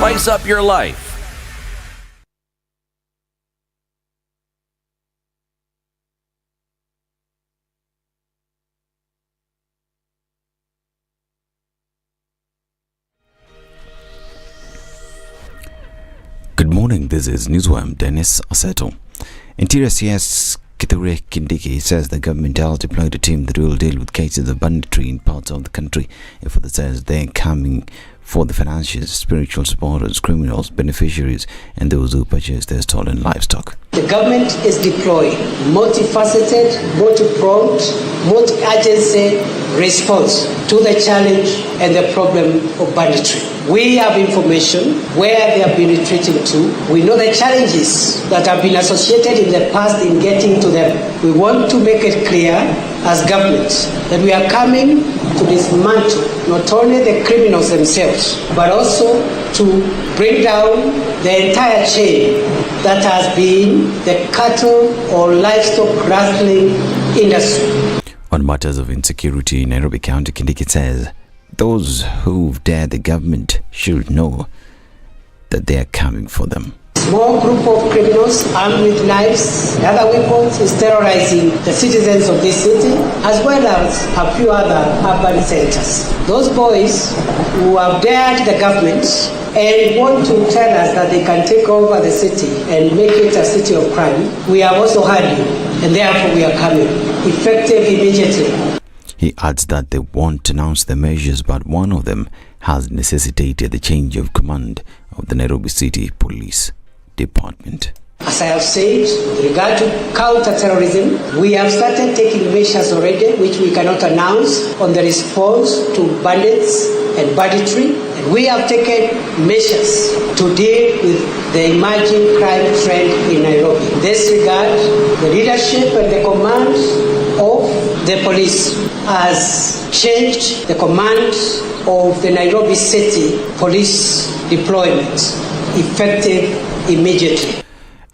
Spice up your life. Good morning, this is Newsworm Dennis Aseto. Interior CS Kithure Kindiki says the government has deployed a team that will deal with cases of banditry in parts of the country. It further says they're coming for the financial, spiritual supporters, criminals, beneficiaries, and those who purchase their stolen livestock. The government is deploying multifaceted, multi-pronged, multi-agency response to the challenge and the problem of banditry. We have information where they have been retreating to. We know the challenges that have been associated in the past in getting to them. We want to make it clear as government that we are coming to dismantle not only the criminals themselves, but also to bring down the entire chain that has been the cattle or livestock rustling industry. On matters of insecurity in Nairobi County, Kindiki says those who've dared the government should know that they are coming for them. Small group of criminals armed with knives and other weapons is terrorizing the citizens of this city, as well as a few other urban centers. Those boys who have dared the government and want to tell us that they can take over the city and make it a city of crime, we have also heard you, and therefore we are coming, effective immediately. He adds that they won't announce the measures, but one of them has necessitated the change of command of the Nairobi City Police Department. As I have said, with regard to counter-terrorism, we have started taking measures already, which we cannot announce, on the response to bandits and banditry. And we have taken measures to deal with the emerging crime trend in Nairobi. In this regard, the leadership and the command of the police has changed the command of the Nairobi City Police deployment, effective immediately.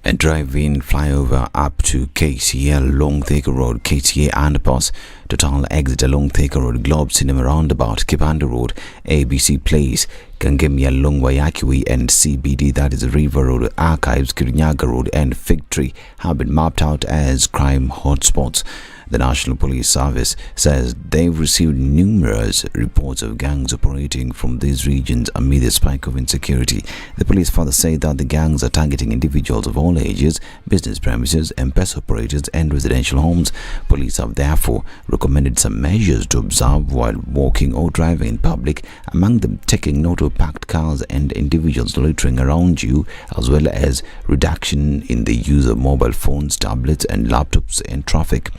A drive-in flyover up to KCA Long Thika Road, KCA Underpass, Total exit along Thika Road, Globe Cinema Roundabout, Kipanda Road, ABC Place, Kangemia Long Waiakui and CBD, that is River Road, Archives, Kirinyaga Road and Fig Tree have been mapped out as crime hotspots. The National Police Service says they've received numerous reports of gangs operating from these regions amid the spike of insecurity. The police further say that the gangs are targeting individuals of all ages, business premises, M-Pesa operators and residential homes. Police have therefore recommended some measures to observe while walking or driving in public, among them taking note of parked cars and individuals loitering around you, as well as reduction in the use of mobile phones, tablets and laptops in traffic.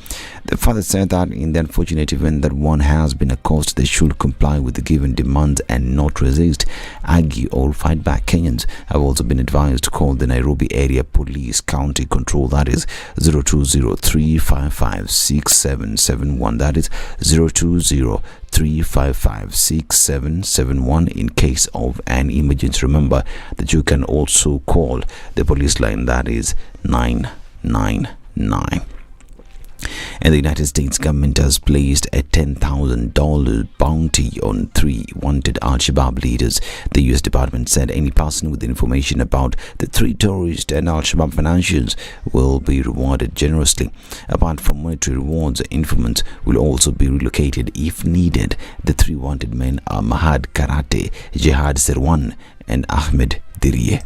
The father said that in the unfortunate event that one has been accosted, they should comply with the given demands and not resist, argue or fight back. Kenyans have also been advised to call the Nairobi Area Police County Control, that is 0203556771, that is 0203556771 in case of an emergency. Remember that you can also call the police line, that is 999. And the United States government has placed a $10,000 bounty on 3 wanted Al-Shabaab leaders. The U.S. Department said any person with information about the 3 terrorist and Al-Shabaab financiers will be rewarded generously. Apart from monetary rewards, informants will also be relocated if needed. The 3 wanted men are Mahad Karate, Jihad Serwan, and Ahmed Diriye.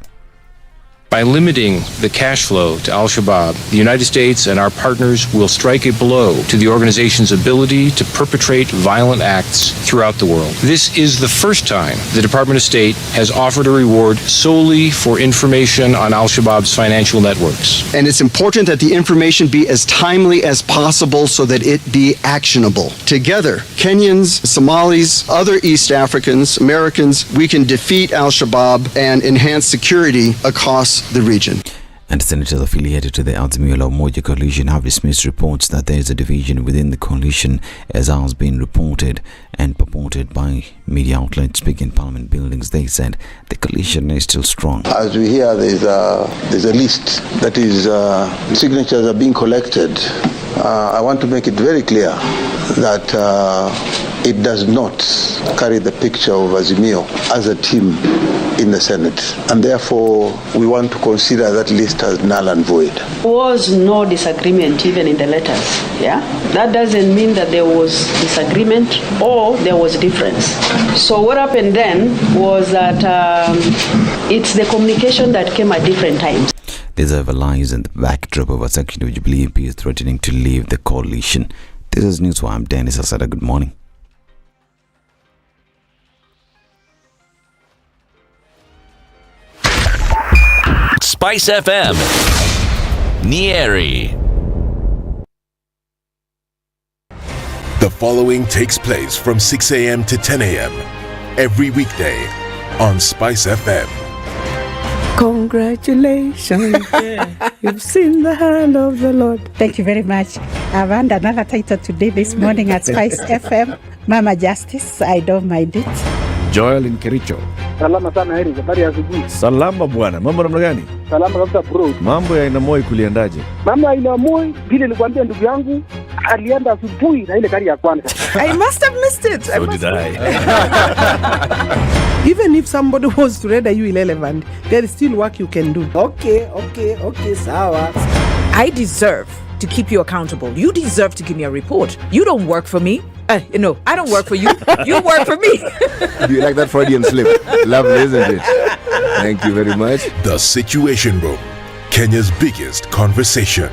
By limiting the cash flow to Al-Shabaab, the United States and our partners will strike a blow to the organization's ability to perpetrate violent acts throughout the world. This is the first time the Department of State has offered a reward solely for information on Al-Shabaab's financial networks. And it's important that the information be as timely as possible so that it be actionable. Together, Kenyans, Somalis, other East Africans, Americans, we can defeat Al-Shabaab and enhance security across the region. And senators affiliated to the Azimio la Umoja coalition have dismissed reports that there is a division within the coalition, as has been reported and purported by media outlets speaking in Parliament buildings. They said the coalition is still strong. As we hear, there's a list that is signatures are being collected. I want to make it very clear that it does not carry the picture of Azimio as a team in the Senate. And therefore, we want to consider that list as null and void. There was no disagreement even in the letters, yeah? That doesn't mean that there was disagreement or there was difference. So what happened then was that it's the communication that came at different times. This however lies in the backdrop of a section of Jubilee MPs threatening to leave the coalition. This is News. I'm Dennis Asada. Good morning. SpiceFM, Nyeri. The following takes place from 6 a.m. to 10 a.m. every weekday on SpiceFM. Congratulations. You've seen the hand of the Lord. Thank you very much. I've earned another title today this morning at Spice FM. Mama Justice, I don't mind it. Joel in Kericho. Salama sana Heri, habari ya asubuhi. Salama bwana, mambo namna gani? Salama kabisa bro. Mambo ya Inamoi kuliendaje? Mambo ya Inamoi, vile nilikwambia ndugu yangu, alienda asubuhi na ile gari ya kwanza. I must have missed it. So did I. Even if somebody was to render you irrelevant, there is still work you can do. Okay, sawa. I deserve to keep you accountable. You deserve to give me a report. You don't work for me. No, I don't work for you. You work for me. Do you like that Freudian slip? Lovely, isn't it? Thank you very much. The Situation Room, Kenya's biggest conversation.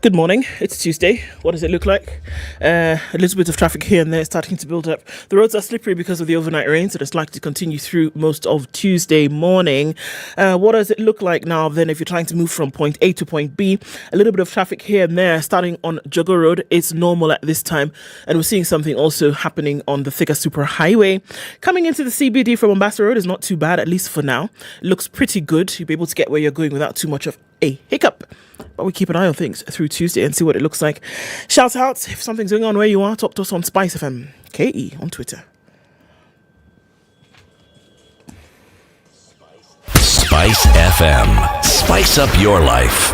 Good morning. It's Tuesday. What does it look like? A little bit of traffic here and there starting to build up. The roads are slippery because of the overnight rain, so it's likely to continue through most of Tuesday morning. What does it look like now then if you're trying to move from point A to point B? A little bit of traffic here and there starting on Jogo Road. It's normal at this time. And we're seeing something also happening on the Thika Super Highway. Coming into the CBD from Ombaso Road is not too bad, at least for now. It looks pretty good. You'll be able to get where you're going without too much of a hiccup. But we keep an eye on things through Tuesday and see what it looks like. Shout out if something's going on where you are. Talk to us on SpiceFM KE on Twitter. Spice FM. Spice up your life.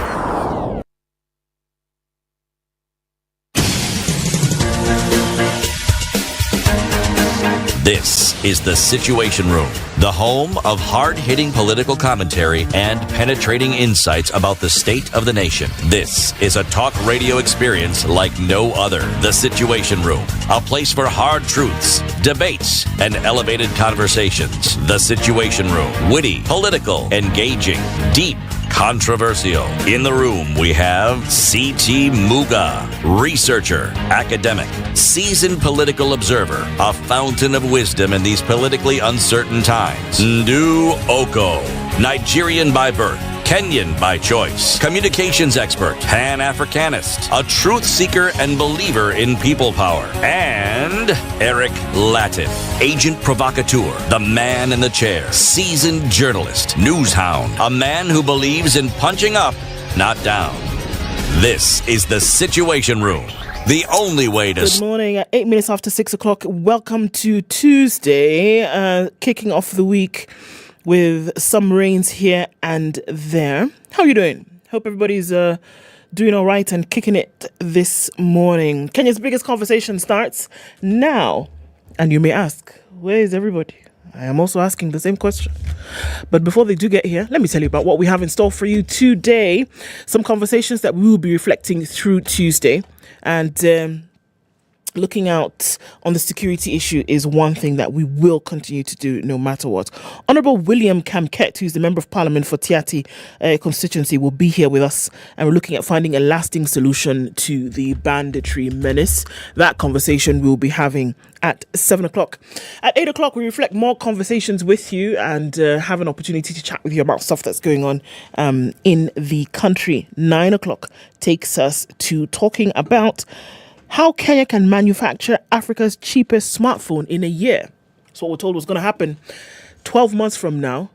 This is The Situation Room, the home of hard-hitting political commentary and penetrating insights about the state of the nation. This is a talk radio experience like no other. The Situation Room, a place for hard truths, debates, and elevated conversations. The Situation Room, witty, political, engaging, deep, controversial. In the room, we have C.T. Muga, researcher, academic, seasoned political observer, a fountain of wisdom in these politically uncertain times. Ndu Oko, Nigerian by birth, Kenyan by choice, communications expert, Pan-Africanist, a truth seeker and believer in people power, and Eric Latif, agent provocateur, the man in the chair, seasoned journalist, news hound, a man who believes in punching up, not down. This is The Situation Room. The only way to... Good morning. At 8 minutes after 6 o'clock. Welcome to Tuesday, kicking off the week with some rains here and there. How are you doing? Hope everybody's doing all right and kicking it this morning. Kenya's biggest conversation starts now. And you may ask, where is everybody? I am also asking the same question. But before they do get here, let me tell you about what we have in store for you today. Some conversations that we will be reflecting through Tuesday. And looking out on the security issue is one thing that we will continue to do no matter what. Honourable William Kamket, who's the Member of Parliament for Tiati constituency, will be here with us, and we're looking at finding a lasting solution to the banditry menace. That conversation we'll be having at 7 o'clock. At 8 o'clock, we reflect more conversations with you and have an opportunity to chat with you about stuff that's going on in the country. 9 o'clock takes us to talking about how Kenya can manufacture Africa's cheapest smartphone in a year. That's what we're told was going to happen. 12 months from now,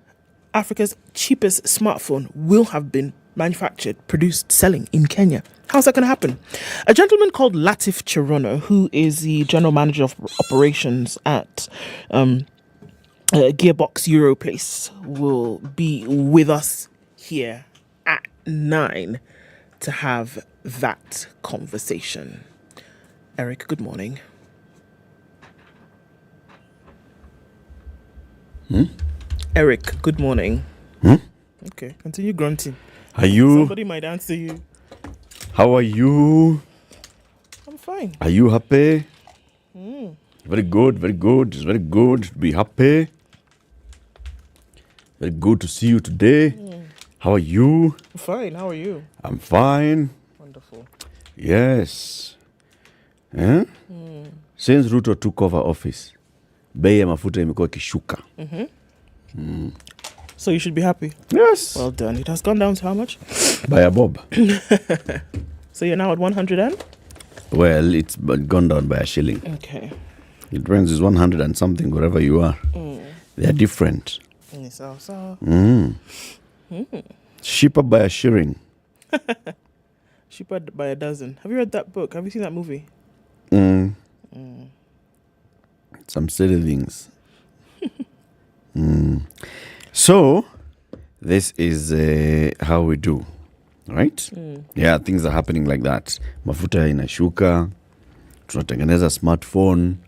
Africa's cheapest smartphone will have been manufactured, produced, selling in Kenya. How's that going to happen? A gentleman called Latif Cherono, who is the general manager of operations at Gearbox Europlace, will be with us here at 9 to have that conversation. Eric, good morning. Eric, good morning. Okay, continue grunting. Are you? Somebody might answer you. How are you? I'm fine. Are you happy? Very good, very good. It's very good to be happy. Very good to see you today. How are you? I'm fine. How are you? I'm fine. Wonderful. Yes. Since Ruto took over office, bei ya mafuta imekuwa kishuka. So you should be happy. Yes. Well done. It has gone down to how much? By a bob. So you're now at 100 and? Well, it's gone down by a shilling. Okay. It runs is 100 and something wherever you are. They are different. So. Cheaper by a shilling. Cheaper by a dozen. Have you read that book? Have you seen that movie? Some silly things. So, this is how we do, right? Yeah, things are happening like that. Mafuta inashuka, tunatengeneza smartphone,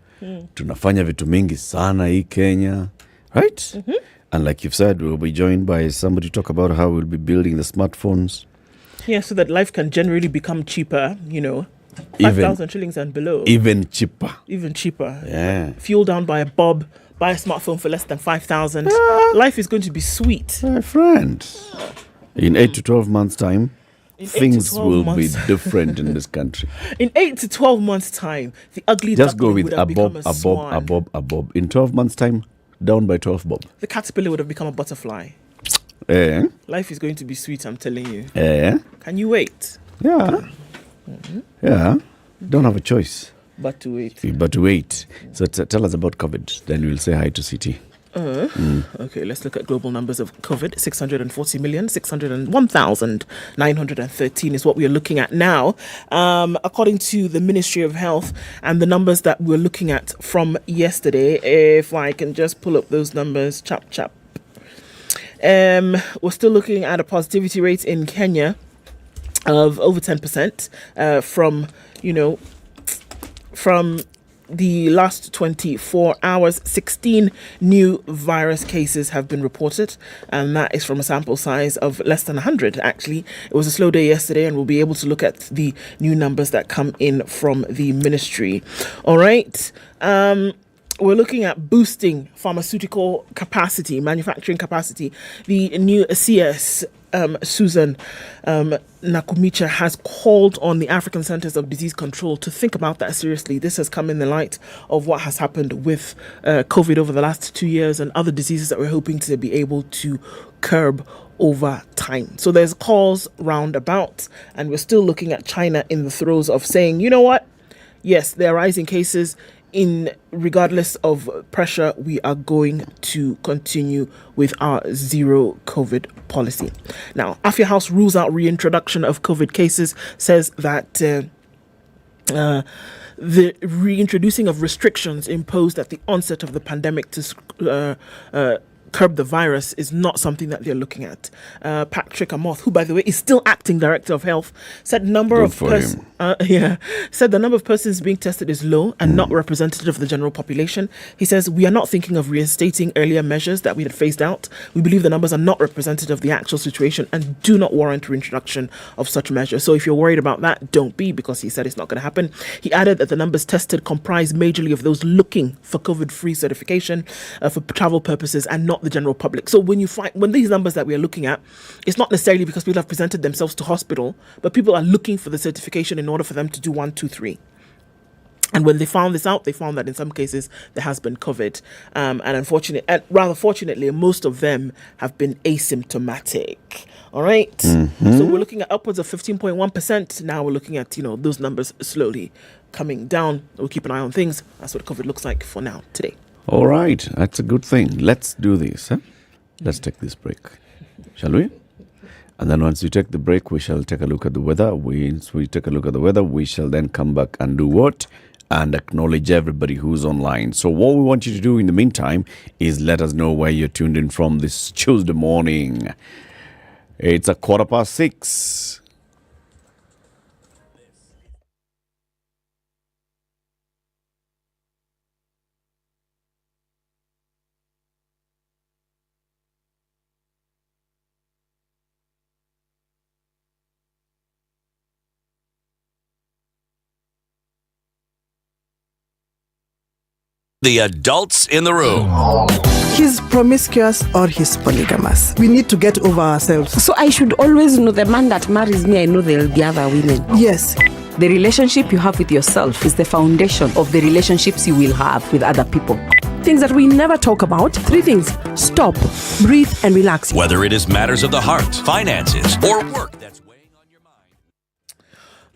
tunafanya vitu mingi sana hii Kenya, right? And like you've said, we'll be joined by somebody to talk about how we'll be building the smartphones. Yeah, so that life can generally become cheaper, 5,000 shillings and below. Even cheaper. Even cheaper. Yeah. Fuel down by a bob, buy a smartphone for less than 5,000. Life is going to be sweet. My friend, in 8 to 12 months' time, things will be different in this country. In 8 to 12 months' time, the ugly just go duckling with would have become a swan. a bob. In 12 months' time, down by 12 bob. The caterpillar would have become a butterfly. Life is going to be sweet, I'm telling you. Can you wait? Yeah. Yeah. Don't have a choice. But to wait. So tell us about COVID. Then we'll say hi to CT. Okay, let's look at global numbers of COVID. 640,601,913 is what we are looking at now. According to the Ministry of Health and the numbers that we're looking at from yesterday, if I can just pull up those numbers, chap. We're still looking at a positivity rate in Kenya of over 10% from the last 24 hours. 16 new virus cases have been reported, and that is from a sample size of less than 100. Actually, it was a slow day yesterday, and we'll be able to look at the new numbers that come in from the ministry. All right. We're looking at boosting pharmaceutical capacity, manufacturing capacity. The new CS, Susan Nakumicha, has called on the African Centers of Disease Control to think about that seriously. This has come in the light of what has happened with COVID over the last 2 years and other diseases that we're hoping to be able to curb over time. So there's calls round about, and we're still looking at China in the throes of saying, you know what? Yes, there are rising cases. Regardless of pressure, we are going to continue with our zero COVID policy. Now, Afya House rules out reintroduction of COVID cases, says that the reintroducing of restrictions imposed at the onset of the pandemic to curb the virus is not something that they're looking at. Patrick Amoth, who by the way is still acting director of health, said the number of persons being tested is low and not representative of the general population. He says, we are not thinking of reinstating earlier measures that we had phased out. We believe the numbers are not representative of the actual situation and do not warrant reintroduction of such measures. So if you're worried about that, don't be, because he said it's not going to happen. He added that the numbers tested comprise majorly of those looking for COVID-free certification for travel purposes and not the general public. So when these numbers that we are looking at, it's not necessarily because people have presented themselves to hospital, but people are looking for the certification in order for them to do 1, 2, 3. And when they found this out, they found that in some cases there has been COVID, and rather fortunately, most of them have been asymptomatic. All right. So we're looking at upwards of 15.1%. Now we're looking at those numbers slowly coming down. We'll keep an eye on things. That's what COVID looks like for now today. All right, that's a good thing. Let's do this. Let's take this break, shall we? And then once we take the break, we shall take a look at the weather. Once we take a look at the weather, we shall then come back and do what? And acknowledge everybody who's online. So what we want you to do in the meantime is let us know where you're tuned in from this Tuesday morning. It's 6:15. The adults in the room. He's promiscuous or he's polygamous. We need to get over ourselves. So I should always know the man that marries me, I know there'll be other women. Yes. The relationship you have with yourself is the foundation of the relationships you will have with other people. Things that we never talk about. 3 things. Stop, breathe, and relax. Whether it is matters of the heart, finances, or work that's weighing on your mind.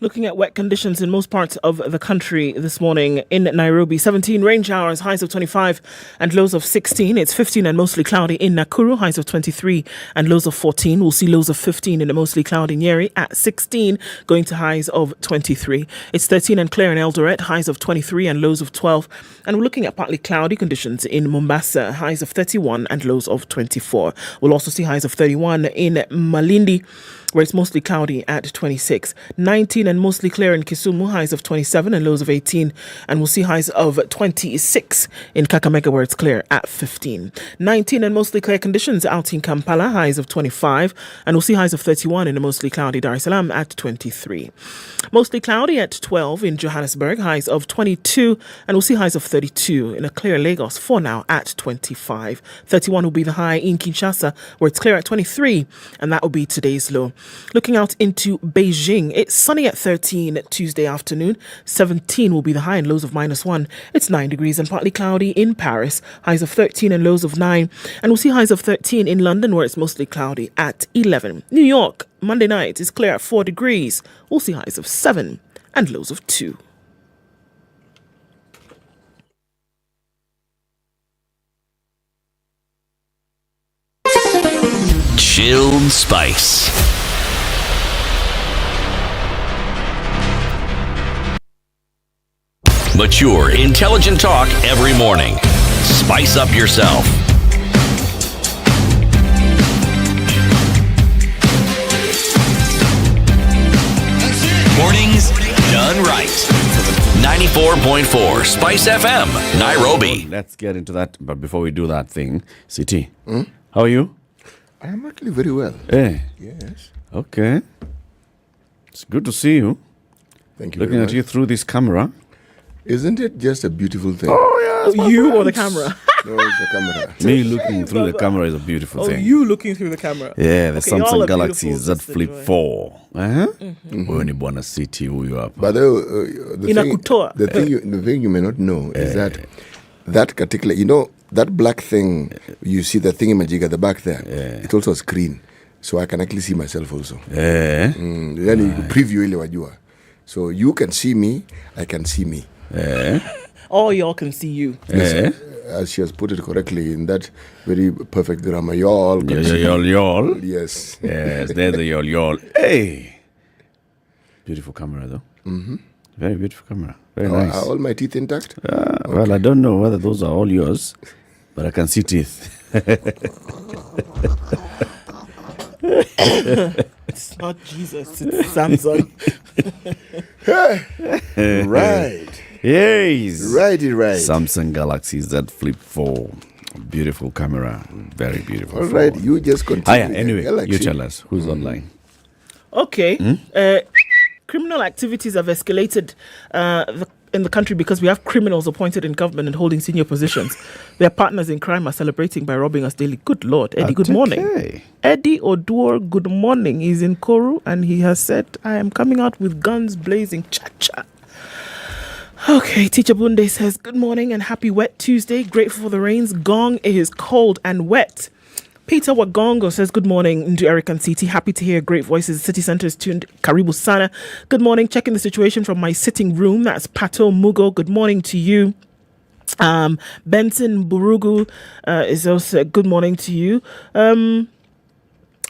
Looking at wet conditions in most parts of the country this morning. In Nairobi, 17 rain showers, highs of 25 and lows of 16. It's 15 and mostly cloudy in Nakuru, highs of 23 and lows of 14. We'll see lows of 15 in a mostly cloudy Nyeri at 16, going to highs of 23. It's 13 and clear in Eldoret, highs of 23 and lows of 12. And we're looking at partly cloudy conditions in Mombasa, highs of 31 and lows of 24. We'll also see highs of 31 in Malindi, where it's mostly cloudy at 26. 19 and mostly clear in Kisumu, highs of 27 and lows of 18. And we'll see highs of 26 in Kakamega, where it's clear at 15. 19 and mostly clear conditions out in Kampala, highs of 25. And we'll see highs of 31 in a mostly cloudy Dar es Salaam at 23. Mostly cloudy at 12 in Johannesburg, highs of 22. And we'll see highs of 32 in a clear Lagos for now at 25. 31 will be the high in Kinshasa, where it's clear at 23. And that will be today's low. Looking out into Beijing, it's sunny at 13 Tuesday afternoon. 17 will be the high and lows of -1. It's 9 degrees and partly cloudy in Paris. Highs of 13 and lows of 9. And we'll see highs of 13 in London, where it's mostly cloudy at 11. New York, Monday night is clear at 4 degrees. We'll see highs of 7 and lows of 2. Chilled Spice. Mature, intelligent talk every morning. Spice up yourself. Mornings done right. 94.4 Spice FM, Nairobi. Let's get into that. But before we do that thing, CT, how are you? I am actually very well. Hey. Yes. Okay. It's good to see you. Thank you. Looking very at much. you through this camera. Isn't it just a beautiful thing? Oh, yes. You or the camera? No, it's the camera. Me looking through the camera is a beautiful thing. You looking through the camera. Yeah, the Okay, y'all Samsung are Galaxy beautiful, Z Mr. Flip Joy. 4. Wewe ni bwana City huyu hapa. But the thing you may not know is that particular, that black thing, you see the thingamajig at the back there, it's also a screen. So I can actually see myself also. Then you preview ile wajua. So you can see me, I can see me. All y'all can see you. Yes, as she has put it correctly in that very perfect grammar. Y'all can see Y'all. Yes. Yes, there's the y'all. Hey. Beautiful camera though. Mm-hmm. Very beautiful camera. Very nice. Are all my teeth intact? Well, I don't know whether those are all yours, but I can see teeth. It's not Jesus, it's Samsung. Right. Yes. Righty, right. Samsung Galaxy Z Flip 4. Beautiful camera. Very beautiful. All right, you just continue. Anyway, Galaxy. you tell us who's online. Okay. Criminal activities have escalated in the country because we have criminals appointed in government and holding senior positions. Their partners in crime are celebrating by robbing us daily. Good Lord. Eddie, good morning. Eddie Oduor, good morning. He's in Koru and he has said, I am coming out with guns blazing. Cha-cha. Okay, Teacher Bunde says, good morning and happy wet Tuesday. Grateful for the rains. Gong is cold and wet. Peter Wagongo says, good morning to Eric and CT. Happy to hear great voices. City Centre is tuned. Karibu Sana. Good morning. Checking the situation from my sitting room. That's Pato Mugo. Good morning to you. Benson Burugu is also good morning to you.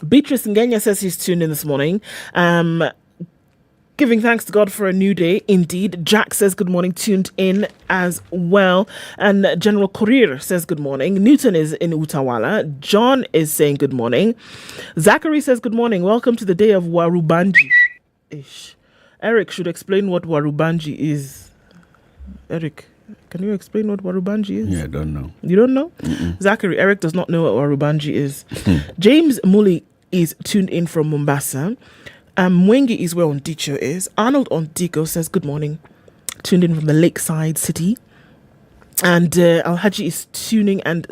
Beatrice Ngenya says he's tuned in this morning. Giving thanks to God for a new day. Indeed. Jack says good morning, tuned in as well. And General Korir says good morning. Newton is in Utawala. John is saying good morning. Zachary says good morning. Welcome to the day of Warubanji. Eric should explain what Warubanji is. Eric, can you explain what Warubanji is? Yeah, I don't know. You don't know? Zachary, Eric does not know what Warubanji is. James Muli is tuned in from Mombasa. Mwengi is where Ondicho is. Arnold Ondiko says good morning. Tuned in from the Lakeside City. And Alhaji is tuning and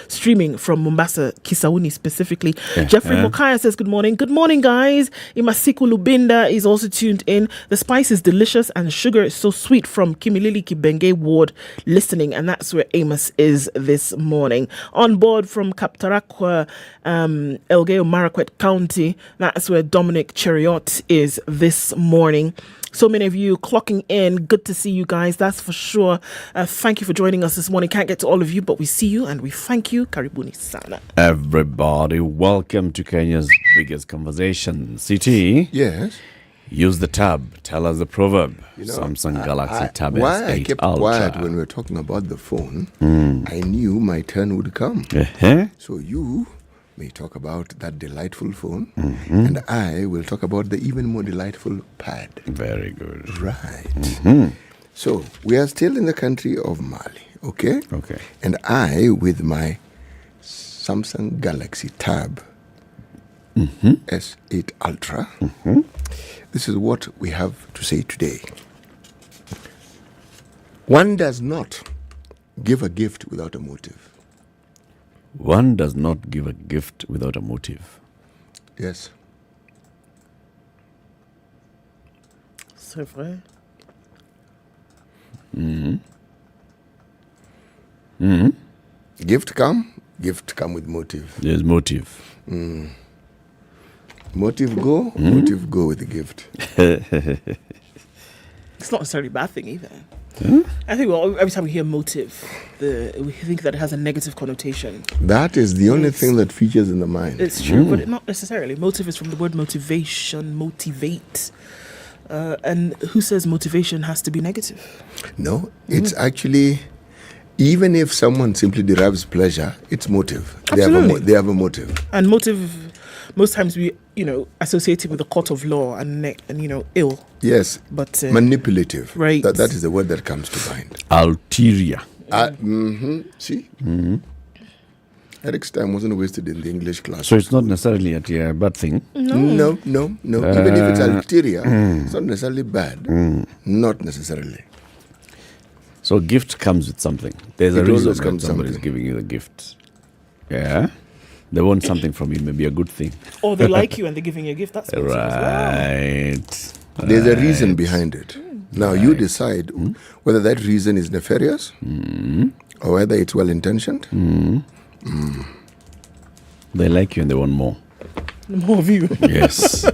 streaming from Mombasa, Kisauni specifically. Jeffrey Mokaya says, good morning. Good morning, guys. Imasiku Lubinda is also tuned in. The spice is delicious and sugar is so sweet from Kimilili Kibenge Ward listening. And that's where Amos is this morning. On board from Kaptarakwa, Elgeyo Marakwet County. That's where Dominic Cheriot is this morning. So many of you clocking in. Good to see you guys. That's for sure. Thank you for joining us this morning. Can't get to all of you, but we see you and we thank you. Karibuni sana. Everybody, welcome to Kenya's biggest conversation. CT? Yes? Use the tab. Tell us the proverb. Samsung Galaxy Tab S8 Why I kept Ultra. quiet when we were talking about the phone, I knew my turn would come. So you may talk about that delightful phone, and I will talk about the even more delightful pad. Very good. Right. So we are still in the country of Mali, okay? Okay. And I, with my Samsung Galaxy Tab S8 Ultra, this is what we have to say today. One does not give a gift without a motive. One does not give a gift without a motive. Yes. C'est vrai. Gift come with motive. There's motive. Motive go with the gift. It's not necessarily a bad thing either. I think every time we hear motive, we think that it has a negative connotation. That is the only thing that features in the mind. It's true, but not necessarily. Motive is from the word motivation, motivate. And who says motivation has to be negative? No, it's actually, even if someone simply derives pleasure, it's motive. Absolutely. They have a motive. And motive, most times we, associate it with the court of law and ill. Yes, but manipulative. Right. That is the word that comes to mind. Ulterior. See? Eric's time wasn't wasted in the English class. So it's not necessarily a bad thing? No. Even if it's ulterior, it's not necessarily bad. Not necessarily. So gift comes with something. There's a It reason always that comes somebody's something. giving you the gift. Yeah? They want something from you, maybe a good thing. Or they like you and they're giving you a gift. That's motive as well. Right. There's a reason behind it. Now you decide whether that reason is nefarious or whether it's well-intentioned. They like you and they want more. More of you. Yes.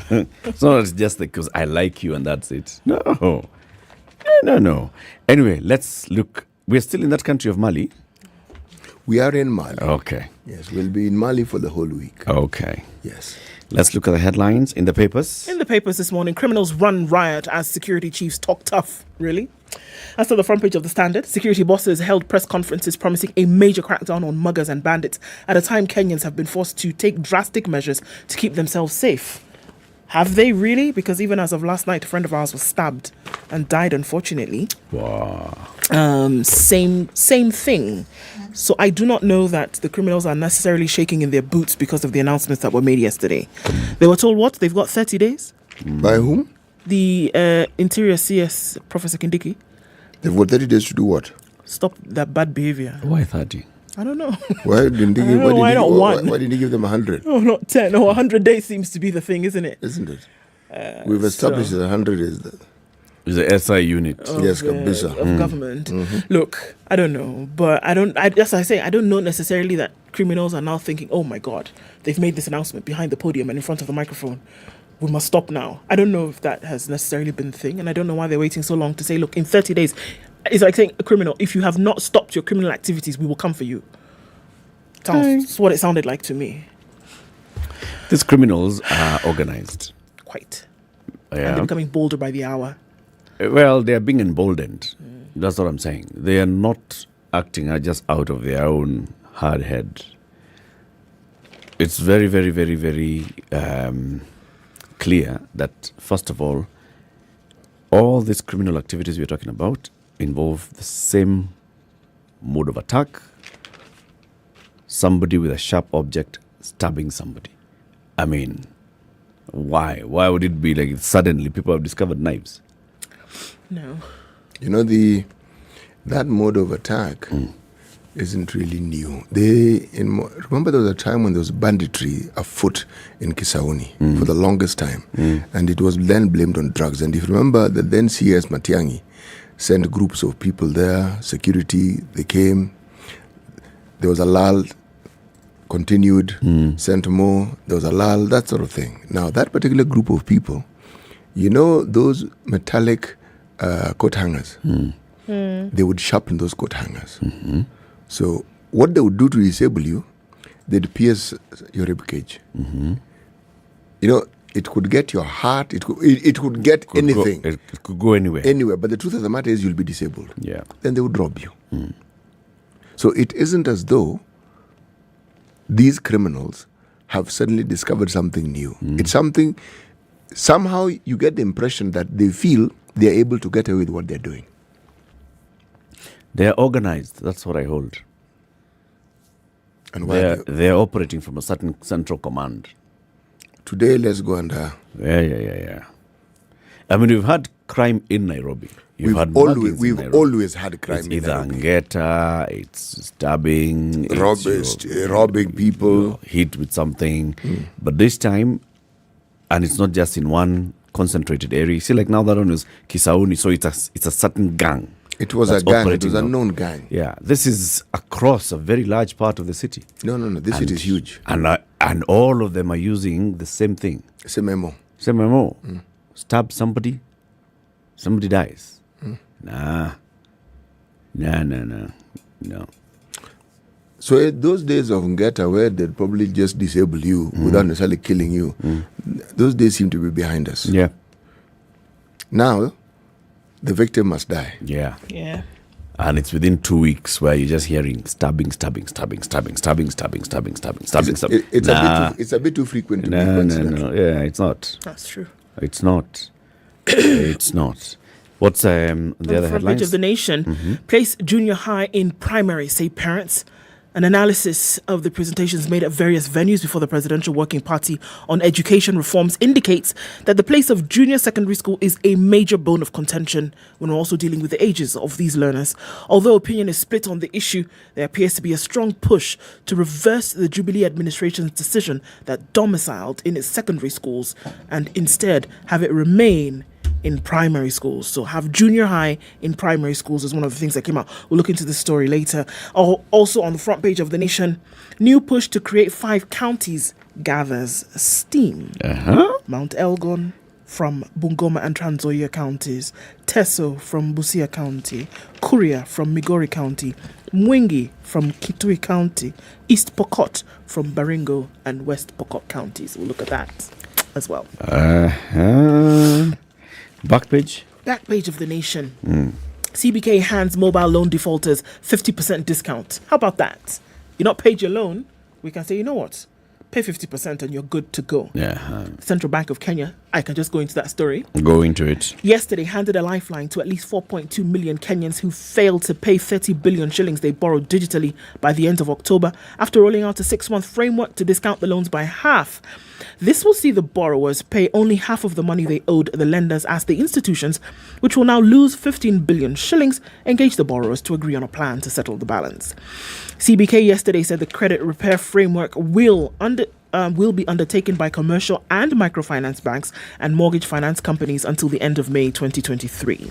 It's not just because I like you and that's it. No. Anyway, let's look. We're still in that country of Mali. We are in Mali. Okay. Yes, we'll be in Mali for the whole week. Okay. Yes. Let's look at the headlines in the papers. In the papers this morning, criminals run riot as security chiefs talk tough. Really? As to the front page of the Standard, security bosses held press conferences promising a major crackdown on muggers and bandits at a time Kenyans have been forced to take drastic measures to keep themselves safe. Have they really? Because even as of last night, a friend of ours was stabbed and died, unfortunately. Wow. Same thing. So I do not know that the criminals are necessarily shaking in their boots because of the announcements that were made yesterday. They were told what? They've got 30 days? By whom? The Interior CS, Professor Kindiki. They've got 30 days to do what? Stop that bad behavior. Why 30? I don't know. Why didn't he Why not one? Why didn't he give them 100? Oh, not 10. 100 days seems to be the thing, isn't it? Isn't it? We've established that 100 is the SI unit. Yes, Kabisa. Of government. Look, I don't know, but I don't know necessarily that criminals are now thinking, oh my God, they've made this announcement behind the podium and in front of the microphone. We must stop now. I don't know if that has necessarily been the thing, and I don't know why they're waiting so long to say, look, in 30 days, it's like saying a criminal, if you have not stopped your criminal activities, we will come for you. That's what it sounded like to me. These criminals are organized. Quite. Yeah. And they're becoming bolder by the hour. Well, they are being emboldened. That's what I'm saying. They are not acting just out of their own hard head. It's very, very, very, very clear that, first of all these criminal activities we're talking about involve the same mode of attack. Somebody with a sharp object stabbing somebody. I mean, why? Why would it be like suddenly people have discovered knives? No. You know, the that mode of attack isn't really new. Remember there was a time when there was banditry afoot in Kisauni for the longest time, and it was then blamed on drugs. And if you remember, the then CS Matiang'i sent groups of people there, security, they came, there was a lull, continued, sent more, there was a lull, that sort of thing. Now, that particular group of people, you know those metallic coat hangers, they would sharpen those coat hangers. So what they would do to disable you, they'd pierce your rib cage. You know, it could get your heart, it could get anything. It could go anywhere. Anywhere. But the truth of the matter is you'll be disabled. Yeah. Then they would rob you. So it isn't as though these criminals have suddenly discovered something new. It's something, somehow you get the impression that they feel they're able to get away with what they're doing. They're organized. That's what I hold. And why they're operating from a certain central command. Today, let's go and... Yeah. I mean, we've had crime in Nairobi. We've always had crime it's in either Nairobi. angeta, it's stabbing, robbing people. Hit with something. But this time, and it's not just in one concentrated area. See, like now that one is Kisauni, so it's a certain gang. It was a gang. It was a known gang. Yeah, this is across a very large part of the city. No. This city is huge. And all of them are using the same thing. Same MO. Stab somebody, somebody dies. No. So those days of Ngeta where they'd probably just disable you without necessarily killing you, those days seem to be behind us. Yeah. Now, the victim must die. Yeah. And it's within 2 weeks where you're just hearing stabbing. It's a bit too frequent to be No. Yeah, it's not. That's true. It's not. It's not. What's the other On the front headlines? page of The Nation, place junior high in primary, say parents. An analysis of the presentations made at various venues before the Presidential Working Party on education reforms indicates that the place of junior secondary school is a major bone of contention when we're also dealing with the ages of these learners. Although opinion is split on the issue, there appears to be a strong push to reverse the Jubilee administration's decision that domiciled in its secondary schools and instead have it remain in primary schools. So have junior high in primary schools is one of the things that came out. We'll look into this story later. Also on the front page of The Nation, new push to create 5 counties gathers steam. Mount Elgon from Bungoma and Trans Nzoia counties, Teso from Busia County, Kuria from Migori County, Mwingi from Kitui County, East Pokot from Baringo and West Pokot counties. We'll look at that as well. Back page of The Nation. CBK hands mobile loan defaulters 50% discount. How about that? You're not paid your loan. We can say, you know what? Pay 50% and you're good to go. Central Bank of Kenya, I can just go into that story. Go into it. Yesterday handed a lifeline to at least 4.2 million Kenyans who failed to pay 30 billion shillings they borrowed digitally by the end of October after rolling out a 6-month framework to discount the loans by half. This will see the borrowers pay only half of the money they owed the lenders as the institutions, which will now lose 15 billion shillings, engage the borrowers to agree on a plan to settle the balance. CBK yesterday said the credit repair framework will be undertaken by commercial and microfinance banks and mortgage finance companies until the end of May 2023.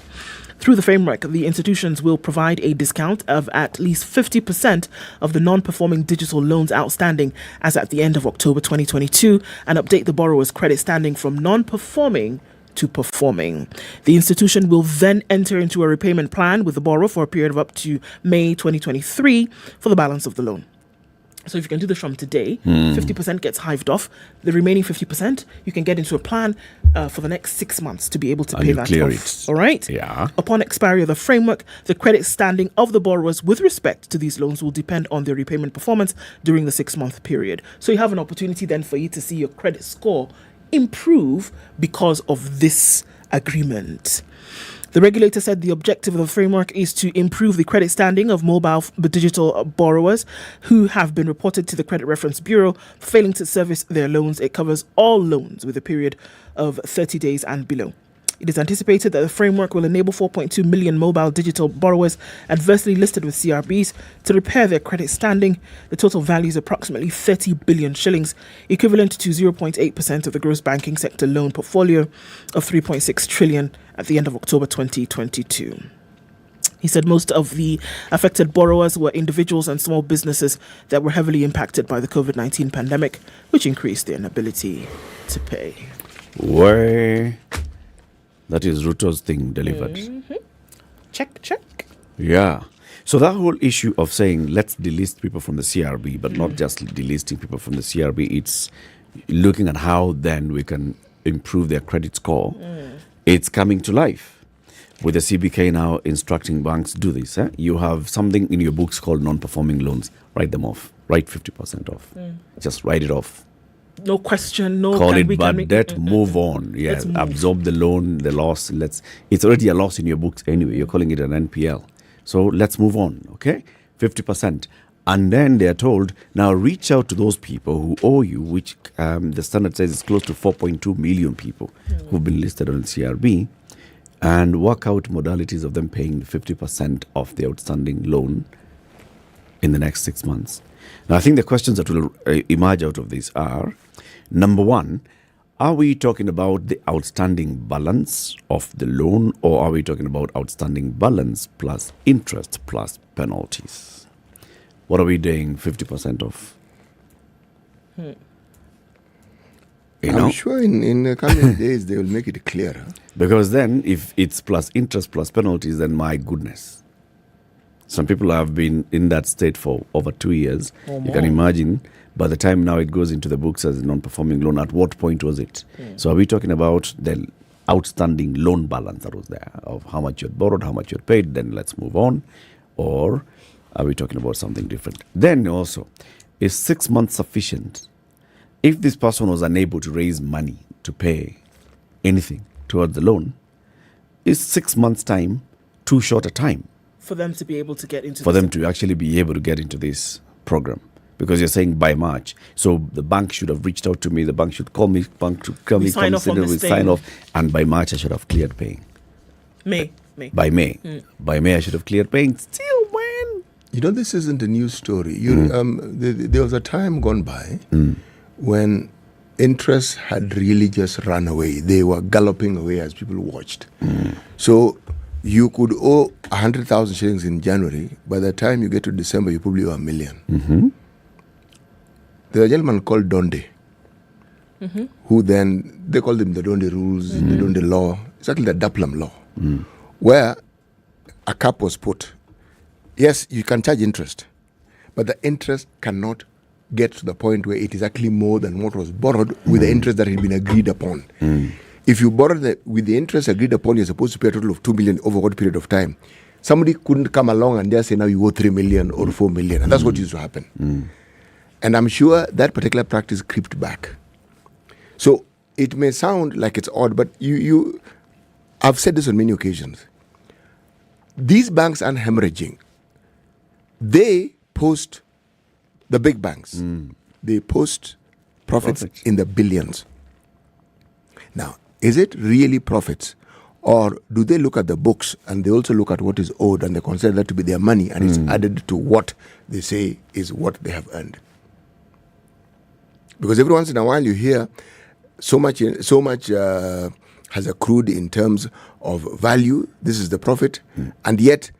Through the framework, the institutions will provide a discount of at least 50% of the non-performing digital loans outstanding as at the end of October 2022 and update the borrower's credit standing from non-performing to performing. The institution will then enter into a repayment plan with the borrower for a period of up to May 2023 for the balance of the loan. So if you can do this from today, 50% gets hived off. The remaining 50%, you can get into a plan for the next 6 months to be able to pay that clear off. it. All right? Yeah. Upon expiry of the framework, the credit standing of the borrowers with respect to these loans will depend on their repayment performance during the 6-month period. So you have an opportunity then for you to see your credit score improve because of this agreement. The regulator said the objective of the framework is to improve the credit standing of mobile digital borrowers who have been reported to the Credit Reference Bureau for failing to service their loans. It covers all loans with a period of 30 days and below. It is anticipated that the framework will enable 4.2 million mobile digital borrowers adversely listed with CRBs to repair their credit standing. The total value is approximately 30 billion shillings, equivalent to 0.8% of the gross banking sector loan portfolio of 3.6 trillion at the end of October 2022. He said most of the affected borrowers were individuals and small businesses that were heavily impacted by the COVID-19 pandemic, which increased their inability to pay. Where? That is Ruto's thing delivered. Mm-hmm. Check. Yeah. So that whole issue of saying let's delist people from the CRB, but not just delisting people from the CRB, it's looking at how then we can improve their credit score. It's coming to life. With the CBK now instructing banks, do this. You have something in your books called non-performing loans. Write them off. Write 50% off. Just write it off. No question, no. Call it bad debt, move on. Yes, absorb the loan, the loss. It's already a loss in your books anyway. You're calling it an NPL. So let's move on, okay? 50%. And then they're told, now reach out to those people who owe you, which the standard says is close to 4.2 million people who've been listed on CRB, and work out modalities of them paying 50% of the outstanding loan in the next 6 months. Now, I think the questions that will emerge out of this are, number one, are we talking about the outstanding balance of the loan, or are we talking about outstanding balance plus interest plus penalties? What are we doing 50% of? I'm sure in the coming days they will make it clearer. Because then if it's plus interest plus penalties, then my goodness. Some people have been in that state for over 2 years. You can imagine by the time now it goes into the books as a non-performing loan, at what point was it? So are we talking about the outstanding loan balance that was there, of how much you had borrowed, how much you had paid, then let's move on? Or are we talking about something different? Then also, is 6 months sufficient? If this person was unable to raise money to pay anything towards the loan, is 6 months' time too short a time? For them to be able to get into For them to actually be able to get into this program. Because you're saying by March. So the bank should have reached out to me, the bank should call me, bank should come, sign off, and by March I should have cleared paying. May. By May. By May I should have cleared paying. Still, when? You know, this isn't a news story. There was a time gone by when interest had really just run away. They were galloping away as people watched. So you could owe 100,000 shillings in January. By the time you get to December, you probably owe 1 million. There's a gentleman called Donde, who then, they call them the Donde rules, the Donde law. It's actually the Daplum law, where a cap was put. Yes, you can charge interest, but the interest cannot get to the point where it is actually more than what was borrowed with the interest that had been agreed upon. If you borrow with the interest agreed upon, you're supposed to pay a total of 2 million over what period of time? Somebody couldn't come along and just say, now you owe 3 million or 4 million. And that's what used to happen. And I'm sure that particular practice crept back. So it may sound like it's odd, but I've said this on many occasions. These banks aren't hemorrhaging. They post, the big banks, they post profits in the billions. Now, is it really profits? Or do they look at the books and they also look at what is owed and they consider that to be their money and it's added to what they say is what they have earned? Because every once in a while you hear so much has accrued in terms of value. This is the profit. And yet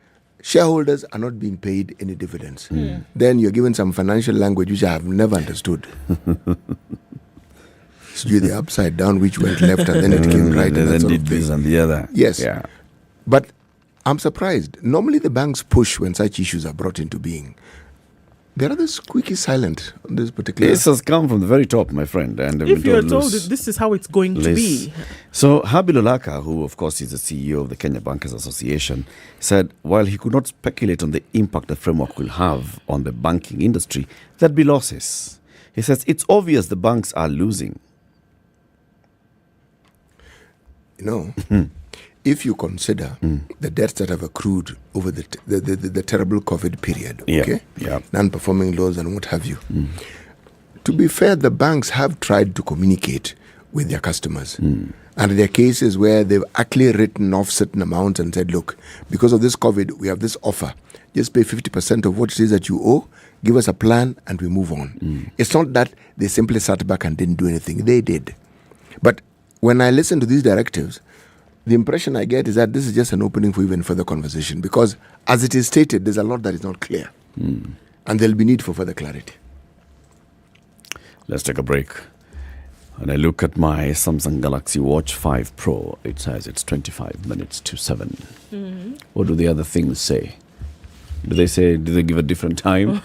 shareholders are not being paid any dividends. Then you're given some financial language which I have never understood. It's the upside down which went left and then it came right. And then did this and the other. Yes. Yeah. But I'm surprised. Normally the banks push when such issues are brought into being. They're rather squeaky silent on this particular... This has come from the very top, my friend. And if you're told this is how it's going to be. So Habil Olaka, who of course is the CEO of the Kenya Bankers Association, said while he could not speculate on the impact the framework will have on the banking industry, there'd be losses. He says it's obvious the banks are losing. You know, if you consider the debts that have accrued over the terrible COVID period, non-performing loans and what have you, to be fair, the banks have tried to communicate with their customers. And there are cases where they've actually written off certain amounts and said, look, because of this COVID, we have this offer. Just pay 50% of what it is that you owe, give us a plan, and we move on. It's not that they simply sat back and didn't do anything. They did. But when I listen to these directives, the impression I get is that this is just an opening for even further conversation, because as it is stated, there's a lot that is not clear. And there'll be need for further clarity. Let's take a break. When I look at my Samsung Galaxy Watch 5 Pro, it says it's 25 minutes to 7. What do the other things say? Do they give a different time?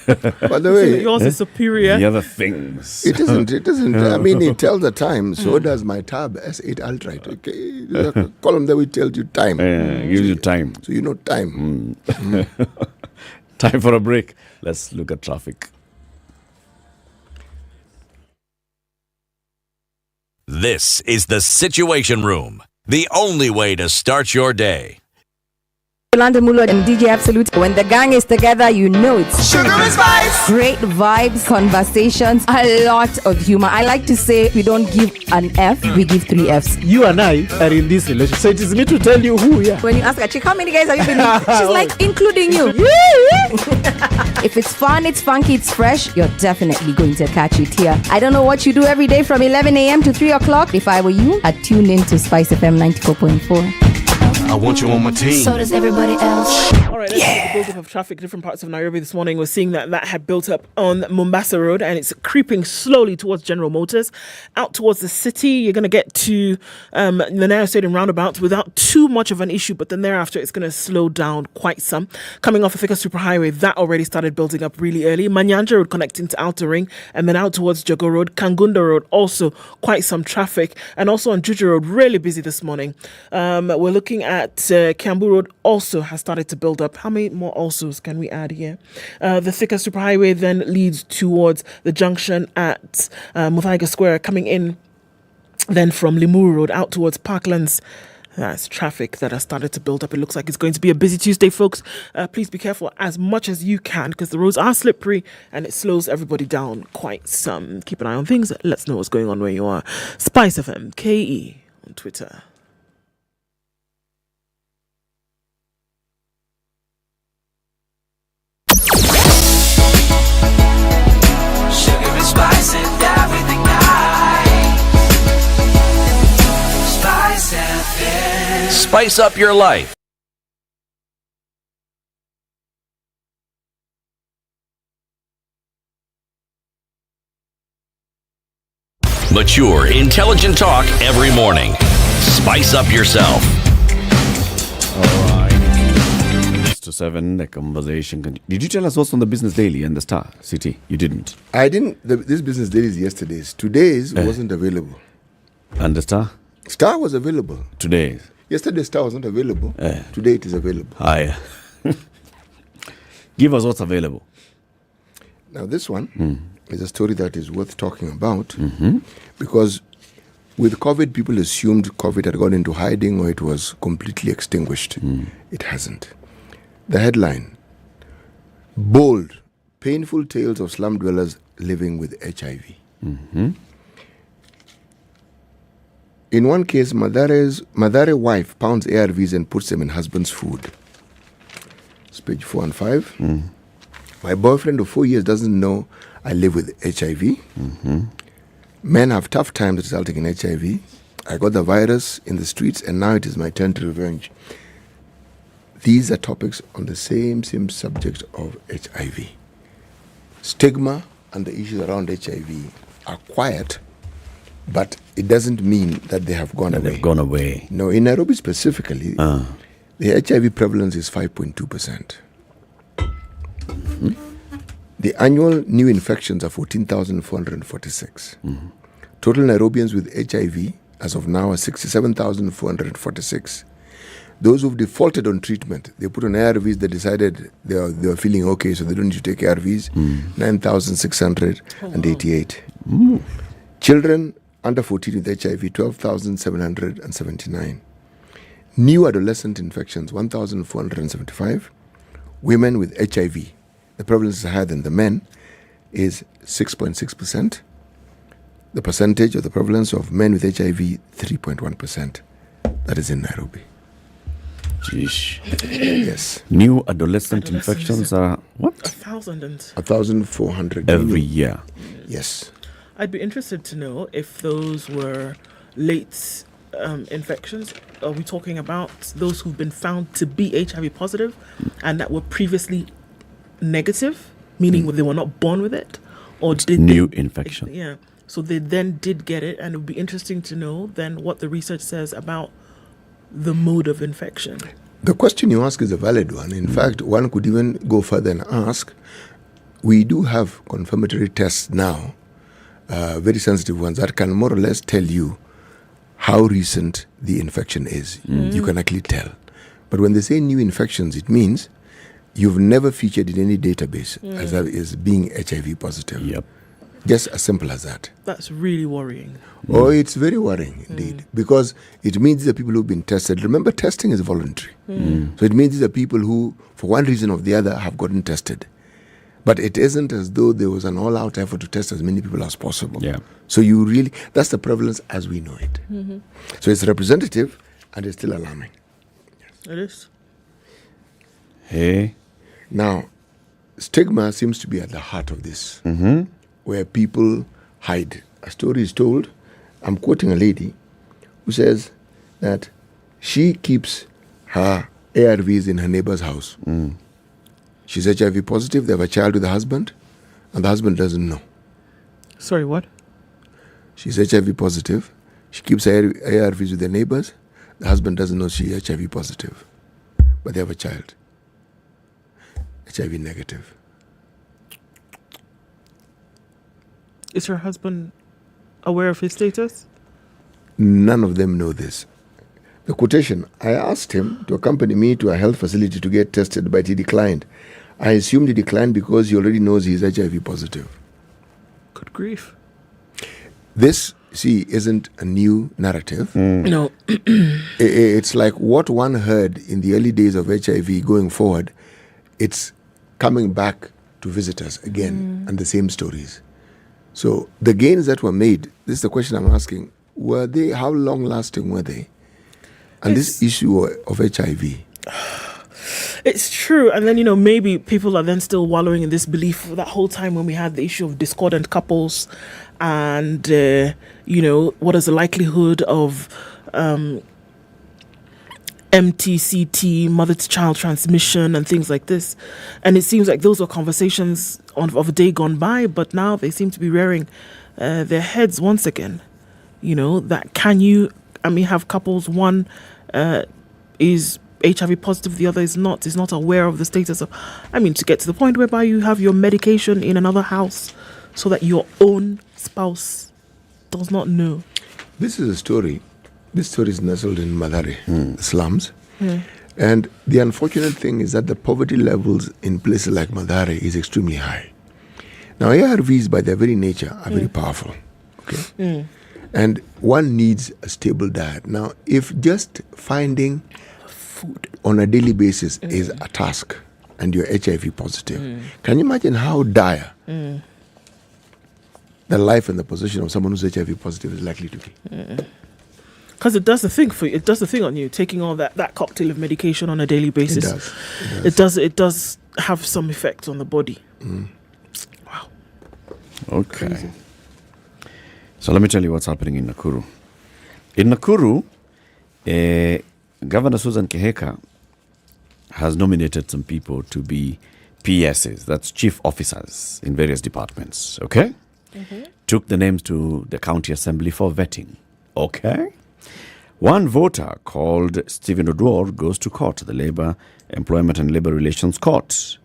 By the way, yours is superior. The other things. It isn't. I mean, it tells the time. So does my Tab S8 Ultra. Okay, there's a column there which tells you time. Gives you time. So you know time. Time for a break. Let's look at traffic. This is the Situation Room, the only way to start your day. Yolanda Mulo and DJ Absolute. When the gang is together, you know it's Sugar and Spice. Great vibes, conversations, a lot of humor. I like to say we don't give an F, we give 3 Fs. You and I are in this relationship, so it is me to tell you who we are. When you ask a chick, how many guys have you been with? She's like, including you. If it's fun, it's funky, it's fresh, you're definitely going to catch it here. I don't know what you do every day from 11 a.m. to 3 o'clock. If I were you, I'd tune in to SpiceFM 94.4. I want you on my team. So does everybody else. All right, let's look at the build-up of traffic in different parts of Nairobi this morning. We're seeing that had built up on Mombasa Road, and it's creeping slowly towards General Motors. Out towards the city, you're going to get to the Nairobi Stadium roundabout without too much of an issue, but then thereafter it's going to slow down quite some. Coming off of Thika Superhighway, that already started building up really early. Manyanja Road connecting to Outer Ring, and then out towards Jogo Road. Kangunda Road, also quite some traffic. And also on Juju Road, really busy this morning. We're looking at Kiambu Road also has started to build up. How many more alsos can we add here? The Thika Superhighway then leads towards the junction at Muthaiga Square, coming in then from Limuru Road out towards Parklands. That's traffic that has started to build up. It looks like it's going to be a busy Tuesday, folks. Please be careful as much as you can, because the roads are slippery and it slows everybody down quite some. Keep an eye on things. Let's know what's going on where you are. SpiceFM KE on Twitter. Spice and everything nice. Spice FM. Spice up your life. Mature, intelligent talk every morning. Spice up yourself. All right. 6 to 7, the conversation. Did you tell us what's on the Business Daily and the Star City? You didn't. I didn't. This Business Daily is yesterday's. Today's wasn't available. And the Star? Star was available. Today's? Yesterday's Star wasn't available. Today it is available. Give us what's available. Now this one is a story that is worth talking about because with COVID, people assumed COVID had gone into hiding or it was completely extinguished. It hasn't. The headline, bold, painful tales of slum dwellers living with HIV. In one case, Madare wife pounds ARVs and puts them in husband's food. It's page 4 and 5. My boyfriend of 4 years doesn't know I live with HIV. Men have tough times resulting in HIV. I got the virus in the streets and now it is my turn to revenge. These are topics on the same subject of HIV. Stigma and the issues around HIV are quiet, but it doesn't mean that they have gone away. They've gone away. No, in Nairobi specifically, the HIV prevalence is 5.2%. The annual new infections are 14,446. Total Nairobians with HIV as of now are 67,446. Those who've defaulted on treatment, they put on ARVs, they decided they are feeling okay, so they don't need to take ARVs, 9,688. Children under 14 with HIV, 12,779. New adolescent infections, 1,475. Women with HIV, the prevalence is higher than the men, is 6.6%. the percentage of the prevalence of men with HIV, 3.1%. That is in Nairobi. Jeez. Yes. New adolescent infections are what? 1,400 every year. Yes. I'd be interested to know if those were late infections. Are we talking about those who've been found to be HIV positive and that were previously negative, meaning they were not born with it? Or did new infection? Yeah. So they then did get it, and it would be interesting to know then what the research says about the mode of infection. The question you ask is a valid one. In fact, one could even go further and ask, we do have confirmatory tests now, very sensitive ones, that can more or less tell you how recent the infection is. You can actually tell. But when they say new infections, it means you've never featured in any database as being HIV positive. Yep. Just as simple as that. That's really worrying. Oh, it's very worrying indeed, because it means these are people who've been tested. Remember, testing is voluntary. So it means these are people who, for one reason or the other, have gotten tested. But it isn't as though there was an all-out effort to test as many people as possible. Yeah. So that's the prevalence as we know it. So it's representative and it's still alarming. It is. Hey. Now, stigma seems to be at the heart of this, where people hide. A story is told, I'm quoting a lady who says that she keeps her ARVs in her neighbor's house. She's HIV positive, they have a child with the husband, and the husband doesn't know. Sorry, what? She's HIV positive, she keeps her ARVs with the neighbors, the husband doesn't know she's HIV positive, but they have a child, HIV negative. Is her husband aware of his status? None of them know this. The quotation, I asked him to accompany me to a health facility to get tested, but he declined. I assumed he declined because he already knows he's HIV positive. Good grief. This, isn't a new narrative. No. It's like what one heard in the early days of HIV going forward, it's coming back to visit us again, and the same stories. So the gains that were made, this is the question I'm asking, how long lasting were they? And this issue of HIV. It's true. And then, maybe people are then still wallowing in this belief that whole time when we had the issue of discordant couples and, what is the likelihood of MTCT, mother-to-child transmission and things like this. And it seems like those were conversations of a day gone by, but now they seem to be rearing their heads once again. That have couples, one is HIV positive, the other is not aware of the status of, to get to the point whereby you have your medication in another house so that your own spouse does not know. This is a story. This story is nestled in Mathare, the slums. And the unfortunate thing is that the poverty levels in places like Mathare is extremely high. Now, ARVs, by their very nature, are very powerful. Okay? And one needs a stable diet. Now, if just finding food on a daily basis is a task and you're HIV positive, can you imagine how dire the life and the position of someone who's HIV positive is likely to be? Because it does the thing for you. It does the thing on you, taking all that cocktail of medication on a daily basis. It does have some effect on the body. Wow. Okay. Crazy. So let me tell you what's happening in Nakuru. In Nakuru, Governor Susan Keheka has nominated some people to be PSs, that's chief officers in various departments, okay? Took the names to the county assembly for vetting, okay? One voter called Stephen Odwor goes to court, the Labour, Employment and Labour Relations Court.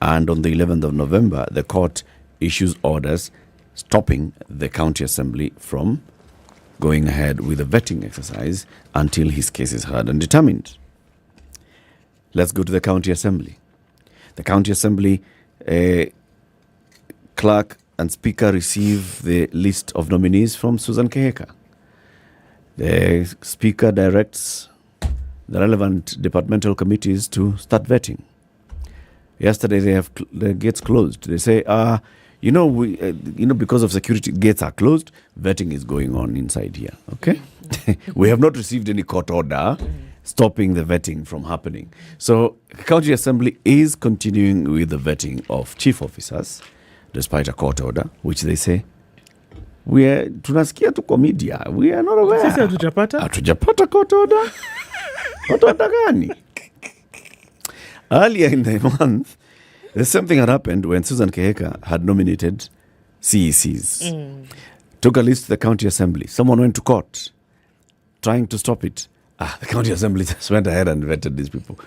And on the 11th of November, the court issues orders stopping the county assembly from going ahead with the vetting exercise until his case is heard and determined. Let's go to the county assembly. The county assembly clerk and speaker receive the list of nominees from Susan Keheka. The speaker directs the relevant departmental committees to start vetting. Yesterday, they have the gates closed. They say, because of security, gates are closed. Vetting is going on inside here. Okay, we have not received any court order stopping the vetting from happening. So, County Assembly is continuing with the vetting of chief officers, despite a court order, which they say tunasikia tuko media. We are not aware. Sisi hatujapata court order. Court order gani? Earlier in the month, the same thing had happened when Susan Keheka had nominated CECs. Took a list to the County Assembly. Someone went to court trying to stop it. The County Assembly just went ahead and vetted these people.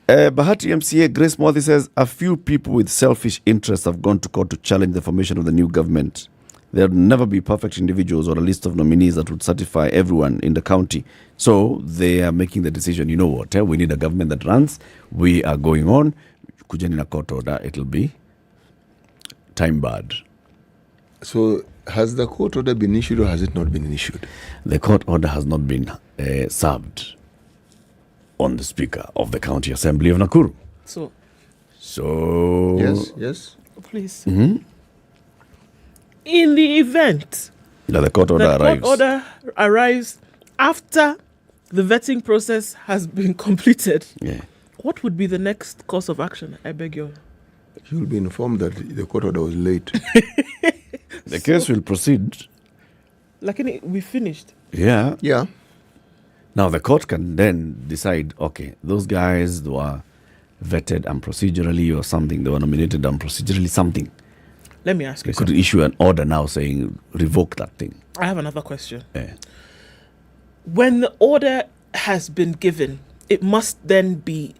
Bahati MCA Grace Modi says a few people with selfish interests have gone to court to challenge the formation of the new government. There will never be perfect individuals or a list of nominees that would satisfy everyone in the county. So they are making the decision, you know what, we need a government that runs. We are going on. Kujeni na court order, it'll be time barred. So has the court order been issued or has it not been issued? The court order has not been served on the Speaker of the County Assembly of Nakuru. So yes. Please. In the event that the court order arrives after the vetting process has been completed, what would be the next course of action? I beg you. You'll be informed that the court order was late. The case will proceed. Like we finished. Yeah. Now the court can then decide, okay, those guys were vetted unprocedurally or something, they were nominated unprocedurally, something. Let me ask you something. They could issue an order now saying, revoke that thing. I have another question. When the order has been given, it must then be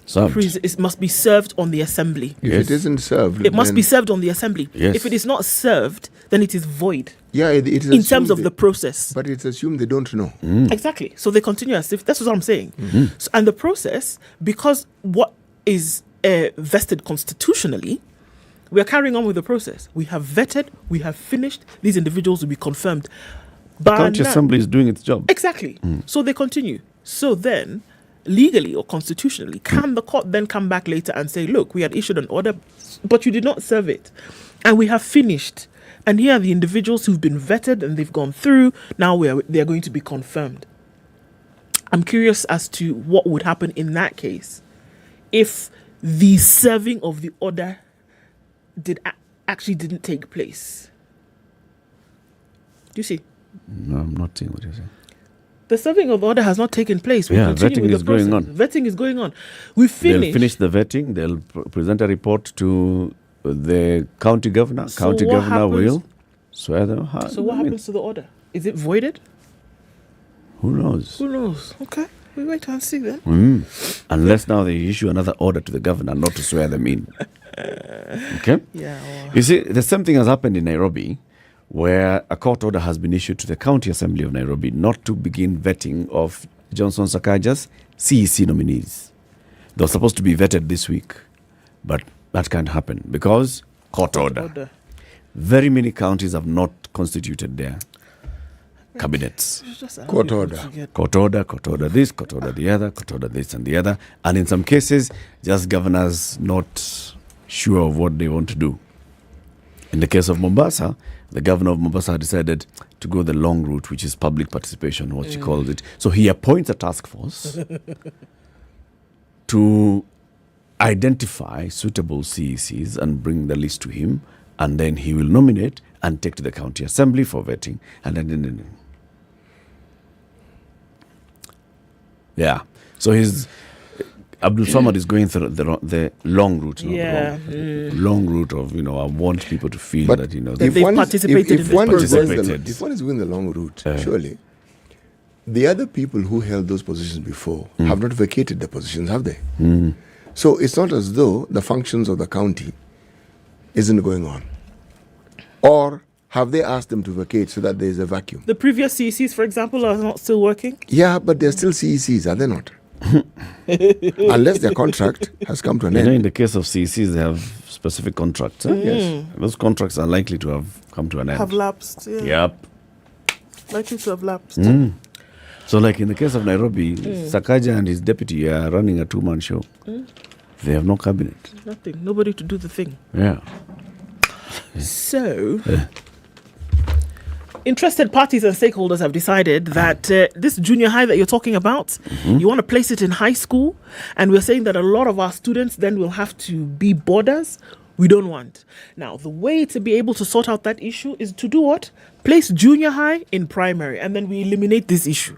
served. It must be served on the assembly. If it isn't served, it must be served on the assembly. Yes. If it is not served, then it is void. Yeah, it is in terms of the process. But it's assumed they don't know. Exactly. So they continue as if that's what I'm saying. So, and the process, because what is vested constitutionally, we are carrying on with the process. We have vetted, we have finished. These individuals will be confirmed. The County Assembly is doing its job. Exactly. So they continue. So then, legally or constitutionally, can the court then come back later and say, look, we had issued an order, but you did not serve it. And we have finished. And here are the individuals who've been vetted and they've gone through. Now they're going to be confirmed. I'm curious as to what would happen in that case if the serving of the order actually didn't take place. Do you see? No, I'm not seeing what you're saying. The serving of the order has not taken place. Vetting is going on. Vetting is going on. We finished. They'll finish the vetting. They'll present a report to the county governor. County governor will swear them. So what happens to the order? Is it voided? Who knows? Okay. We wait and see then. Unless now they issue another order to the governor not to swear them in. Okay? Yeah. You see, the same thing has happened in Nairobi, where a court order has been issued to the County Assembly of Nairobi not to begin vetting of Johnson Sakaja's CEC nominees. They were supposed to be vetted this week, but that can't happen because court order. Very many counties have not constituted their cabinets. Court order this, court order the other, court order this and the other. And in some cases, just governors not sure of what they want to do. In the case of Mombasa, the governor of Mombasa decided to go the long route, which is public participation, what she calls it. So he appoints a task force to identify suitable CECs and bring the list to him, and then he will nominate and take to the county assembly for vetting, and then so Abdul Samad is going through the long route, long route of I want people to feel that that they've participated. If one is going the long route, surely the other people who held those positions before have not vacated the positions, have they? So it's not as though the functions of the county isn't going on. Or have they asked them to vacate so that there is a vacuum? The previous CECs, for example, are not still working? Yeah, but they're still CECs, are they not? Unless their contract has come to an end. In the case of CECs, they have specific contracts. Yes. Those contracts are likely to have come to an end. Have lapsed, Yep. Likely to have lapsed. So like in the case of Nairobi, Sakaja and his deputy are running a two-man show. They have no cabinet. Nothing. Nobody to do the thing. Yeah. So, interested parties and stakeholders have decided that this junior high that you're talking about, you want to place it in high school, and we're saying that a lot of our students then will have to be boarders. We don't want. Now, the way to be able to sort out that issue is to do what? Place junior high in primary, and then we eliminate this issue.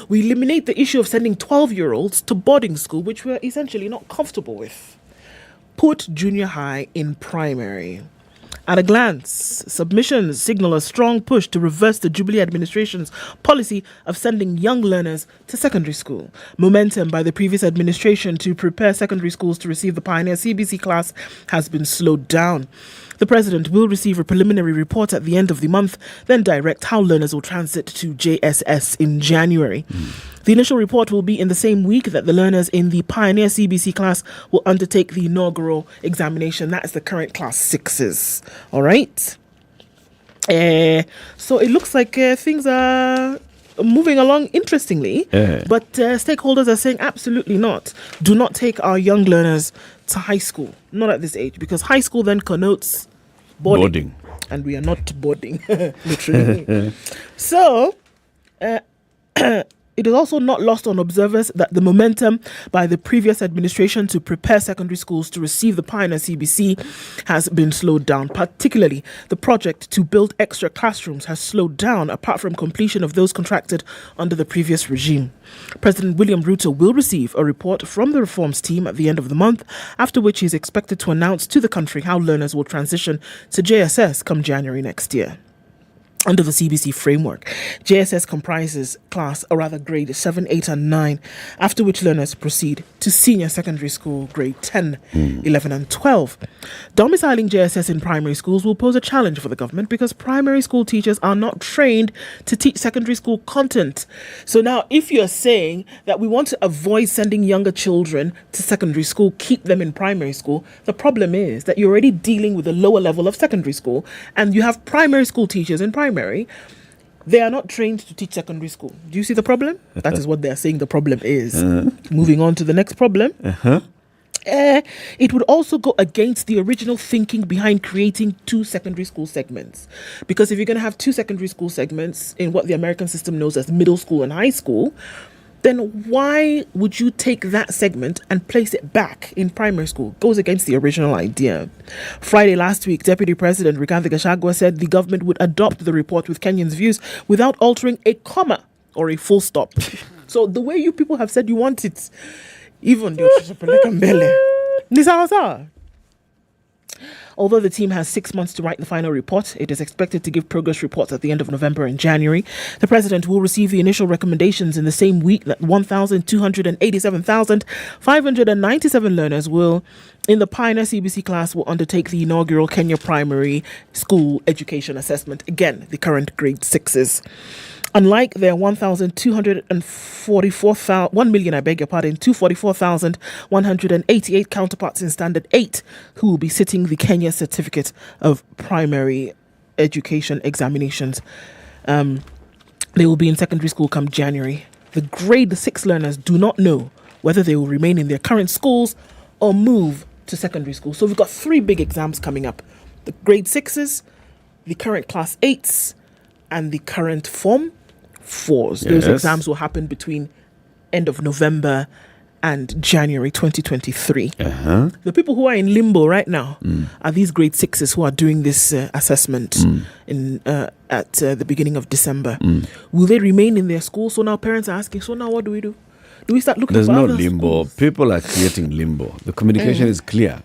We eliminate the issue of sending 12-year-olds to boarding school, which we're essentially not comfortable with. Put junior high in primary. At a glance, submissions signal a strong push to reverse the Jubilee administration's policy of sending young learners to secondary school. Momentum by the previous administration to prepare secondary schools to receive the Pioneer CBC class has been slowed down. The president will receive a preliminary report at the end of the month, then direct how learners will transit to JSS in January. The initial report will be in the same week that the learners in the Pioneer CBC class will undertake the inaugural examination. That is the current class 6s. All right. So it looks like things are moving along interestingly, but stakeholders are saying absolutely not. Do not take our young learners to high school, not at this age, because high school then connotes boarding. And we are not boarding, literally. So, it is also not lost on observers that the momentum by the previous administration to prepare secondary schools to receive the Pioneer CBC has been slowed down. Particularly, the project to build extra classrooms has slowed down, apart from completion of those contracted under the previous regime. President William Ruto will receive a report from the reforms team at the end of the month, after which he is expected to announce to the country how learners will transition to JSS come January next year. Under the CBC framework, JSS comprises grade 7, 8 and 9, after which learners proceed to senior secondary school grade 10, 11 and 12. Domiciling JSS in primary schools will pose a challenge for the government because primary school teachers are not trained to teach secondary school content. So now if you're saying that we want to avoid sending younger children to secondary school, keep them in primary school, the problem is that you're already dealing with a lower level of secondary school and you have primary school teachers in primary. They are not trained to teach secondary school. Do you see the problem? That is what they're saying the problem is. Moving on to the next problem. It would also go against the original thinking behind creating 2 secondary school segments. Because if you're going to have 2 secondary school segments in what the American system knows as middle school and high school, then why would you take that segment and place it back in primary school? Goes against the original idea. Friday last week, Deputy President Rigathi Gachagua said the government would adopt the report with Kenyans' views without altering a comma or a full stop. So the way you people have said you want it, even Although the team has 6 months to write the final report, it is expected to give progress reports at the end of November and January. The president will receive the initial recommendations in the same week that 1,287,597 learners in the Pioneer CBC class will undertake the inaugural Kenya Primary School Education Assessment. Again, the current grade 6s. Unlike their 244,188 counterparts in Standard 8 who will be sitting the Kenya Certificate of Primary Education examinations. They will be in secondary school come January. The grade 6 learners do not know whether they will remain in their current schools or move to secondary school. So we've got 3 big exams coming up. The grade 6s, the current class 8s, and the current form 4s. Those exams will happen between end of November and January 2023. The people who are in limbo right now are these grade 6s who are doing this assessment at the beginning of December. Will they remain in their school? So now parents are asking, so now what do we do? Do we start looking There's for no other limbo. schools? People are creating limbo. The communication is clear.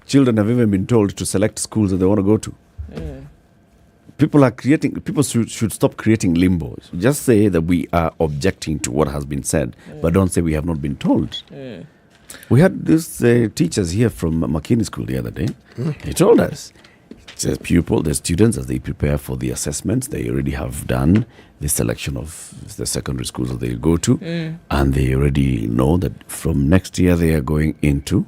Children have even been told to select schools that they want to go to. People should stop creating limbos. Just say that we are objecting to what has been said, but don't say we have not been told. We had these teachers here from McKinney School the other day. They told us, the students, as they prepare for the assessments, they already have done the selection of the secondary schools that they go to, and they already know that from next year they are going into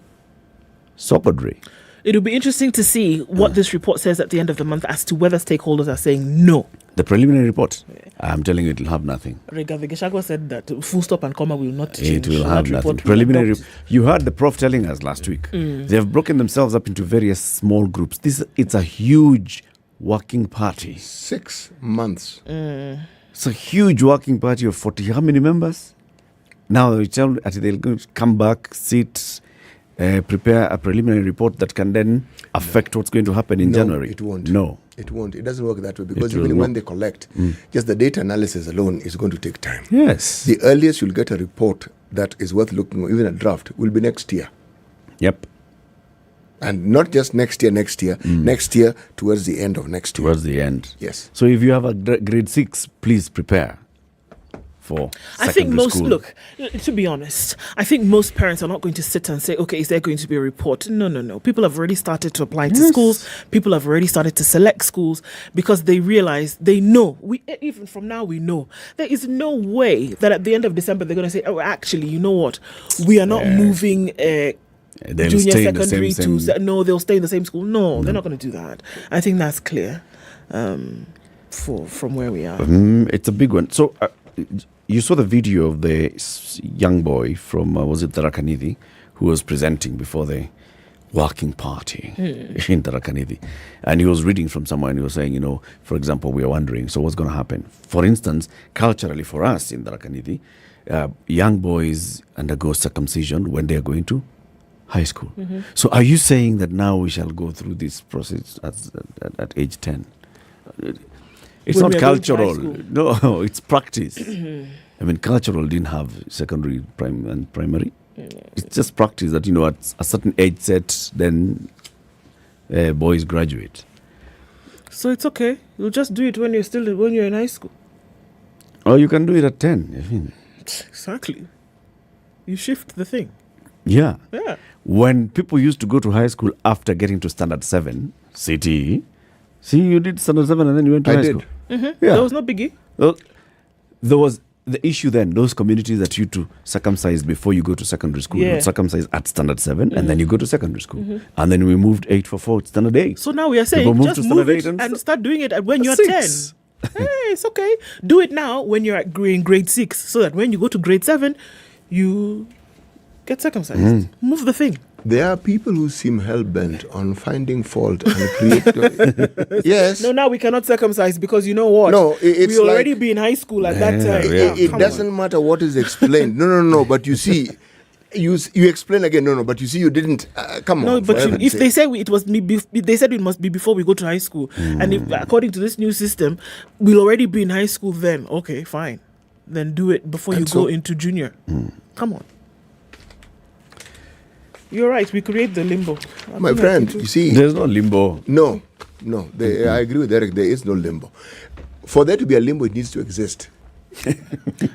Sopodre. It'll be interesting to see what this report says at the end of the month as to whether stakeholders are saying no. The preliminary report, I'm telling you, it will have nothing. Rigathi Gachagua said that full stop and comma will not change. It will have nothing. Preliminary. You heard the prof telling us last week. They have broken themselves up into various small groups. It's a huge working party. 6 months. It's a huge working party of 40. How many members? Now they'll come back, sit, prepare a preliminary report that can then affect what's going to happen in January. It won't. No. It won't. It doesn't work that way because even when they collect, just the data analysis alone is going to take time. Yes. The earliest you'll get a report that is worth looking, even a draft, will be next year. Yep. And not just next year, next year towards the end of next year. Towards the end. Yes. So if you have a grade 6, please prepare for I think most, school. look, to be honest, I think most parents are not going to sit and say, okay, is there going to be a report? No. People have already started to apply to schools. People have already started to select schools because they realize, they know, even from now we know, there is no way that at the end of December they're going to say, oh, actually, you know what, we are not moving junior secondary to... No, they'll stay in the same school. No, they're not going to do that. I think that's clear from where we are. It's a big one. So... you saw the video of the young boy from, was it Tharaka-Nithi, who was presenting before the working party in Tharaka-Nithi. And he was reading from somewhere and he was saying, for example, we are wondering, so what's going to happen? For instance, culturally for us in Tharaka-Nithi, young boys undergo circumcision when they are going to high school. So are you saying that now we shall go through this process at age 10? It's When not we are going to high cultural. school. No, it's practice. I mean, cultural didn't have secondary and primary. It's just practice that, at a certain age set, then boys graduate. So it's okay. You'll just do it when you're in high school. Or you can do it at 10. I mean. Exactly. You shift the thing. Yeah. Yeah. When people used to go to high school after getting to Standard 7, CTE, see, you did Standard 7 and then you went to high school. Yeah. There was no biggie. There was the issue then, those communities that you to circumcise before you go to secondary school, Yeah. would circumcise at Standard 7 and then you go to secondary school. And then we moved 8 for 4 to Standard 8. So now we are saying, People just move it and start doing it when you're 10. Hey, it's okay. Do it now when you're in grade 6, so that when you go to grade 7, you get circumcised. Move the thing. There are people who seem hell-bent on finding fault and create... Yes. No, now we cannot circumcise because you know what? No, it's we already be in high school at that time. It doesn't matter what is explained. No. But you see, you explain again. No. But you see, you didn't. Come on. No, but if they say it was they said it must be before we go to high school, and if according to this new system, we'll already be in high school. Then okay, fine. Then do it before you go into junior. Come on. You're right. We create the limbo. My friend, you see, there's no limbo. No. I agree with Eric. There is no limbo. For there to be a limbo, it needs to exist.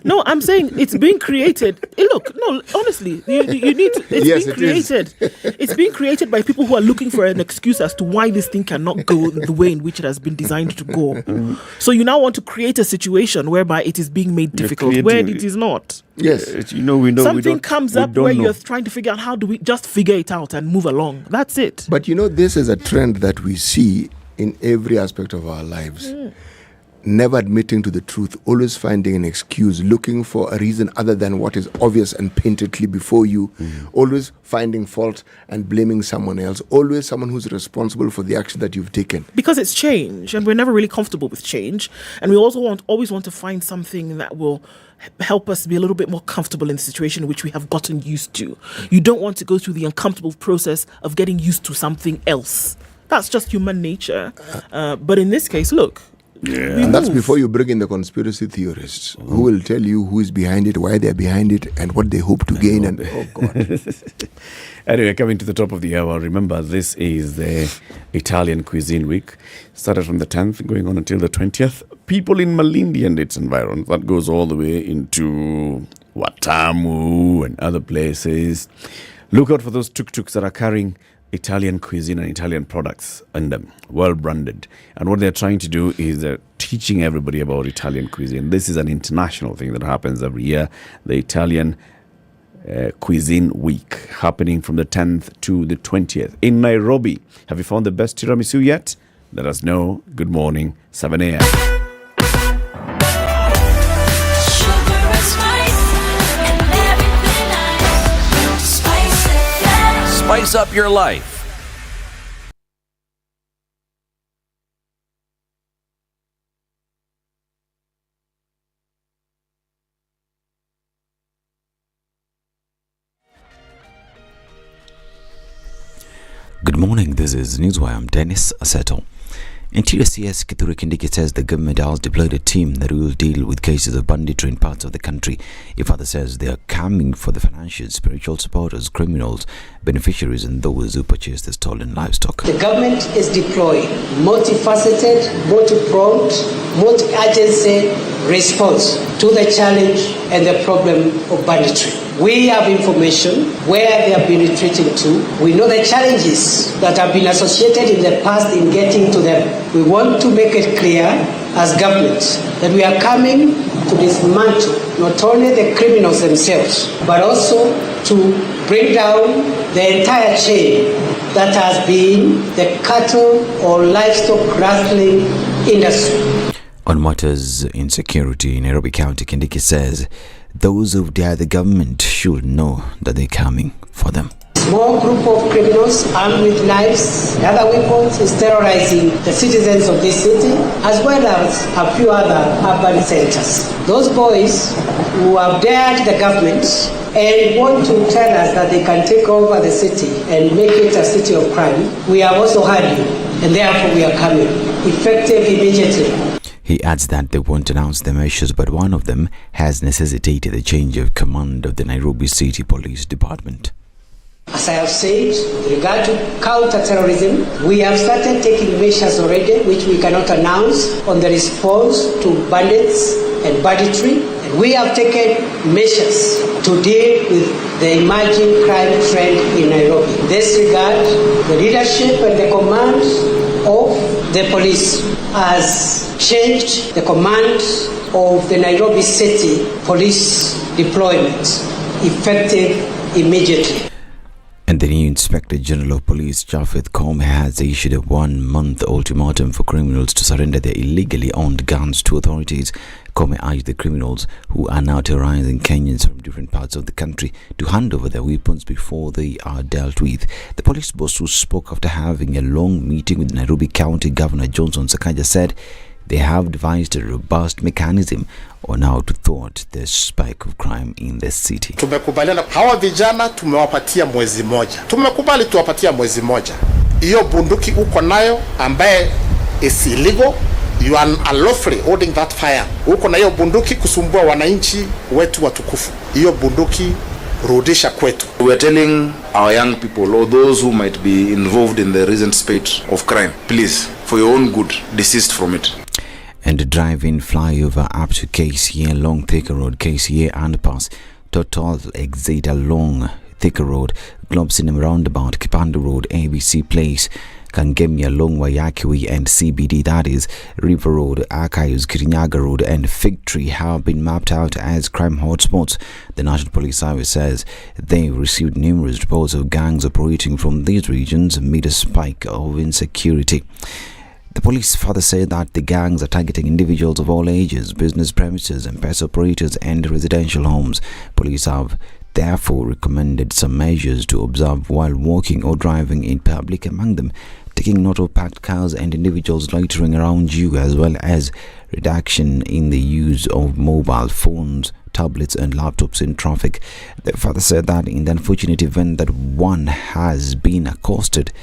No, I'm saying it's being created. Look, no, honestly, you need to. It's being created. It's being created by people who are looking for an excuse as to why this thing cannot go the way in which it has been designed to go. So you now want to create a situation whereby it is being made difficult when it is not. Yes, we know something comes up where you're trying to figure out how do we just figure it out and move along. That's it. But this is a trend that we see in every aspect of our lives. Never admitting to the truth, always finding an excuse, looking for a reason other than what is obvious and painted before you, always finding fault and blaming someone else, always someone who's responsible for the action that you've taken. Because it's change, and we're never really comfortable with change, and we also always want to find something that will help us be a little bit more comfortable in the situation which we have gotten used to. You don't want to go through the uncomfortable process of getting used to something else. That's just human nature. But in this case, look, and that's before you bring in the conspiracy theorists who will tell you who is behind it, why they're behind it, and what they hope to gain. And oh God. Anyway, coming to the top of the hour, remember this is the Italian Cuisine Week. Started from the 10th, going on until the 20th. People in Malindi and its environs. That goes all the way into Watamu and other places. Look out for those tuk-tuks that are carrying Italian cuisine and Italian products and well branded. And what they're trying to do is teaching everybody about Italian cuisine. This is an international thing that happens every year. The Italian Cuisine Week, happening from the 10th to the 20th in Nairobi. Have you found the best tiramisu yet? Let us know. Good morning, 7 a.m. Spice up your life. Good morning, this is Newswire. I'm Dennis Aseto. Interior CS Kithure Kindiki says the government has deployed a team that will deal with cases of banditry in parts of the country. He further says they are coming for the financial, spiritual supporters, criminals, beneficiaries and those who purchase the stolen livestock. The government is deploying multifaceted, multi-pronged, multi-agency response to the challenge and the problem of banditry. We have information where they have been retreating to. We know the challenges that have been associated in the past in getting to them. We want to make it clear as government that we are coming to dismantle not only the criminals themselves, but also to bring down the entire chain that has been the cattle or livestock rustling industry. On matters insecurity in Nairobi County, Kindiki says those who dare the government should know that they're coming for them. Small group of criminals armed with knives and other weapons is terrorizing the citizens of this city as well as a few other urban centers. Those boys who have dared the government and want to tell us that they can take over the city and make it a city of crime, we have also heard you and therefore we are coming effective immediately. He adds that they won't announce their measures, but one of them has necessitated the change of command of the Nairobi City Police Department. As I have said, with regard to counter-terrorism, we have started taking measures already, which we cannot announce, on the response to bandits and banditry. And we have taken measures to deal with the emerging crime trend in Nairobi. In this regard, the leadership and the command of the police has changed the command of the Nairobi City Police deployment, effective immediately. And the new Inspector General of Police, Jafeth Koome, has issued a 1-month ultimatum for criminals to surrender their illegally owned guns to authorities. Koome urged the criminals who are now terrorizing Kenyans from different parts of the country to hand over their weapons before they are dealt with. The police boss, who spoke after having a long meeting with Nairobi County Governor Johnson Sakaja, said they have devised a robust mechanism on how to thwart the spike of crime in the city. Tumekubaliana hawa vijana tumewapatia mwezi moja. Tumekubali tuwapatia mwezi moja. Hiyo bunduki uko nayo ambaye is illegal, you are unlawfully holding that fire. Uko na hiyo bunduki kusumbua wananchi wetu watukufu. Hiyo bunduki rudisha kwetu. We are telling our young people or those who might be involved in the recent spate of crime, please, for your own good, desist from it. And the drive-in flyover up to KCA along Thika Road, KCA underpass, total exit along Thika Road, Globe Cinema roundabout, Kipanda Road, ABC Place, Kangemi along Wayakiwe and CBD, that is River Road, Archives, Kirinyaga Road and Fig Tree have been mapped out as crime hotspots. The National Police Service says they received numerous reports of gangs operating from these regions amid a spike of insecurity. The police further said that the gangs are targeting individuals of all ages, business premises, M-Pesa operators and residential homes. Police have therefore recommended some measures to observe while walking or driving in public, among them taking note of parked cars and individuals loitering around you, as well as reduction in the use of mobile phones, tablets and laptops in traffic. They further said that in the unfortunate event that one has been accosted,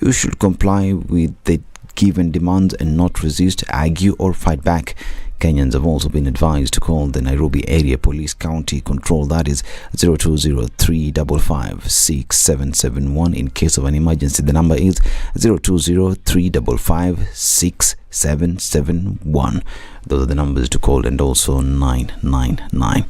you should comply with the given demands and not resist, argue or fight back. Kenyans have also been advised to call the Nairobi Area Police County Control, that is 0203556771 in case of an emergency. The number is 0203556771. Those are the numbers to call, and also 999.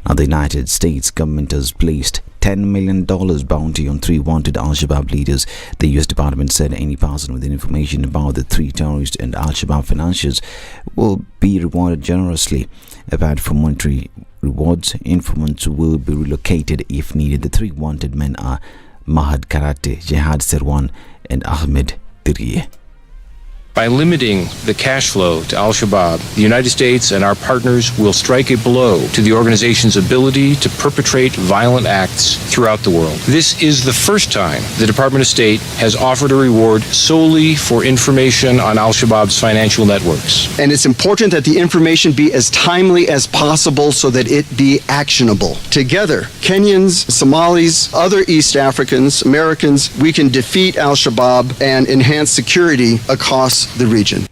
Now, the United States government has placed $10 million bounty on 3 wanted Al-Shabaab leaders. The U.S. Department said any person with information about the 3 terrorists and Al-Shabaab financiers will be rewarded generously. Apart from monetary rewards. Informants will be relocated if needed. The three wanted men are Mahad Karate, Jihad Serwan, and Ahmed Tiriye. By limiting the cash flow to al-Shabaab, the United States and our partners will strike a blow to the organization's ability to perpetrate violent acts throughout the world. This is the first time the Department of State has offered a reward solely for information on al-Shabaab's financial networks. And it's important that the information be as timely as possible so that it be actionable. Together, Kenyans, Somalis, other East Africans, Americans, we can defeat al-Shabaab and enhance security across the region.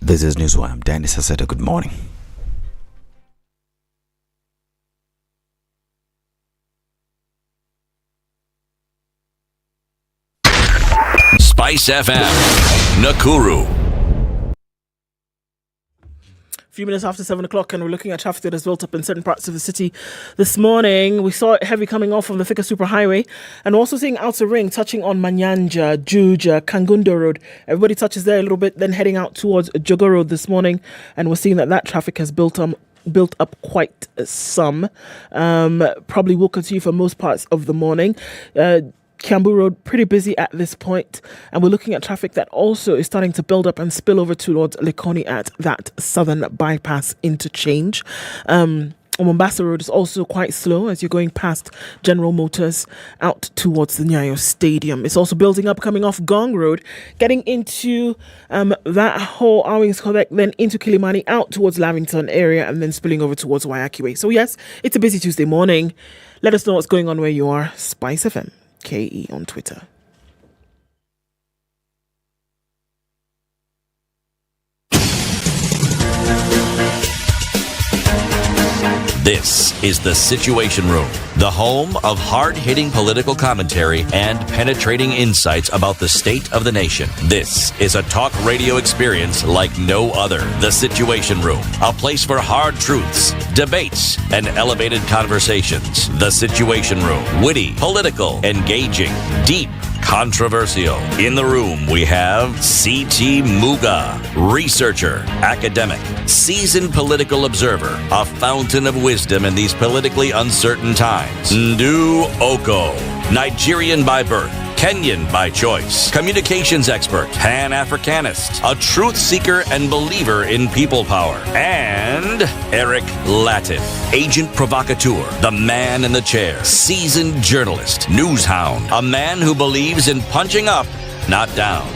This is Newswire. I'm Dennis Aseta. Good morning. SpiceFM, Nakuru. Few minutes after 7 o'clock, and we're looking at traffic that has built up in certain parts of the city this morning. We saw it heavy coming off of the Thika Superhighway, and also seeing Outer Ring touching on Manyanja, Juja, Kangundo Road. Everybody touches there a little bit, then heading out towards Jogo Road this morning, and we're seeing that traffic has built up quite some. Probably will continue for most parts of the morning. Kiambu Road, pretty busy at this point, and we're looking at traffic that also is starting to build up and spill over towards Likoni at that southern bypass interchange. Mombasa Road is also quite slow as you're going past General Motors out towards the Nyayo Stadium. It's also building up coming off Gong Road, getting into that whole Owings Quebec, then into Kilimani, out towards Lavington area, and then spilling over towards Wayaki Way. So yes, it's a busy Tuesday morning. Let us know what's going on where you are. SpiceFM KE on Twitter. This is the Situation Room, the home of hard-hitting political commentary and penetrating insights about the state of the nation. This is a talk radio experience like no other. The Situation Room, a place for hard truths, debates, and elevated conversations. The Situation Room, witty, political, engaging, deep, controversial. In the room, we have C.T. Muga, researcher, academic, seasoned political observer, a fountain of wisdom in these politically uncertain times. Ndu Oko, Nigerian by birth, Kenyan by choice, communications expert, Pan-Africanist, a truth seeker and believer in people power, and Eric Latif, agent provocateur, the man in the chair, seasoned journalist, news hound, a man who believes in punching up, not down.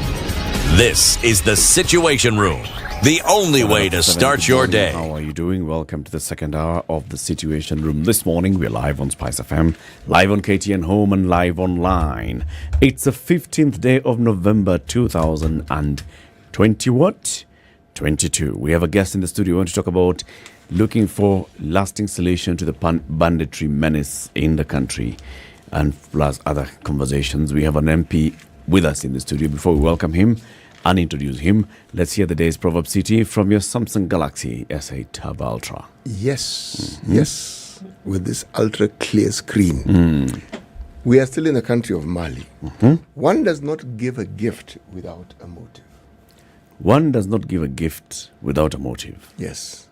This is the Situation Room, the only way to start your day. How are you doing? Welcome to the second hour of the Situation Room. This morning, we're live on SpiceFM, live on KTN Home, and live online. It's the 15th day of November 2020. What? 22. We have a guest in the studio. We want to talk about looking for lasting solution to the banditry menace in the country, and plus other conversations. We have an MP with us in the studio. Before we welcome him and introduce him, let's hear the day's Proverb City from your Samsung Galaxy S8 Tab Ultra. Yes, yes, with this ultra clear screen. We are still in the country of Mali. One does not give a gift without a motive. One does not give a gift without a motive. Yes.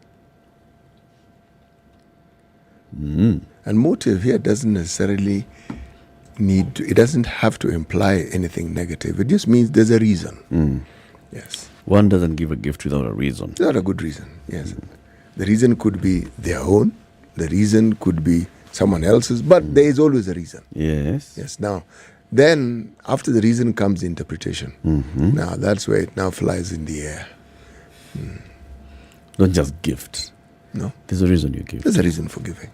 And motive here doesn't necessarily it doesn't have to imply anything negative. It just means there's a reason. Yes. One doesn't give a gift without a reason. Without a good reason, yes. The reason could be their own. The reason could be someone else's. But there is always a reason. Yes. Yes. Now, then after the reason comes interpretation. Now, that's where it now flies in the air. Don't just gift. No. There's a reason you give. There's a reason for giving.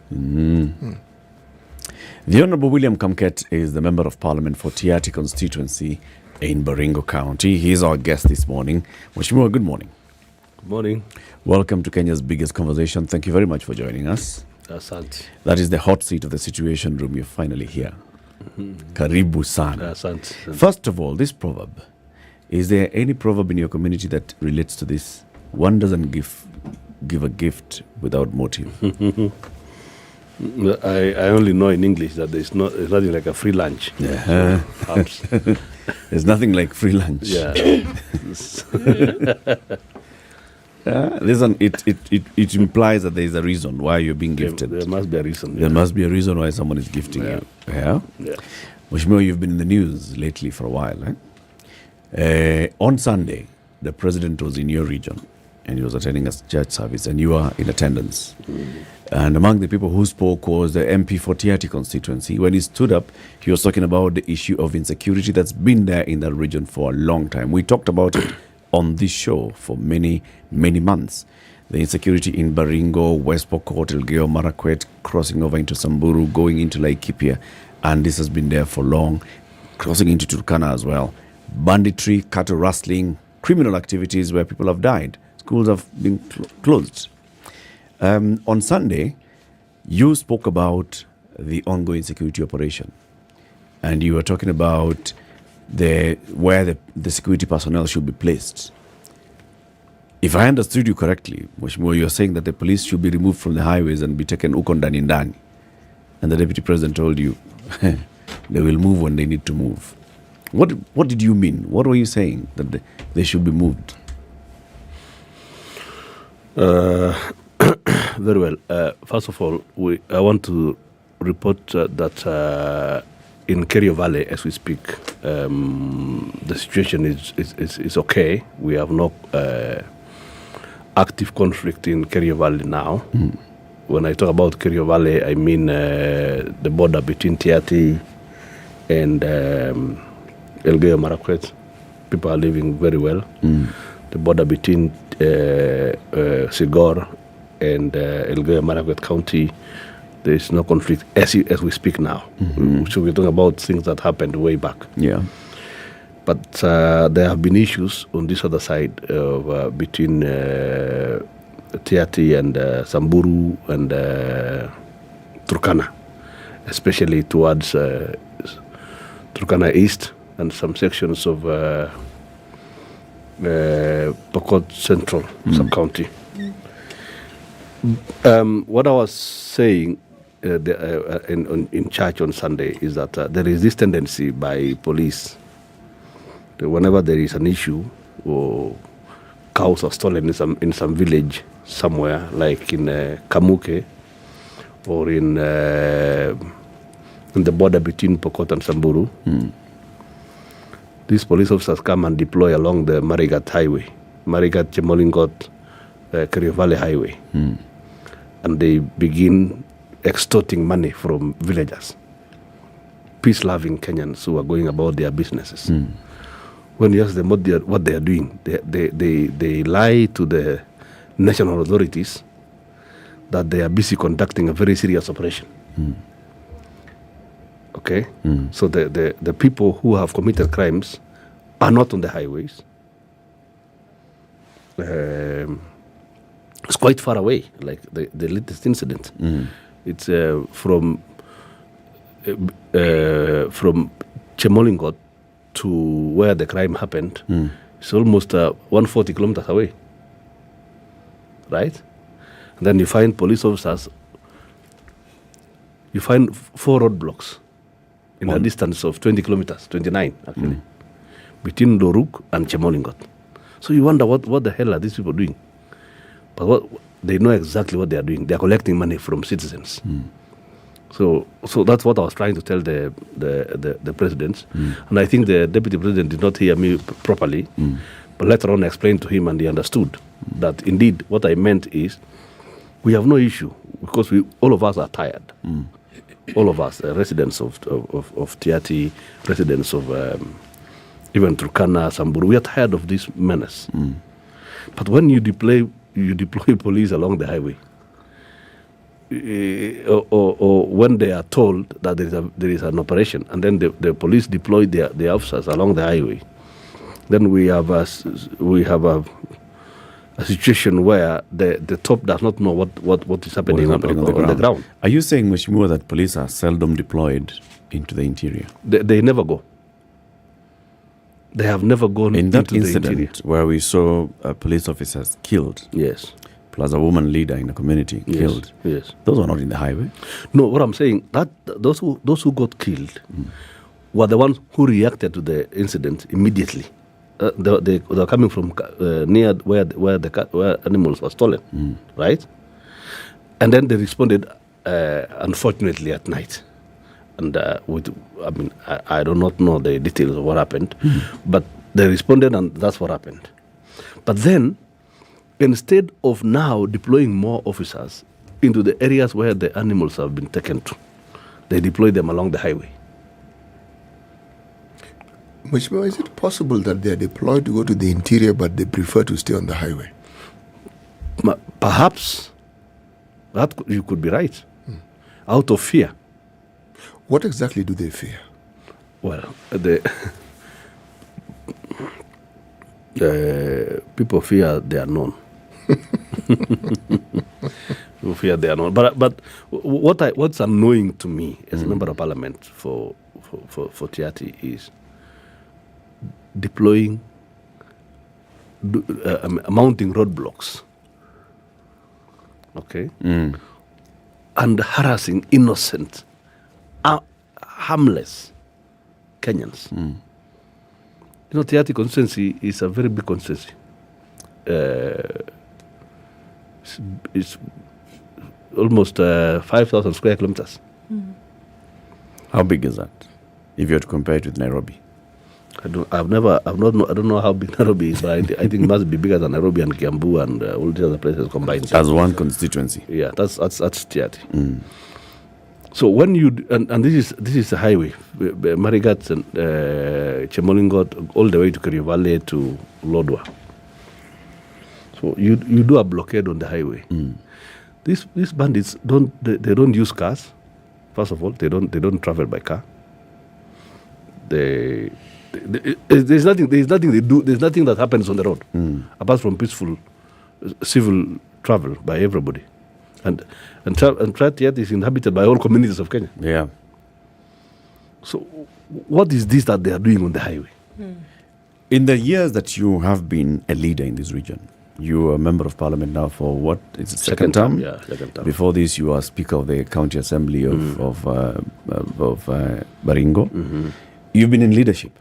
The Honorable William Kamket is the Member of Parliament for Tiati constituency in Baringo County. He is our guest this morning. Mheshimiwa, good morning. Good morning. Welcome to Kenya's biggest conversation. Thank you very much for joining us. Asante. That is the hot seat of the Situation Room. You're finally here. Karibu sana. Asante. First of all, this proverb. Is there any proverb in your community that relates to this? One doesn't give a gift without motive. I only know in English that there's nothing like a free lunch. Yeah. So, there's nothing like free lunch. Yeah. It implies that there is a reason why you're being gifted. There must be a reason. There must be a reason why someone is gifting you. Yeah? Mheshimiwa, you've been in the news lately for a while. On Sunday, the president was in your region and he was attending a church service and you were in attendance. And among the people who spoke was the MP for Tiaty constituency. When he stood up, he was talking about the issue of insecurity that's been there in that region for a long time. We talked about it on this show for many, many months. The insecurity in Baringo, West Pokot, Elgeyo Marakwet, crossing over into Samburu, going into Laikipia, and this has been there for long, crossing into Turkana as well. Banditry, cattle rustling, criminal activities where people have died. Schools have been closed. On Sunday, you spoke about the ongoing security operation, and you were talking about where the security personnel should be placed. If I understood you correctly, Mheshimiwa, you're saying that the police should be removed from the highways and be taken uko ndani ndani. And the deputy president told you they will move when they need to move. What did you mean? What were you saying that they should be moved? Very well. First of all, I want to report that in Kerio Valley, as we speak, the situation is okay. We have no active conflict in Kerio Valley now. When I talk about Kerio Valley, I mean the border between Tiaty and Elgeyo Marakwet. People are living very well. The border between Sigor and Elgeyo Marakwet County, there is no conflict as we speak now. So we're talking about things that happened way back. Yeah. But there have been issues on this other side between Tiaty and Samburu and Turkana, especially towards Turkana East and some sections of Pokot Central sub-county. What I was saying in church on Sunday is that there is this tendency by police that whenever there is an issue or cows are stolen in some village somewhere, like in Kamuke or in the border between Pokot and Samburu, these police officers come and deploy along the Marigat Highway, Marigat Chemolingot Kerio Valley Highway, and they begin extorting money from villagers, peace-loving Kenyans who are going about their businesses. When you ask them what they are doing, they lie to the national authorities that they are busy conducting a very serious operation. Okay? So the people who have committed crimes are not on the highways. It's quite far away, like the latest incident. It's from Chemolingot to where the crime happened. It's almost 140 kilometers away, right? And then you find police officers, you find 4 roadblocks in a distance of 20 kilometers, 29 actually, between Loruk and Chemolingot. So you wonder what the hell are these people doing? But they know exactly what they are doing. They are collecting money from citizens. So that's what I was trying to tell the president. And I think the deputy president did not hear me properly. But later on I explained to him and he understood that indeed what I meant is we have no issue because all of us are tired. All of us, residents of Tiaty, residents of even Turkana, Samburu, we are tired of this menace. But when you deploy police along the highway, or when they are told that there is an operation, and then the police deploy their officers along the highway, then we have a situation where the top does not know what is happening on the ground. Are you saying, Mheshimiwa, that police are seldom deployed into the interior? They never go. They have never gone in that into incident the interior. where we saw police officers killed. Yes. Plus a woman leader in the community killed. Yes. Those are not in the highway. No, what I'm saying, that those who got killed were the ones who reacted to the incident immediately. They're coming from near where animals were stolen, right? And then they responded, unfortunately, at night. And I do not know the details of what happened, but they responded, and that's what happened. But then, instead of now deploying more officers into the areas where the animals have been taken to, they deploy them along the highway. Mheshimiwa, is it possible that they are deployed to go to the interior, but they prefer to stay on the highway? Perhaps. That you could be right. Out of fear. What exactly do they fear? Well, people fear the unknown. People fear the unknown. But what's annoying to me as a member of parliament for Tiati is deploying, mounting roadblocks, okay, and harassing innocent, harmless Kenyans. Tiati constituency is a very big constituency. It's almost 5,000 square kilometers. How big is that, if you were to compare it with Nairobi? I don't know how big Nairobi is, but I think it must be bigger than Nairobi and Kiambu and all the other places combined. As one constituency. Yeah, that's Tiati. So when you and this is a highway, Marigat and Chemolingot, all the way to Kerio Valley to Lodwar. So you do a blockade on the highway. These bandits don't use cars. First of all, they don't travel by car. There's nothing they do. There's nothing that happens on the road apart from peaceful civil travel by everybody. And Tiati is inhabited by all communities of Kenya. Yeah. So what is this that they are doing on the highway? In the years that you have been a leader in this region, you are a member of parliament now for what? It's the second term? Yeah, second term. Before this, you are Speaker of the County Assembly of Baringo. You've been in leadership,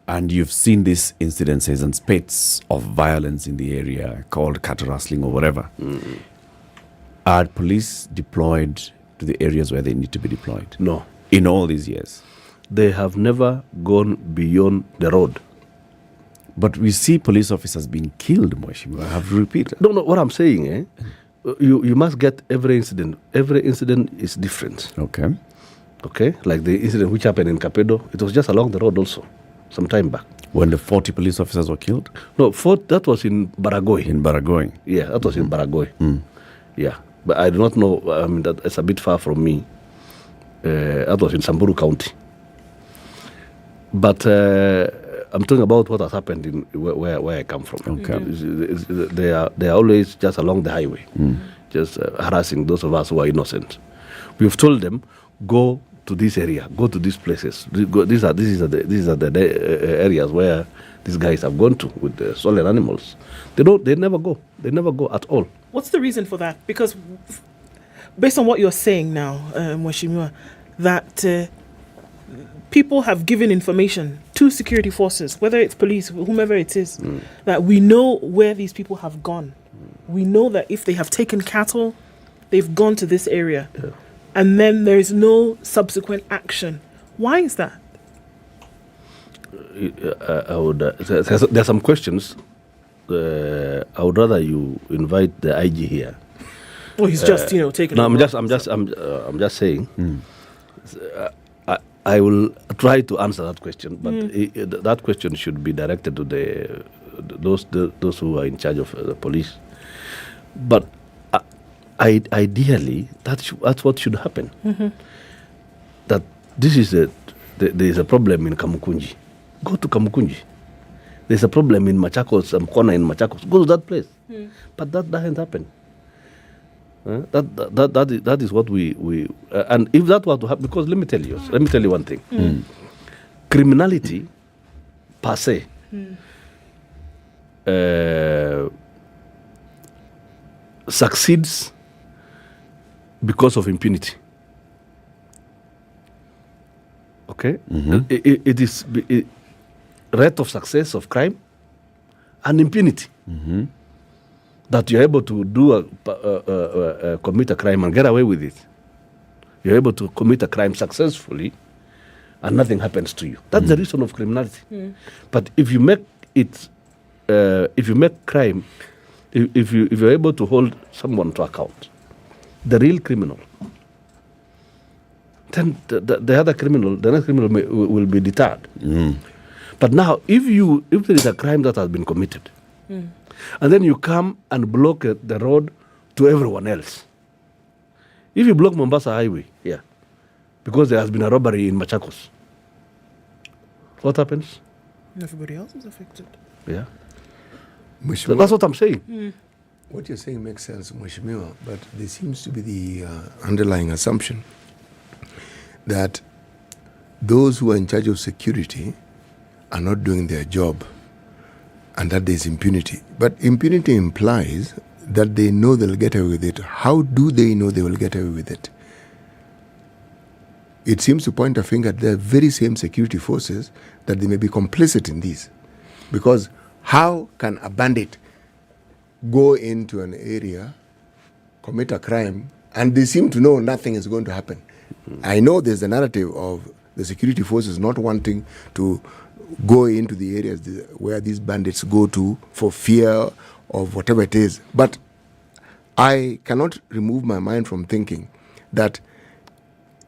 and you've seen these incidences and spates of violence in the area called cattle rustling or whatever. Are police deployed to the areas where they need to be deployed? No. In all these years? They have never gone beyond the road. But we see police officers being killed, Mheshimiwa. I have repeated. No, what I'm saying, you must get every incident. Every incident is different. Okay. Okay? Like the incident which happened in Kapedo, it was just along the road also, some time back. When the 40 police officers were killed? No, that was in Baragoi. In Baragoi? Yeah, that was in Baragoi. Yeah. But I do not know, that it's a bit far from me. That was in Samburu County. But I'm talking about what has happened in where I come from. Okay. They are always just along the highway, just harassing those of us who are innocent. We've told them, go to this area, go to these places. These are the areas where these guys have gone to with the stolen animals. They never go. They never go at all. What's the reason for that? Because based on what you're saying now, Mheshimiwa, that people have given information to security forces, whether it's police, whomever it is, that we know where these people have gone. We know that if they have taken cattle, they've gone to this area. Yeah. And then there's no subsequent action. Why is that? There's some questions. I would rather you invite the IG here. Well, he's just taking. No, I'm just saying. I will try to answer that question, but that question should be directed to those who are in charge of the police. But ideally, that's what should happen. That this is there is a problem in Kamukunji. Go to Kamukunji. There's a problem in Machakos, some corner in Machakos. Go to that place. But that doesn't happen. That is what we and if that were to happen, because let me tell you one thing. Criminality per se succeeds because of impunity. Okay? It is rate of success of crime and impunity. That you're able to do commit a crime and get away with it. You're able to commit a crime successfully, and nothing happens to you. That's the reason of criminality. But if you make it, if you make crime, if you're able to hold someone to account, the real criminal, then the other criminal, the next criminal will be deterred. But now, if there is a crime that has been committed, and then you come and block the road to everyone else. If you block Mombasa Highway here, because there has been a robbery in Machakos, what happens? Everybody else is affected. Yeah. So that's what I'm saying. What you're saying makes sense, Mheshimiwa, but there seems to be the underlying assumption that those who are in charge of security are not doing their job and that there's impunity. But impunity implies that they know they'll get away with it. How do they know they will get away with it? It seems to point a finger at the very same security forces that they may be complicit in these. Because how can a bandit go into an area, commit a crime, and they seem to know nothing is going to happen? I know there's a narrative of the security forces not wanting to go into the areas where these bandits go to for fear of whatever it is. But I cannot remove my mind from thinking that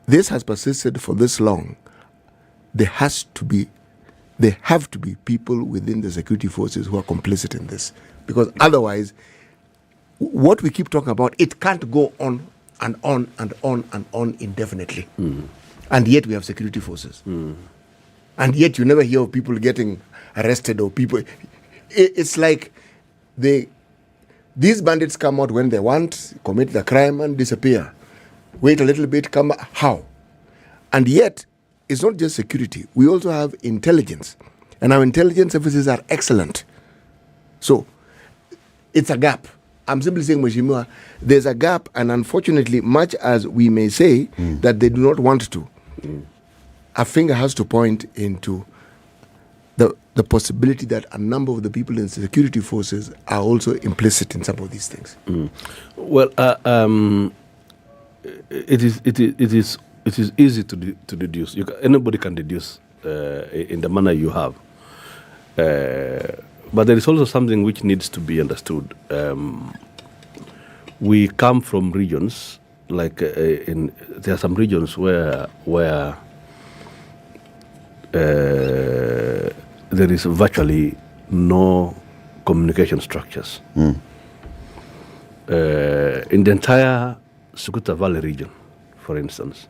this has persisted for this long. There have to be people within the security forces who are complicit in this. Because otherwise, what we keep talking about, it can't go on and on and on and on indefinitely. And yet we have security forces. And yet you never hear of people getting arrested or people. It's like these bandits come out when they want, commit the crime and disappear. Wait a little bit, come how? And yet, it's not just security. We also have intelligence. And our intelligence services are excellent. So, it's a gap. I'm simply saying, Mheshimiwa, there's a gap, and unfortunately, much as we may say that they do not want to, a finger has to point into the possibility that a number of the people in security forces are also implicit in some of these things. Well, it is easy to deduce. Anybody can deduce in the manner you have. But there is also something which needs to be understood. We come from regions like there are some regions where there is virtually no communication structures. In the entire Sukuta Valley region, for instance.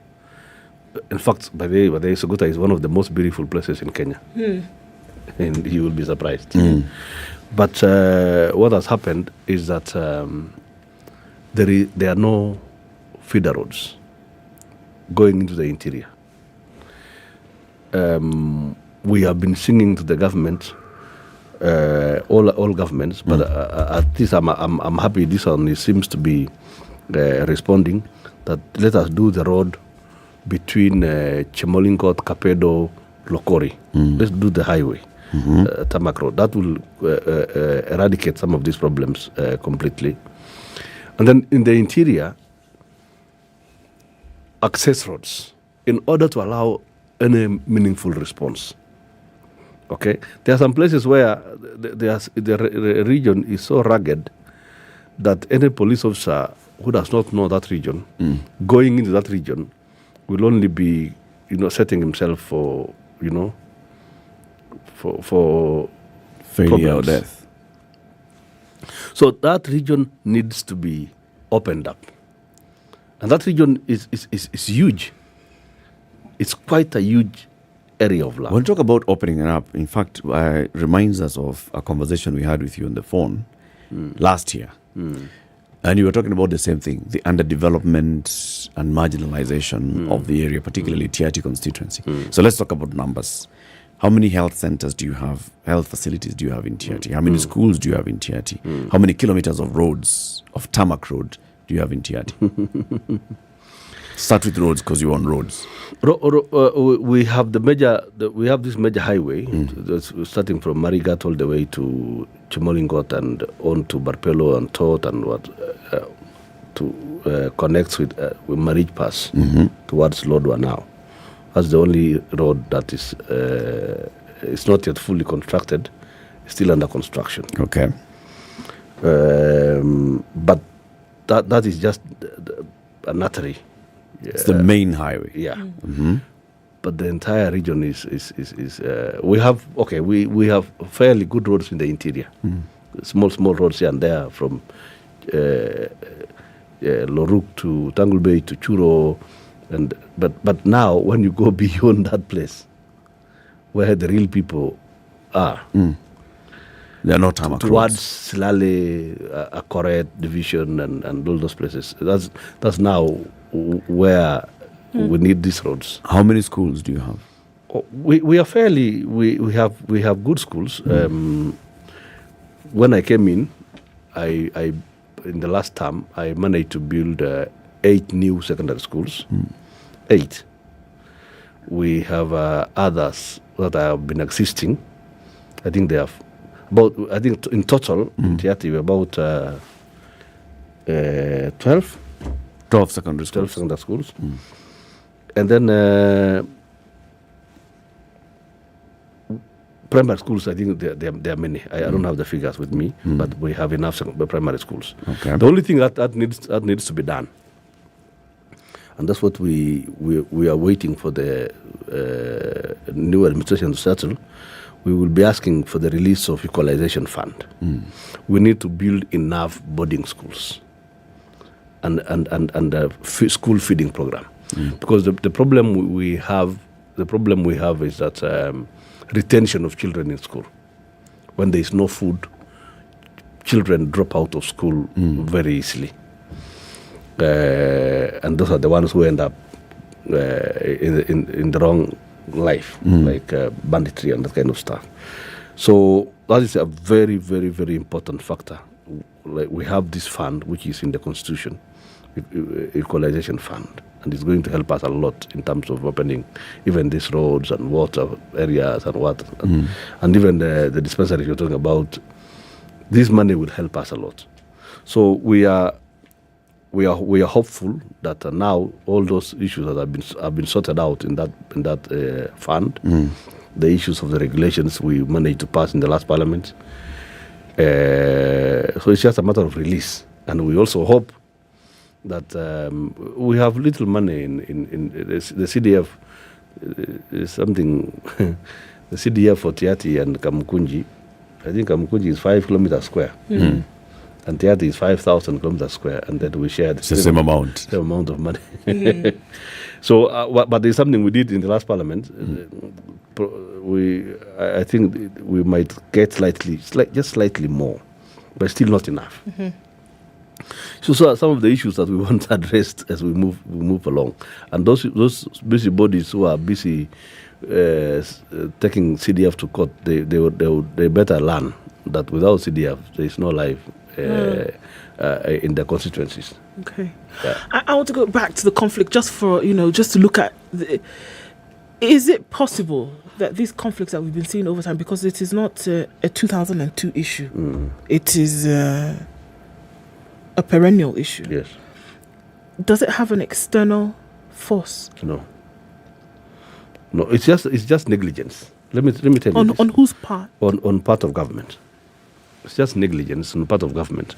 In fact, by the way, Sukuta is one of the most beautiful places in Kenya. And you will be surprised. But what has happened is that there are no feeder roads going into the interior. We have been singing to the government, all governments, but at least I'm happy this one seems to be responding that let us do the road between Chemolingot, Kapedo, Lokori. Let's do the highway, tarmac road. That will eradicate some of these problems completely. And then in the interior, access roads in order to allow any meaningful response. Okay, there are some places where the region is so rugged that any police officer who does not know that region, going into that region, will only be, setting himself for, for failure or death. So that region needs to be opened up, and that region is huge. It's quite a huge area of land. We'll talk about opening it up. In fact, reminds us of a conversation we had with you on the phone last year. And you were talking about the same thing, the underdevelopment and marginalization of the area, particularly Tiati constituency. So let's talk about numbers. How many health centers do you have, health facilities do you have in Tiati? How many schools do you have in Tiati? How many kilometers of roads, of tarmac road, do you have in Tiati? Start with roads because you own roads. We have we have this major highway that's starting from Marigat all the way to Chimolingot and on to Barpelo and Tot and to connect with Marij Pass towards Lodwar now. That's the only road that is it's not yet fully constructed, still under construction. Okay. But that is just an artery. It's the main highway. Yeah. But the entire region is we have fairly good roads in the interior. Small roads here and there from Loruk to Tangle Bay to Churo, but now when you go beyond that place, where the real people are, they are not tarmac towards roads. Silale, Akoret division, and all those places. That's now where we need these roads. How many schools do you have? We are fairly we have good schools. When I came in, I in the last term I managed to build 8 new secondary schools. 8. We have others that have been existing. I think they have in total in Tiati about 12 secondary schools. 12 secondary schools. And then primary schools, I think there are many. I don't have the figures with me, but we have enough primary schools. Okay. The only thing that needs to be done, and that's what we are waiting for the new administration to settle. We will be asking for the release of equalization fund. We need to build enough boarding schools and a school feeding program. Because the problem we have is that retention of children in school. When there is no food, children drop out of school very easily, and those are the ones who end up in the wrong life, like banditry and that kind of stuff. So that is a very, very, very important factor. Like we have this fund which is in the constitution, equalization fund, and it's going to help us a lot in terms of opening even these roads and water areas and water, and even the dispensary you're talking about. This money will help us a lot. So we are hopeful that now all those issues that have been sorted out in that fund, the issues of the regulations we managed to pass in the last parliament. So it's just a matter of release, and we also hope that we have little money in the CDF. Is something the CDF for Tiati and Kamukunji. I think Kamukunji is 5 kilometers square. And Tiati is 5,000 kilometers square, and then we share the same amount of money. So, but there's something we did in the last parliament. I think we might get just slightly more, but still not enough. So some of the issues that we want addressed as we move along, and those busy bodies who are busy taking CDF to court, they better learn that without CDF there is no life in the constituencies. Okay. Yeah. I want to go back to the conflict just to look at is it possible that these conflicts that we've been seeing over time, because it is not a 2002 issue, it is a perennial issue. Yes. Does it have an external force? No, it's just negligence. Let me tell you. On whose part? On part of government. It's just negligence on part of government.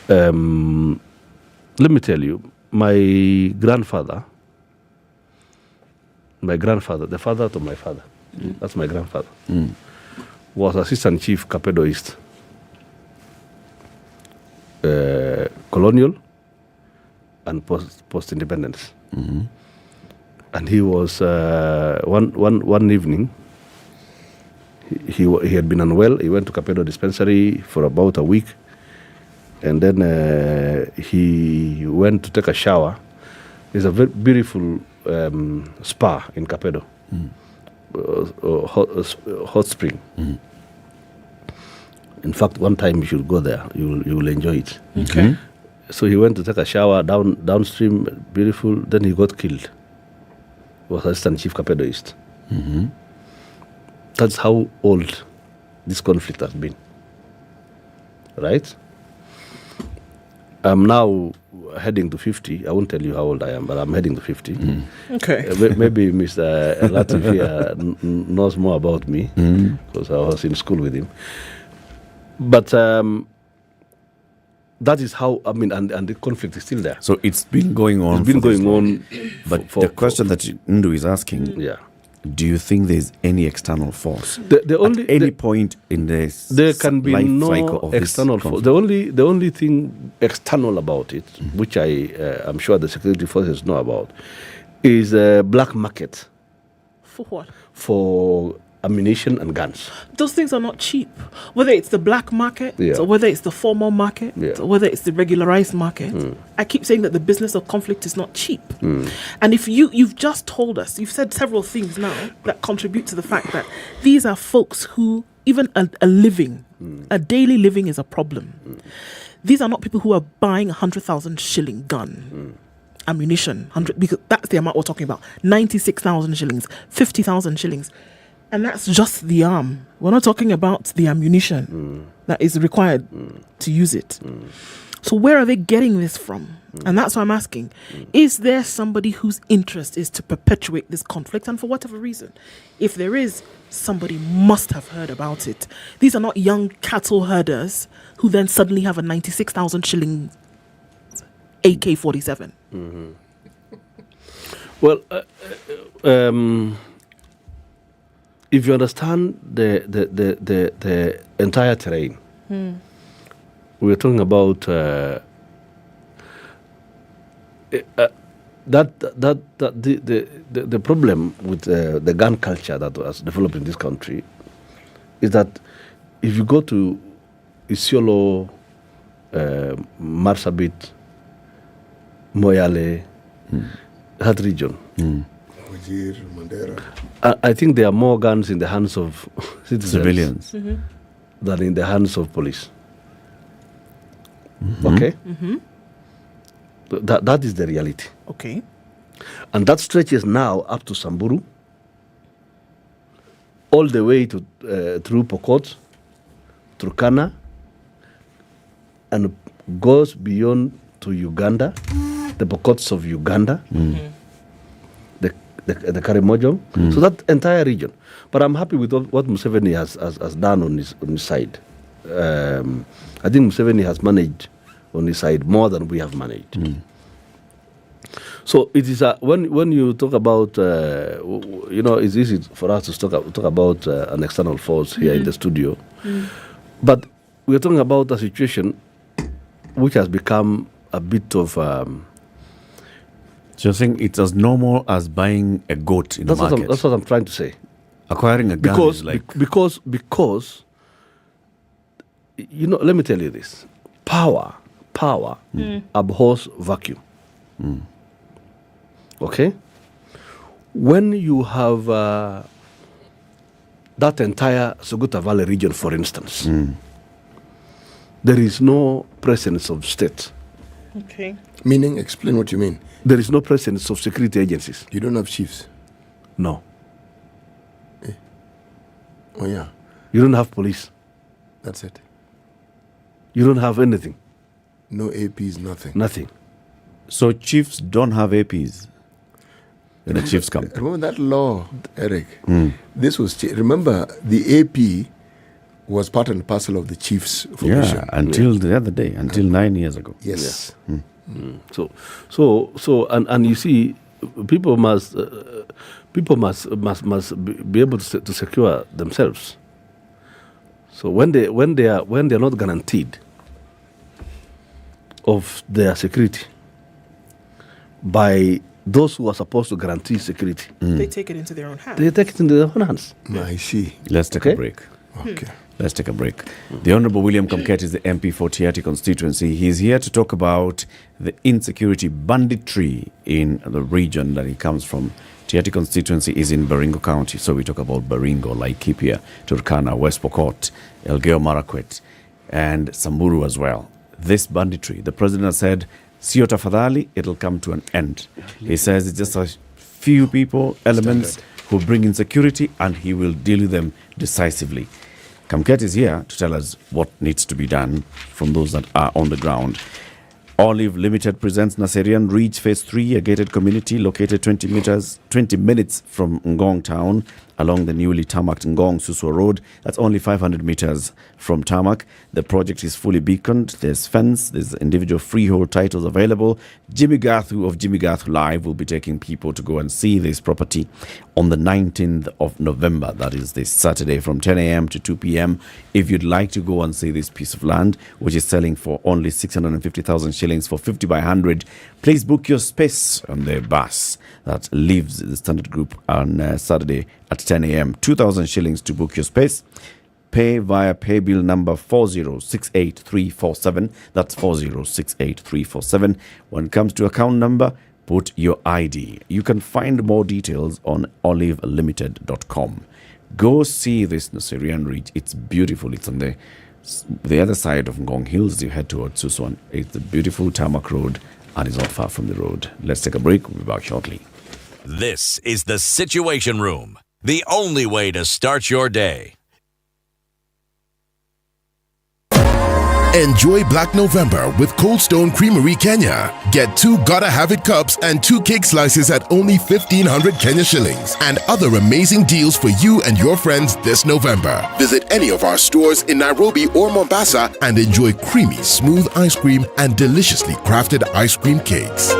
Let me tell you, my grandfather, the father to my father, that's my grandfather, was Assistant Chief Kapedo East, colonial and post-independence. And he was, one evening, he had been unwell. He went to Kapedo dispensary for about a week, and then he went to take a shower. There's a very beautiful spa in Kapedo, hot spring. In fact, one time you should go there. You will enjoy it. Okay. So he went to take a shower downstream, beautiful. Then he got killed. He was Assistant Chief Capedoist. Mm-hmm. That's how old this conflict has been. Right? I'm now heading to 50. I won't tell you how old I am, but I'm heading to 50. Mm. Okay. Maybe Mr. Latifia knows more about me because I was in school with him. But that is how, I mean, and the conflict is still there. So it's been going on. It's been going on. But the question that Ndu is asking, yeah, do you think there's any external force? At any point in this there can be life no cycle of external this force. conflict? The only thing external about it, which I'm sure the security forces know about, is a black market For what? for ammunition and guns. Those things are not cheap. Whether it's the black market, Yeah. or whether it's the formal market, Yeah. or whether it's the regularized market. I keep saying that the business of conflict is not cheap. And if you've just told us, you've said several things now that contribute to the fact that these are folks who, even a living, a daily living is a problem. These are not people who are buying 100,000 shilling gun. Ammunition, because that's the amount we're talking about. 96,000 shillings, 50,000 shillings. And that's just the arm. We're not talking about the ammunition that is required to use it. So where are they getting this from? And that's why I'm asking. Is there somebody whose interest is to perpetuate this conflict? And for whatever reason, if there is, somebody must have heard about it. These are not young cattle herders who then suddenly have a 96,000 shilling AK-47. Well, if you understand the entire terrain, we're talking about the problem with the gun culture that was developed in this country is that if you go to Isiolo, Marsabit, Moyale, that region, I think there are more guns in the hands of Civilians. than in the hands of police. Okay? That is the reality. Okay. And that stretches now up to Samburu, all the way to through Pokot, Turkana, and goes beyond to Uganda, the Pokots of Uganda, the Karimojong. So that entire region. But I'm happy with what Museveni has done on his side. I think Museveni has managed on his side more than we have managed. So it is when you talk about it's easy for us to talk about an external force here in the studio, but we're talking about a situation which has become a bit of. So you're saying it's as normal as buying a goat in the market? That's what I'm trying to say. Acquiring a gun is like... Because let me tell you this. Power abhors vacuum. Okay? When you have that entire Suguta Valley region, for instance, there is no presence of state. Okay. Meaning, explain what you mean. There is no presence of security agencies. You don't have chiefs? No. Oh, yeah. You don't have police. That's it. You don't have anything. No APs, nothing. Nothing. So chiefs don't have APs when the chiefs come? Remember that law, Eric? This was... remember, the AP was part and parcel of the chief's formation. Yeah, until the other day, until 9 years ago. Yes. So and you see, people must be able to secure themselves. So when they are not guaranteed of their security by those who are supposed to guarantee security, they take it into their own hands. They take it into their own hands. I see. Let's take a break. Okay. Let's take a break. The Honorable William Kamket is the MP for Tiaty constituency. He's here to talk about the insecurity banditry in the region that he comes from. Tiaty constituency is in Baringo County, so we talk about Baringo, Laikipia, Turkana, West Pokot, Elgeyo Marakwet, and Samburu as well. this banditry. The president has said, sio tafadhali, it'll come to an end. He says it's just a few people, elements who bring insecurity, and he will deal with them decisively. Kamket is here to tell us what needs to be done from those that are on the ground. Olive Limited presents Naserian Ridge Phase 3, a gated community located 20 minutes from Ngong town along the newly tarmacked Ngong Suswa Road. That's only 500 meters from tarmac. The project is fully beaconed. There's fence. There's individual freehold titles available. Jimmy Gathu of Jimmy Gathu Live will be taking people to go and see this property on the 19th of November. That is this Saturday from 10 a.m. to 2 p.m. If you'd like to go and see this piece of land, which is selling for only 650,000 shillings for 50 by 100, please book your space on the bus that leaves the Standard Group on Saturday at 10 a.m. 2,000 shillings to book your space. Pay via pay bill number 4068347. That's 4068347. When it comes to account number, put your ID. You can find more details on olivelimited.com. Go see this Naserian Ridge. It's beautiful. It's on the other side of Ngong Hills. You head towards Suswan. It's a beautiful tarmac road and it's not far from the road. Let's take a break. We'll be back shortly. This is the Situation Room, the only way to start your day. Enjoy Black November with Cold Stone Creamery Kenya. Get 2 Gotta Have It cups and 2 cake slices at only 1,500 Kenya shillings, and other amazing deals for you and your friends this November. Visit any of our stores in Nairobi or Mombasa and enjoy creamy, smooth ice cream and deliciously crafted ice cream cakes.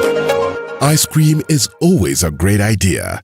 Ice cream is always a great idea.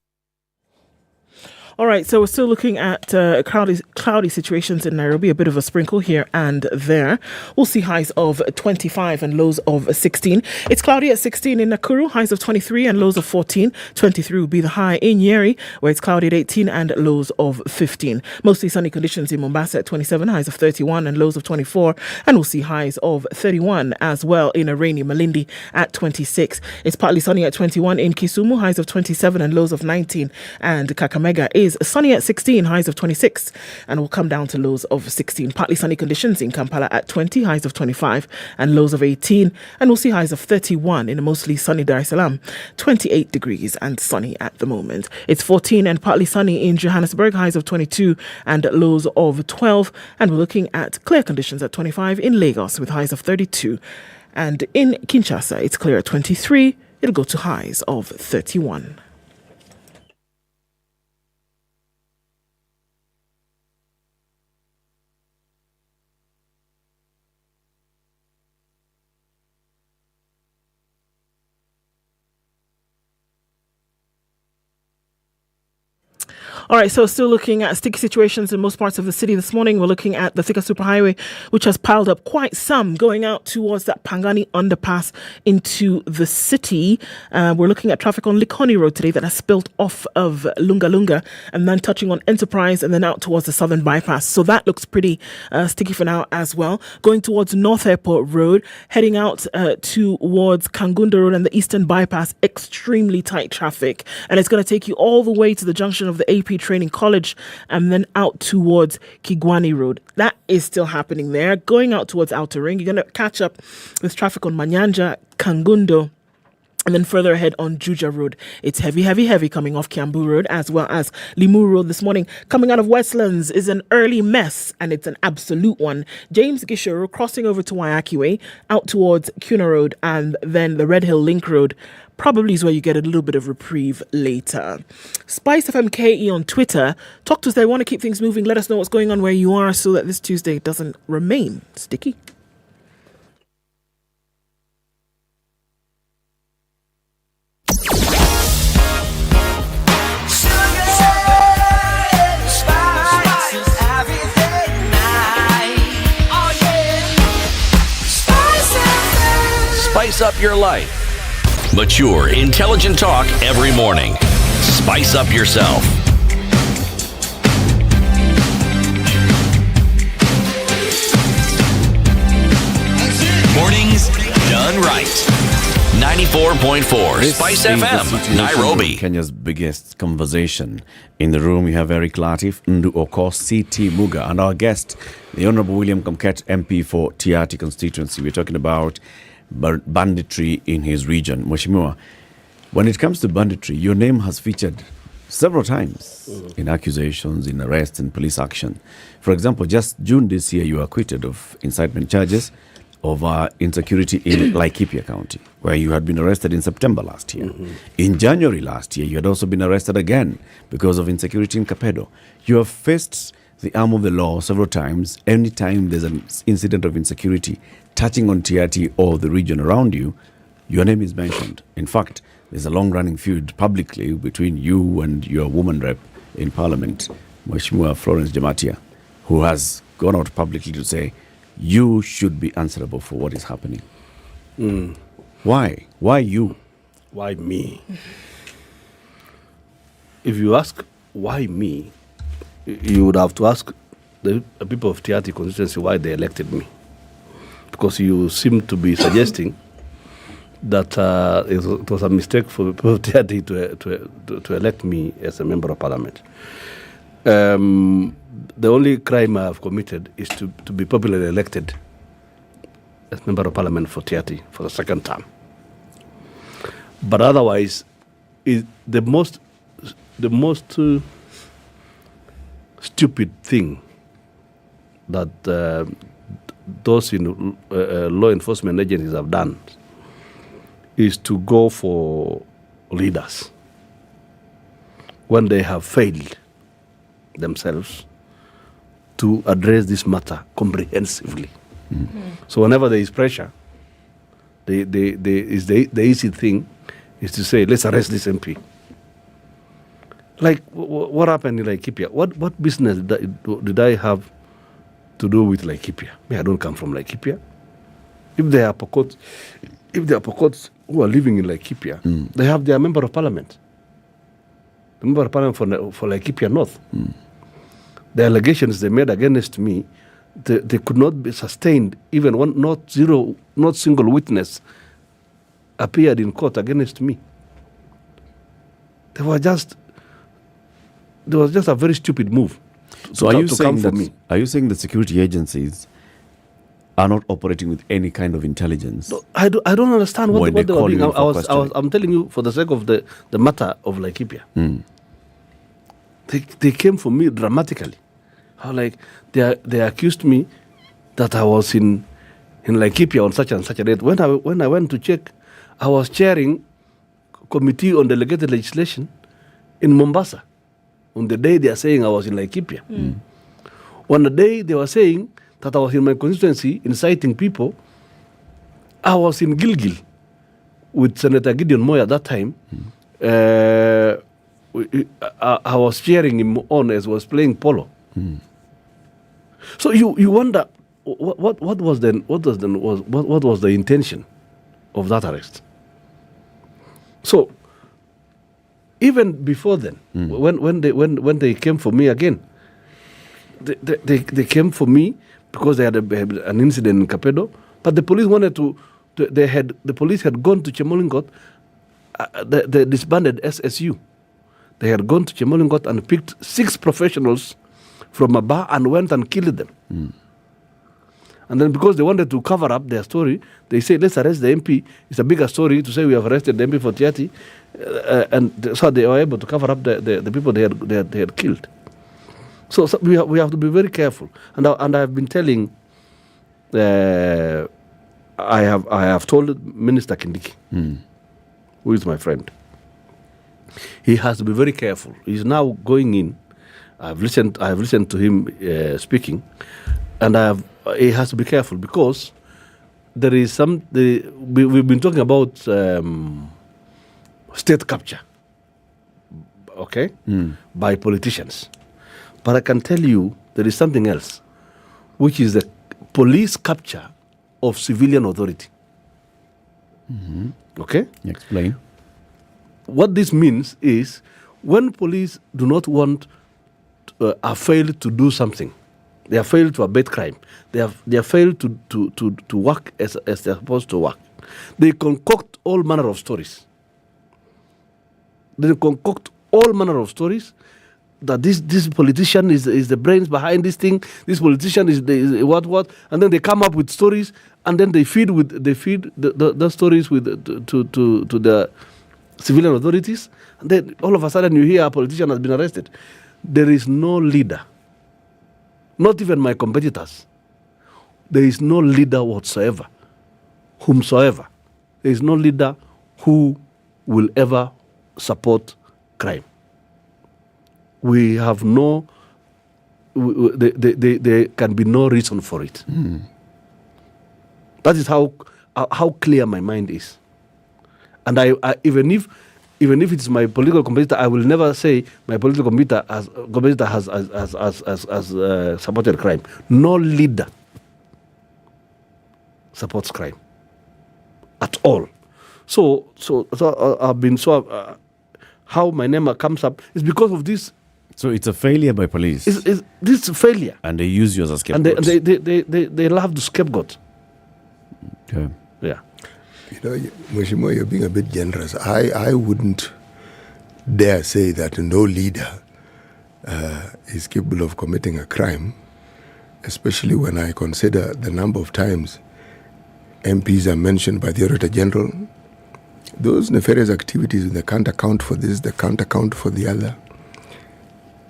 All right, so we're still looking at cloudy situations in Nairobi, a bit of a sprinkle here and there. We'll see highs of 25 and lows of 16. It's cloudy at 16 in Nakuru, highs of 23 and lows of 14. 23 will be the high in Nyeri, where it's cloudy at 18 and lows of 15. Mostly sunny conditions in Mombasa at 27, highs of 31 and lows of 24. And we'll see highs of 31 as well in a rainy Malindi at 26. It's partly sunny at 21 in Kisumu, highs of 27 and lows of 19. And Kakamega is sunny at 16, highs of 26, and will come down to lows of 16. Partly sunny conditions in Kampala at 20, highs of 25 and lows of 18, and we'll see highs of 31 in a mostly sunny Dar es Salaam, 28 degrees and sunny at the moment. It's 14 and partly sunny in Johannesburg, highs of 22 and lows of 12, and we're looking at clear conditions at 25 in Lagos with highs of 32, and in Kinshasa it's clear at 23. It'll go to highs of 31. All right, so still looking at sticky situations in most parts of the city this morning. We're looking at the Thika Superhighway, which has piled up quite some going out towards that Pangani underpass into the city. We're looking at traffic on Likoni Road today that has spilt off of Lunga Lunga and then touching on Enterprise and then out towards the Southern Bypass. So that looks pretty sticky for now as well. Going towards North Airport Road, heading out towards Kangunda Road and the Eastern Bypass, extremely tight traffic. And it's going to take you all the way to the junction of the AP Training College and then out towards Kigwani Road. That is still happening there. Going out towards Outer Ring, you're going to catch up with traffic on Manyanja, Kangundo, and then further ahead on Juja Road. It's heavy coming off Kiambu Road as well as Limu Road this morning. Coming out of Westlands is an early mess, and it's an absolute one. James Gishoro crossing over to Waiaki Way, out towards Kuna Road, and then the Red Hill Link Road probably is where you get a little bit of reprieve later. SpiceFM KE on Twitter. Talk to us there. Want to keep things moving. Let us know what's going on where you are so that this Tuesday doesn't remain sticky. Spice up your life. Mature, intelligent talk every morning. Spice up yourself. Mornings done right. 94.4 This Spice is the FM, Situation Nairobi. Room, Kenya's biggest conversation. In the room, we have Eric Latif, Ndu Oko, C.T. Muga, and our guest, the Honorable William Kamket, MP for Tiati constituency. We're talking about banditry in his region. Mheshimiwa, when it comes to banditry, your name has featured several times in accusations, in arrests, and police action. For example, just June this year, you were acquitted of incitement charges of insecurity in Laikipia County, where you had been arrested in September last year. In January last year, you had also been arrested again because of insecurity in Kapedo. You have faced the arm of the law several times. Anytime there's an incident of insecurity touching on Tiati or the region around you, your name is mentioned. In fact, there's a long-running feud publicly between you and your woman rep in Parliament, Mheshimiwa Florence Jamatia, who has gone out publicly to say, you should be answerable for what is happening. Why? Why you? Why me? If you ask why me, you would have to ask the people of Tiati constituency why they elected me. Because you seem to be suggesting that it was a mistake for the people of Tiati to elect me as a member of parliament. The only crime I have committed is to be popularly elected as member of parliament for Tiati for the second term. But otherwise, the most stupid thing that those in law enforcement agencies have done is to go for leaders when they have failed themselves to address this matter comprehensively. So whenever there is pressure, the easy thing is to say, let's arrest this MP. Like, what happened in Laikipia? What business did I have to do with Laikipia? I don't come from Laikipia. If there are Pokots who are living in Laikipia, they have their member of parliament. The member of parliament for Laikipia North. The allegations they made against me, they could not be sustained. Even not single witness appeared in court against me. There was just a very stupid move. So are you saying that security agencies are not operating with any kind of intelligence? No, I don't understand what they were doing. I'm telling you for the sake of the matter of Laikipia. They came for me dramatically. How they accused me that I was in Laikipia on such and such a date. When I went to check, I was chairing committee on delegated legislation in Mombasa on the day they are saying I was in Laikipia. On the day they were saying that I was in my constituency inciting people, I was in Gilgil with Senator Gideon Moy at that time. I was cheering him on as he was playing polo. So you wonder what was the intention of that arrest? So even before then, when they came for me again, they came for me because they had an incident in Kapedo, but the police wanted to. The police had gone to Chemolingot, the disbanded SSU. They had gone to Chemolingot and picked 6 professionals from a bar and went and killed them. And then because they wanted to cover up their story, they said, let's arrest the MP. It's a bigger story to say we have arrested the MP for Tiati. And so they were able to cover up the people they had killed. So we have to be very careful. And I have been telling, I have told Minister Kindiki, who is my friend, he has to be very careful. He's now going in. I have listened to him speaking, and he has to be careful because there is we've been talking about state capture, okay, by politicians. But I can tell you there is something else, which is the police capture of civilian authority. Okay? Explain. What this means is when police do not want are failed to do something, they have failed to abate crime, they have failed to work as they're supposed to work, They concoct all manner of stories. They concoct all manner of stories that this politician is the brains behind this thing. This politician is what, and then they come up with stories, and then they feed the stories with to the civilian authorities, and then all of a sudden you hear a politician has been arrested. There is no leader, not even my competitors. There is no leader whatsoever, whomsoever. There is no leader who will ever support crime. We have there can be no reason for it. That is how clear my mind is. And I even if it's my political competitor, I will never say my political competitor has supported crime. No leader supports crime at all. So I've been how my name comes up is because of this. So it's a failure by police. This is a failure, and they use you as a scapegoat. And they love to scapegoat. Okay. Yeah. Mheshimiwa, you're being a bit generous. I wouldn't dare say that no leader is capable of committing a crime, especially when I consider the number of times MPs are mentioned by the Auditor General. Those nefarious activities, they can't account for this, they can't account for the other.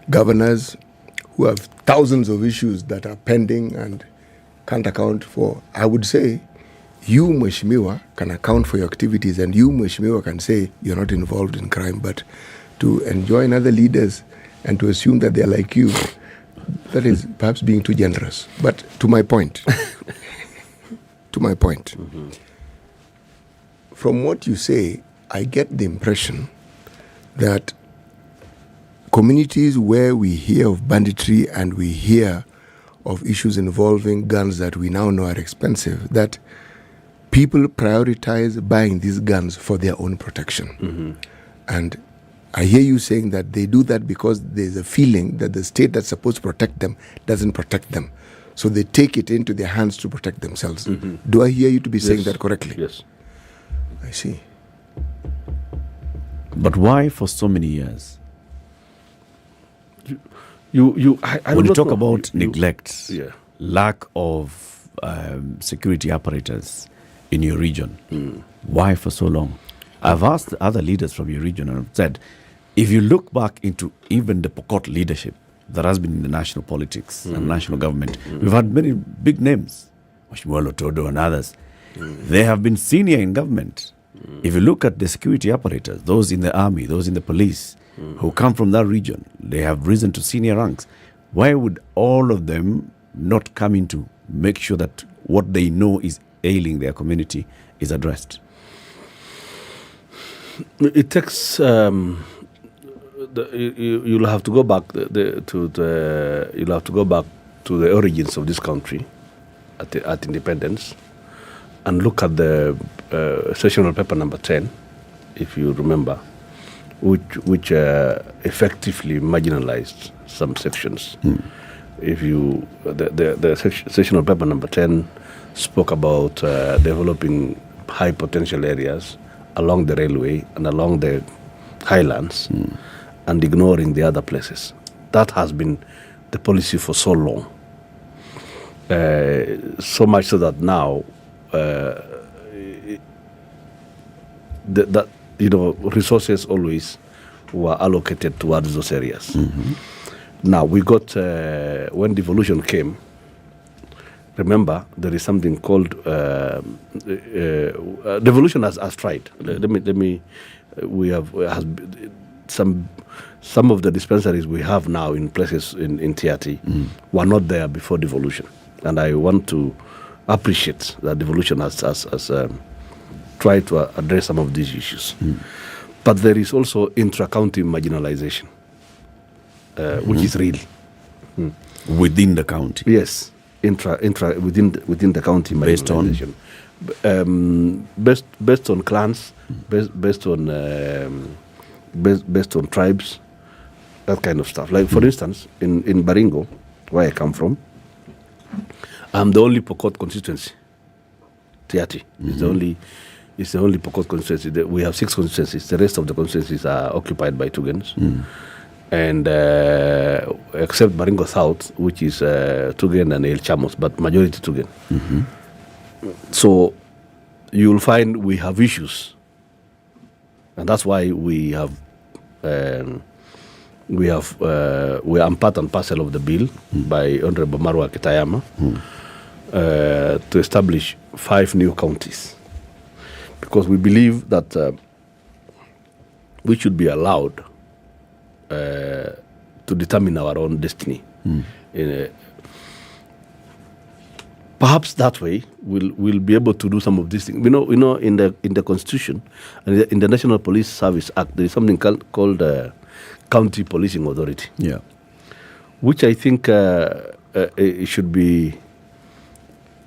Governors who have thousands of issues that are pending and can't account for. I would say, you, Mheshimiwa, can account for your activities, and you, Mheshimiwa, can say you're not involved in crime, but to enjoin other leaders and to assume that they're like you, that is perhaps being too generous. But to my point, from what you say, I get the impression that communities where we hear of banditry and we hear of issues involving guns that we now know are expensive, that people prioritize buying these guns for their own protection. And I hear you saying that they do that because there's a feeling that the state that's supposed to protect them doesn't protect them. So they take it into their hands to protect themselves. Do I hear you to be saying that correctly? Yes. I see. But why for so many years? When you talk about neglect, lack of security apparatus in your region, why for so long? I've asked other leaders from your region and I've said, if you look back into even the Pokot leadership that has been in the national politics and national government, we've had many big names, Mheshimiwa Lotodo and others. They have been senior in government. If you look at the security apparatus, those in the army, those in the police, who come from that region, they have risen to senior ranks. Why would all of them not come in to make sure that what they know is ailing their community is addressed? It takes. You'll have to go back you'll have to go back to the origins of this country at independence and look at the sessional paper number 10, if you remember, which effectively marginalized some sections. If you the sessional paper number 10 spoke about developing high potential areas along the railway and along the highlands, and ignoring the other places. That has been the policy for so long. So much so that now that resources always were allocated towards those areas. Now we got when devolution came. Remember, there is something called devolution has tried. Let me. We have some of the dispensaries we have now in places in TRT were not there before devolution, and I want to appreciate that devolution has tried to address some of these issues. But there is also intra-county marginalization, which is real within the county. Yes, intra within the county marginalization, based on clans, based on tribes, that kind of stuff. Like for instance, in Baringo, where I come from, I'm the only Pokot constituency Tiati. It's the only Pokot constituency. We have 6 constituencies. The rest of the constituencies are occupied by Tugans. And except Baringo South, which is Tugen and El Chamos, but majority Tugen. So you'll find we have issues. And that's why we are part and parcel of the bill by Honorable Marwa Kitayama to establish 5 new counties, because we believe that we should be allowed to determine our own destiny. Perhaps that way we'll be able to do some of these things. You know, in the Constitution and in the National Police Service Act, there is something called County Policing Authority. Yeah, which I think it should be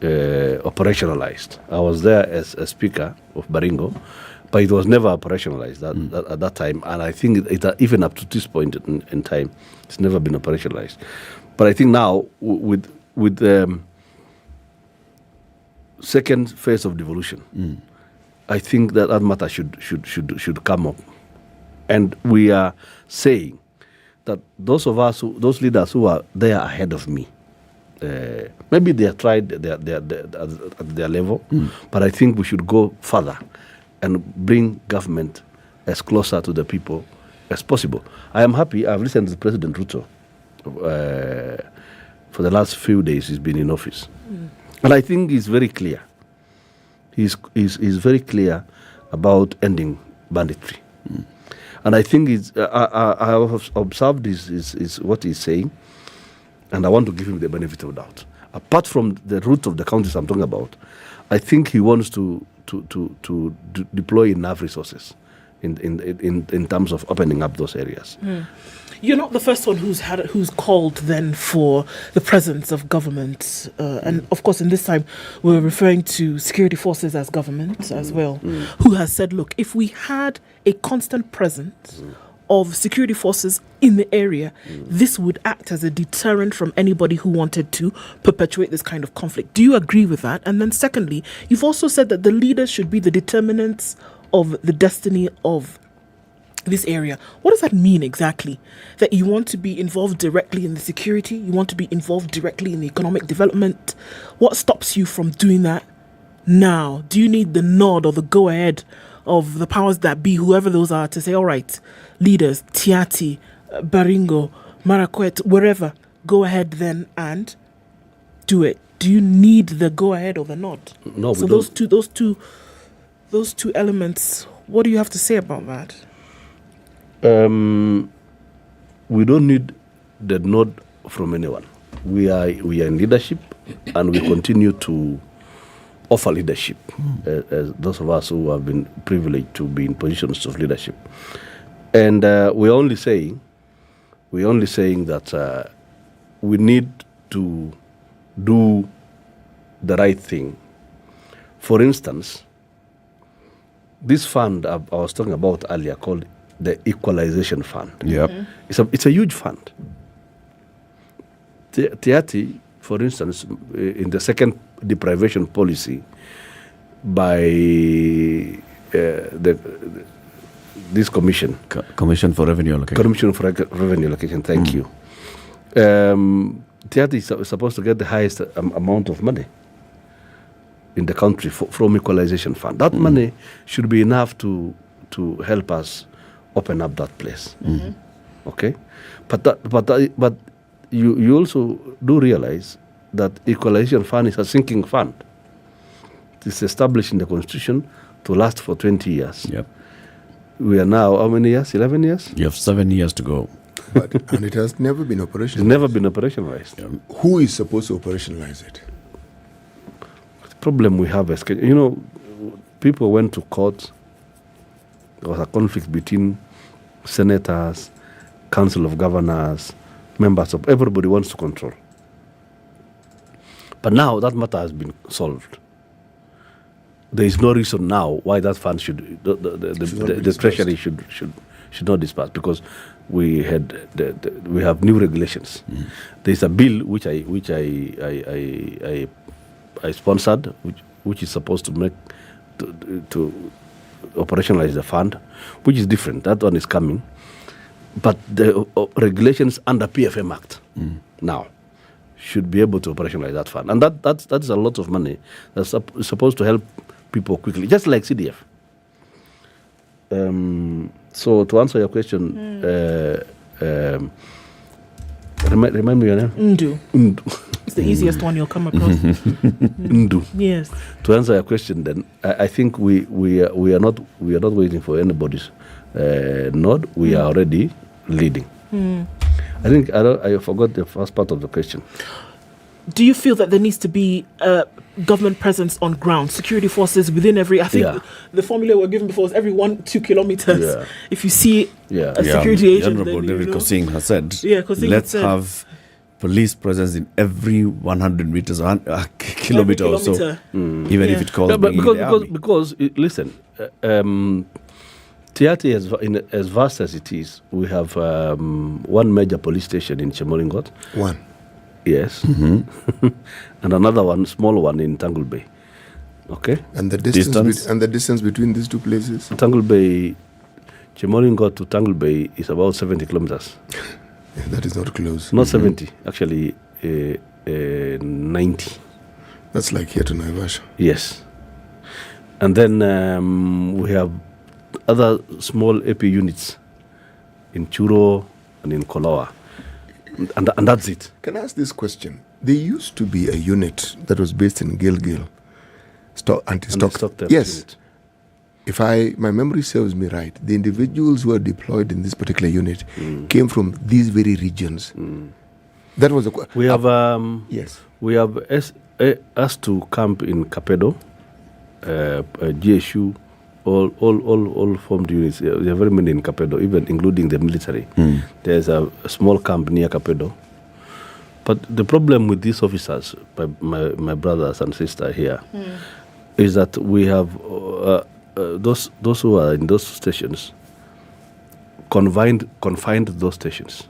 operationalized. I was there as a speaker of Baringo, but it was never operationalized at that time. And I think it even up to this point in time, it's never been operationalized. But I think now with second phase of devolution, I think that matter should come up, and we are saying that those leaders who are there ahead of me, maybe they have tried at their level, but I think we should go further and bring government as closer to the people as possible. I am happy. I've listened to President Ruto for the last few days. He's been in office. And I think he's very clear. He's very clear about ending banditry. And I think I have observed is what he's saying, and I want to give him the benefit of doubt. Apart from the root of the counties I'm talking about, I think he wants to deploy enough resources in terms of opening up those areas. You're not the first one who's called then for the presence of government, and of course in this time we're referring to security forces as government as well, who has said, look, if we had a constant presence of security forces in the area, this would act as a deterrent from anybody who wanted to perpetuate this kind of conflict. Do you agree with that? And then secondly, you've also said that the leaders should be the determinants of the destiny of this area. What does that mean exactly? That you want to be involved directly in the security? You want to be involved directly in the economic development? What stops you from doing that now? Do you need the nod or the go-ahead of the powers that be, whoever those are, to say, all right, leaders, Tiati, Baringo, Marakwet, wherever, go ahead then and do it? Do you need the go-ahead or the nod? No, so those two elements, what do you have to say about that? We don't need the nod from anyone. We are in leadership, and we continue to offer leadership as those of us who have been privileged to be in positions of leadership. And we're only saying that we need to do the right thing. For instance, this fund I was talking about earlier, called the Equalization Fund. Yep. It's a huge fund. Tiati, for instance, in the second deprivation policy by this commission. Commission for Revenue Allocation. Commission for Revenue Allocation, thank you. Tiati is supposed to get the highest amount of money in the country from Equalization Fund. That money should be enough to help us open up that place. Okay? But you also do realize that Equalization Fund is a sinking fund. It's established in the Constitution to last for 20 years. Yep. We are now, how many years? 11 years? You have 7 years to go. And it has never been operationalized. It's never been operationalized. Yeah. Who is supposed to operationalize it? The problem we have is, people went to court. There was a conflict between senators, council of governors, members of everybody wants to control. But now that matter has been solved. There is no reason now why that fund should the treasury should not disperse, because we have new regulations. There is a bill which I sponsored, which is supposed to make to operationalize the fund, which is different. That one is coming. But the regulations under PFM Act now should be able to operationalize that fund. And that's a lot of money that's supposed to help people quickly, just like CDF. So to answer your question, remind me your name? Ndu. It's the easiest one you'll come across. Ndu. Yes. To answer your question, then I think we are not waiting for anybody's nod. We are already leading. I think I forgot the first part of the question. Do you feel that there needs to be government presence on ground, security forces within every? I think the formula we were given before was every 1-2 kilometers. Yeah. If you see a security agent, Honorable David Kosing has said, Kosing let's have police presence in every 100 meters, kilometer or so, even if it calls because listen, Tiati, as vast as it is, we have one major police station in Chemolingot. One. Yes. And another one, small one in Tangle Bay. Okay. And the distance between these two places? Tangle Bay, Chemolingot to Tangle Bay is about 70 kilometers. That is not close. Not 70, actually 90. That's like here to Naivasha. Yes. And then we have other small AP units in Churo and in Koloa. And that's it. Can I ask this question? There used to be a unit that was based in Gilgil, anti-stock. Yes. Unit. If my memory serves me right, the individuals who are deployed in this particular unit came from these very regions. That was we have yes. We have asked to camp in Kapedo, GSU, all formed units. There are very many in Kapedo, even including the military. There's a small camp near Kapedo. But the problem with these officers, my brothers and sisters here, is that we have those who are in those stations confined to those stations.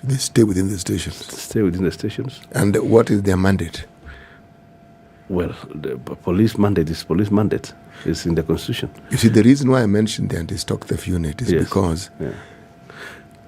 They stay within the stations. Stay within the stations. And what is their mandate? Well, the police mandate is police mandate. It's in the Constitution. You see, the reason why I mentioned the anti-stock theft unit is because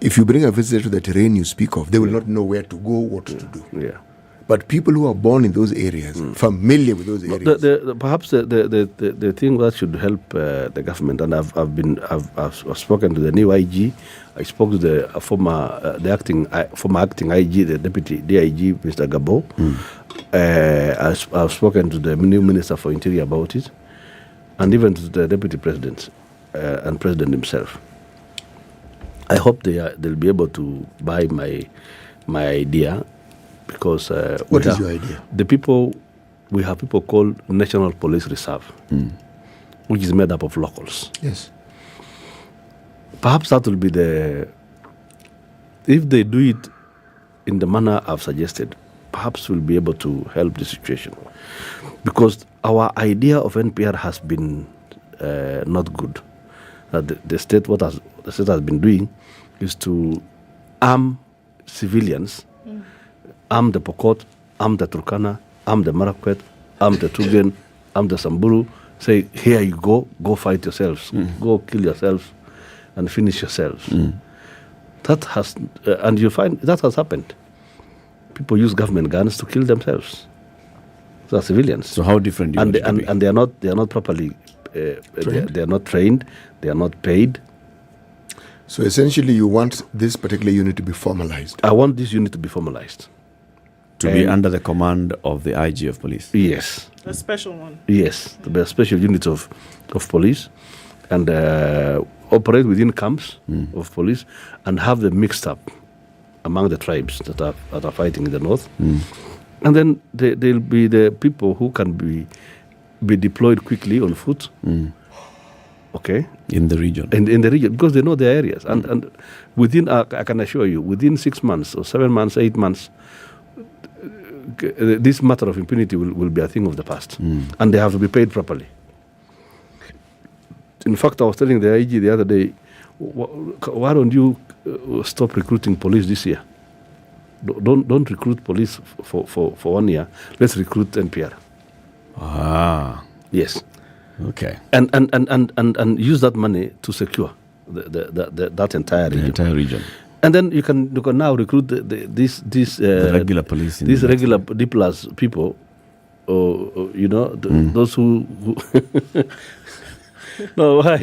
if you bring a visitor to the terrain you speak of, they will not know where to go, what to do. Yeah. But people who are born in those areas, familiar with those areas. Perhaps the thing that should help the government, and I've spoken to the new IG. I spoke to the former acting IG, the deputy DIG, Mr. Gabo. I've spoken to the new Minister for Interior about it, and even to the deputy president and president himself. I hope they'll be able to buy my idea, because what is your idea? We have people called National Police Reserve, which is made up of locals. Yes. Perhaps that will be if they do it in the manner I've suggested, perhaps we'll be able to help the situation. Because our idea of NPR has been not good. The state has been doing is to arm civilians, arm the Pokot, arm the Turkana, arm the Marakwet, arm the Tugen, arm the Samburu, say, here you go fight yourselves, go kill yourselves and finish yourselves. That has, and you find that has happened. People use government guns to kill themselves. They are civilians. So how different? And they are not properly. They are not trained. They are not paid. So essentially, you want this particular unit to be formalized. I want this unit to be formalized. To be under the command of the IG of police. Yes. A special one. Yes, to be a special unit of police, and operate within camps of police, and have them mixed up among the tribes that are fighting in the north. And then they'll be the people who can be deployed quickly on foot. Okay, in the region, in the region, because they know their areas, and within I can assure you, within 6 months or 7 months, 8 months, this matter of impunity will be a thing of the past, and they have to be paid properly. In fact, I was telling the IG the other day, why don't you stop recruiting police this year? Don't recruit police for 1 year. Let's recruit NPR. Yes. Okay. And use that money to secure that entire region. The entire region. And then you can now recruit these regular police, these regular D+ people, or those who no, why?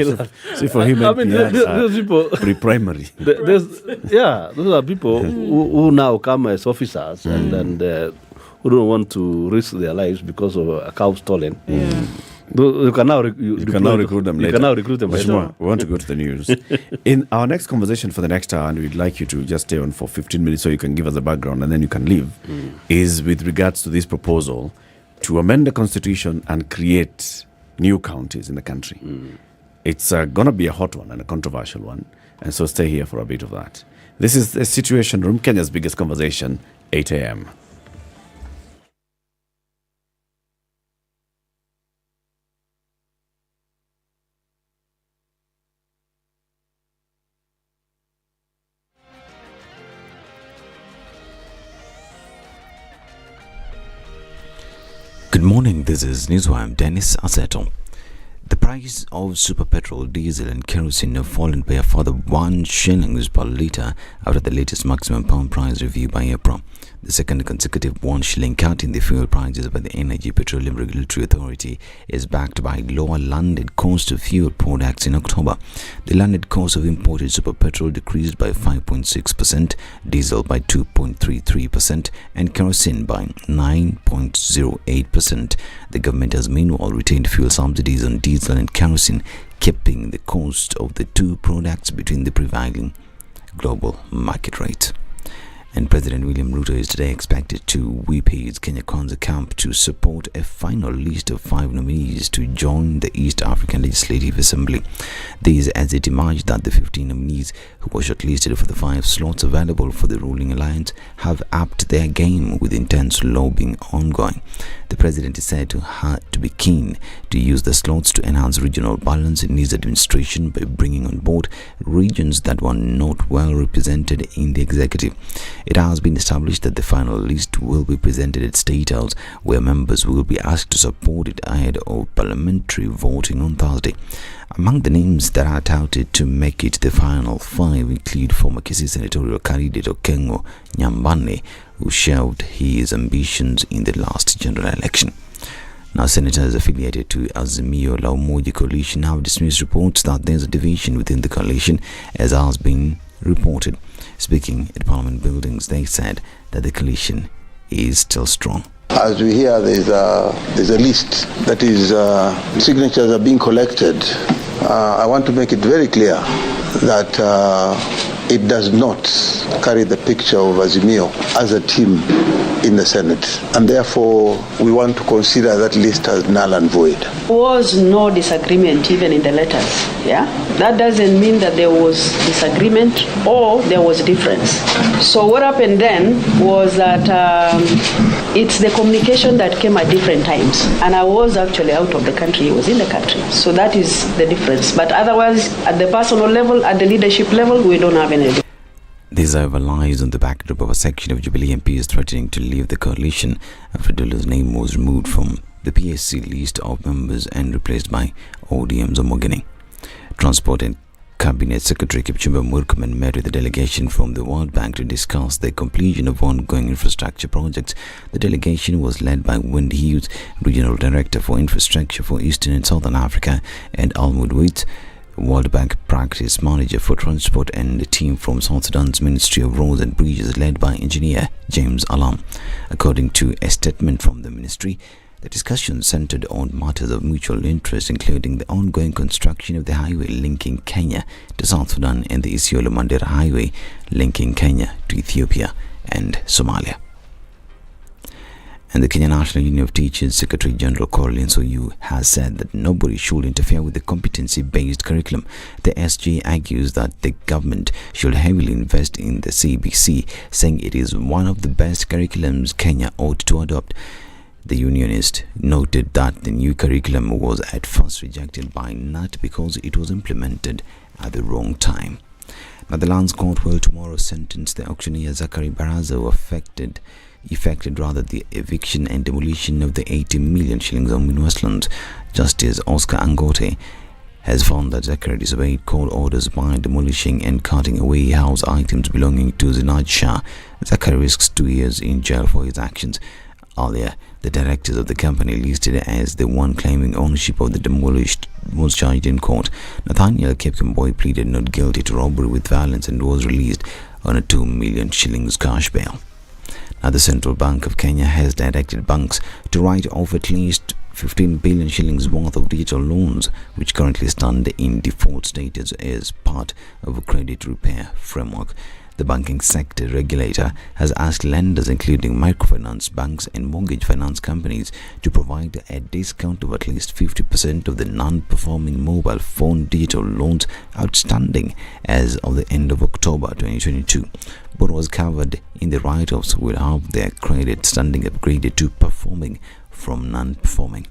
See, for him, those people pre-primary. Those are people who now come as officers and who don't want to risk their lives because of a cow stolen. You can now recruit them later. You can now recruit them later. We want to go to the news. In our next conversation for the next hour, and we'd like you to just stay on for 15 minutes so you can give us a background and then you can leave, is with regards to this proposal to amend the constitution and create new counties in the country. It's going to be a hot one and a controversial one, and so stay here for a bit of that. This is the Situation Room, Kenya's biggest conversation, 8 a.m. Good morning, this is Newswire. I'm Dennis Aseto. The price of super petrol, diesel and kerosene have fallen by a further 1 shillings per litre after the latest maximum pump price review by April. The second consecutive 1 shilling cut in the fuel prices by the Energy Petroleum Regulatory Authority is backed by lower landed cost of fuel products in October. The landed cost of imported super petrol decreased by 5.6%, diesel by 2.33% and kerosene by 9.08%. The government has meanwhile retained fuel subsidies on diesel and kerosene, keeping the cost of the two products between the prevailing global market rate. And President William Ruto is today expected to whip his Kenya Kwanza camp to support a final list of 5 nominees to join the East African Legislative Assembly. This as it emerged that the 15 nominees who were shortlisted for the 5 slots available for the ruling alliance have upped their game with intense lobbying ongoing. The president is said to be keen to use the slots to enhance regional balance in his administration by bringing on board regions that were not well represented in the executive. It has been established that the final list will be presented at State House, where members will be asked to support it ahead of parliamentary voting on Thursday. Among the names that are touted to make it the final 5 include former Kisii senatorial candidate Okengo Nyambane, who shelved his ambitions in the last general election. Now, senators affiliated to Azimio La Umoja coalition have dismissed reports that there's a division within the coalition, as has been reported. Speaking at Parliament buildings, they said that the coalition is still strong. As we hear, there's a list that is signatures are being collected. I want to make it very clear that it does not carry the picture of Azimio as a team in the Senate, and therefore we want to consider that list as null and void. There was no disagreement even in the letters. That doesn't mean that there was disagreement or there was difference. So what happened then was that it's the communication that came at different times, and I was actually out of the country, he was in the country, so that is the difference. But otherwise, at the personal level, at the leadership level, we don't have any. This, however, lies on the backdrop of a section of Jubilee MPs threatening to leave the coalition after Dula's name was removed from the PSC list of members and replaced by ODM's Omogeni. Transport and Cabinet Secretary Kipchumba Murkomen met with a delegation from the World Bank to discuss the completion of ongoing infrastructure projects. The delegation was led by Wendy Hughes, Regional Director for Infrastructure for Eastern and Southern Africa, and Almud Waite, World Bank Practice Manager for Transport, and a team from South Sudan's Ministry of Roads and Bridges led by Engineer James Alam. According to a statement from the ministry, the discussion centered on matters of mutual interest, including the ongoing construction of the highway linking Kenya to South Sudan and the Isiolo-Mandera Highway linking Kenya to Ethiopia and Somalia. And the Kenya National Union of Teachers Secretary General Collins Oyu has said that nobody should interfere with the competency-based curriculum. The SG argues that the government should heavily invest in the CBC, saying it is one of the best curriculums Kenya ought to adopt. The unionist noted that the new curriculum was at first rejected by NAT because it was implemented at the wrong time. Now, the Lands Court will tomorrow sentence the auctioneer Zachary Baraza, who affected effected rather the eviction and demolition of the 80 million shillings home in Westlands. Justice Oscar Angote has found that Zachary disobeyed court orders by demolishing and cutting away house items belonging to Zinaj Shah. Zachary risks 2 years in jail for his actions. Earlier, the directors of the company listed as the one claiming ownership of the demolished was charged in court. Nathaniel Kepkemboy pleaded not guilty to robbery with violence and was released on a 2 million shillings cash bail. Now, the Central Bank of Kenya has directed banks to write off at least 15 billion shillings worth of digital loans, which currently stand in default status as part of a credit repair framework. The banking sector regulator has asked lenders, including microfinance banks and mortgage finance companies, to provide a discount of at least 50% of the non-performing mobile phone digital loans outstanding as of the end of October 2022. Borrowers covered in the write-offs will have their credit standing upgraded to performing from non-performing.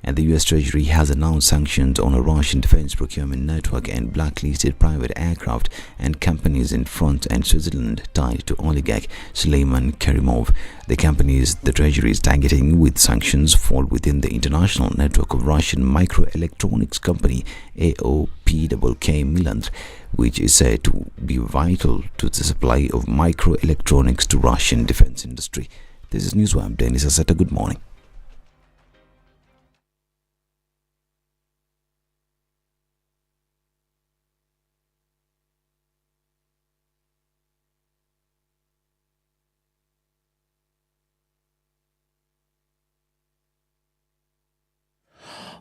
And the US Treasury has announced sanctions on a Russian defense procurement network and blacklisted private aircraft and companies in France and Switzerland tied to oligarch Suleiman Karimov. The companies the Treasury is targeting with sanctions fall within the international network of Russian microelectronics company AOPKK Milan, which is said to be vital to the supply of microelectronics to Russian defense industry. This is Newswire. Dennis Aseta. Good morning.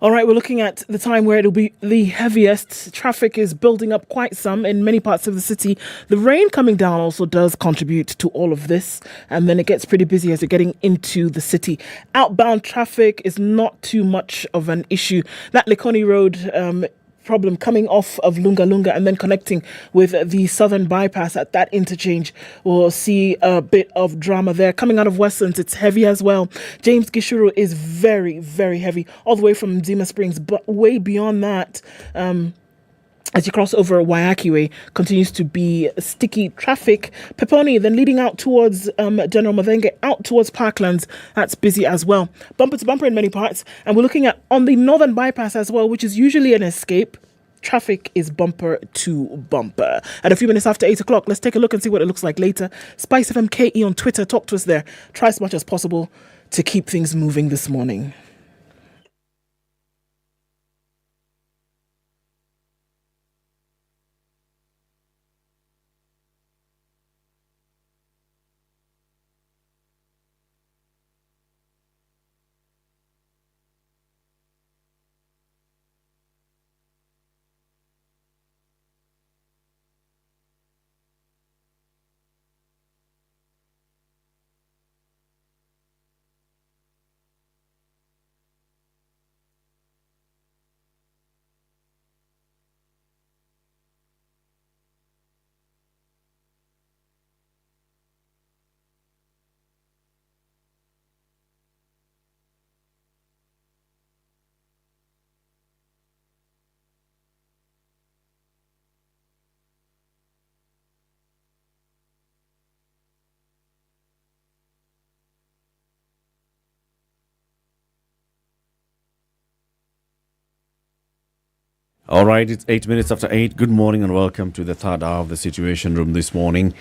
All right, we're looking at the time where it'll be the heaviest. Traffic is building up quite some in many parts of the city. The rain coming down also does contribute to all of this. And then it gets pretty busy as you're getting into the city. Outbound traffic is not too much of an issue. That Likoni Road problem coming off of Lunga Lunga and then connecting with the southern bypass at that interchange. We'll see a bit of drama there. Coming out of Westlands, it's heavy as well. James Gishuru is very, very heavy, all the way from Zima Springs, but way beyond that, as you cross over Wayaki Way, continues to be sticky traffic. Peponi, then leading out towards General Mathenge, out towards Parklands, that's busy as well. Bumper to bumper in many parts. And we're looking at on the northern bypass as well, which is usually an escape. Traffic is bumper to bumper. At a few minutes after 8 o'clock, let's take a look and see what it looks like later. SpiceFM KE on Twitter, talk to us there. Try as much as possible to keep things moving this morning. All right, it's 8 minutes after 8. Good morning and welcome to the third hour of the Situation Room this morning.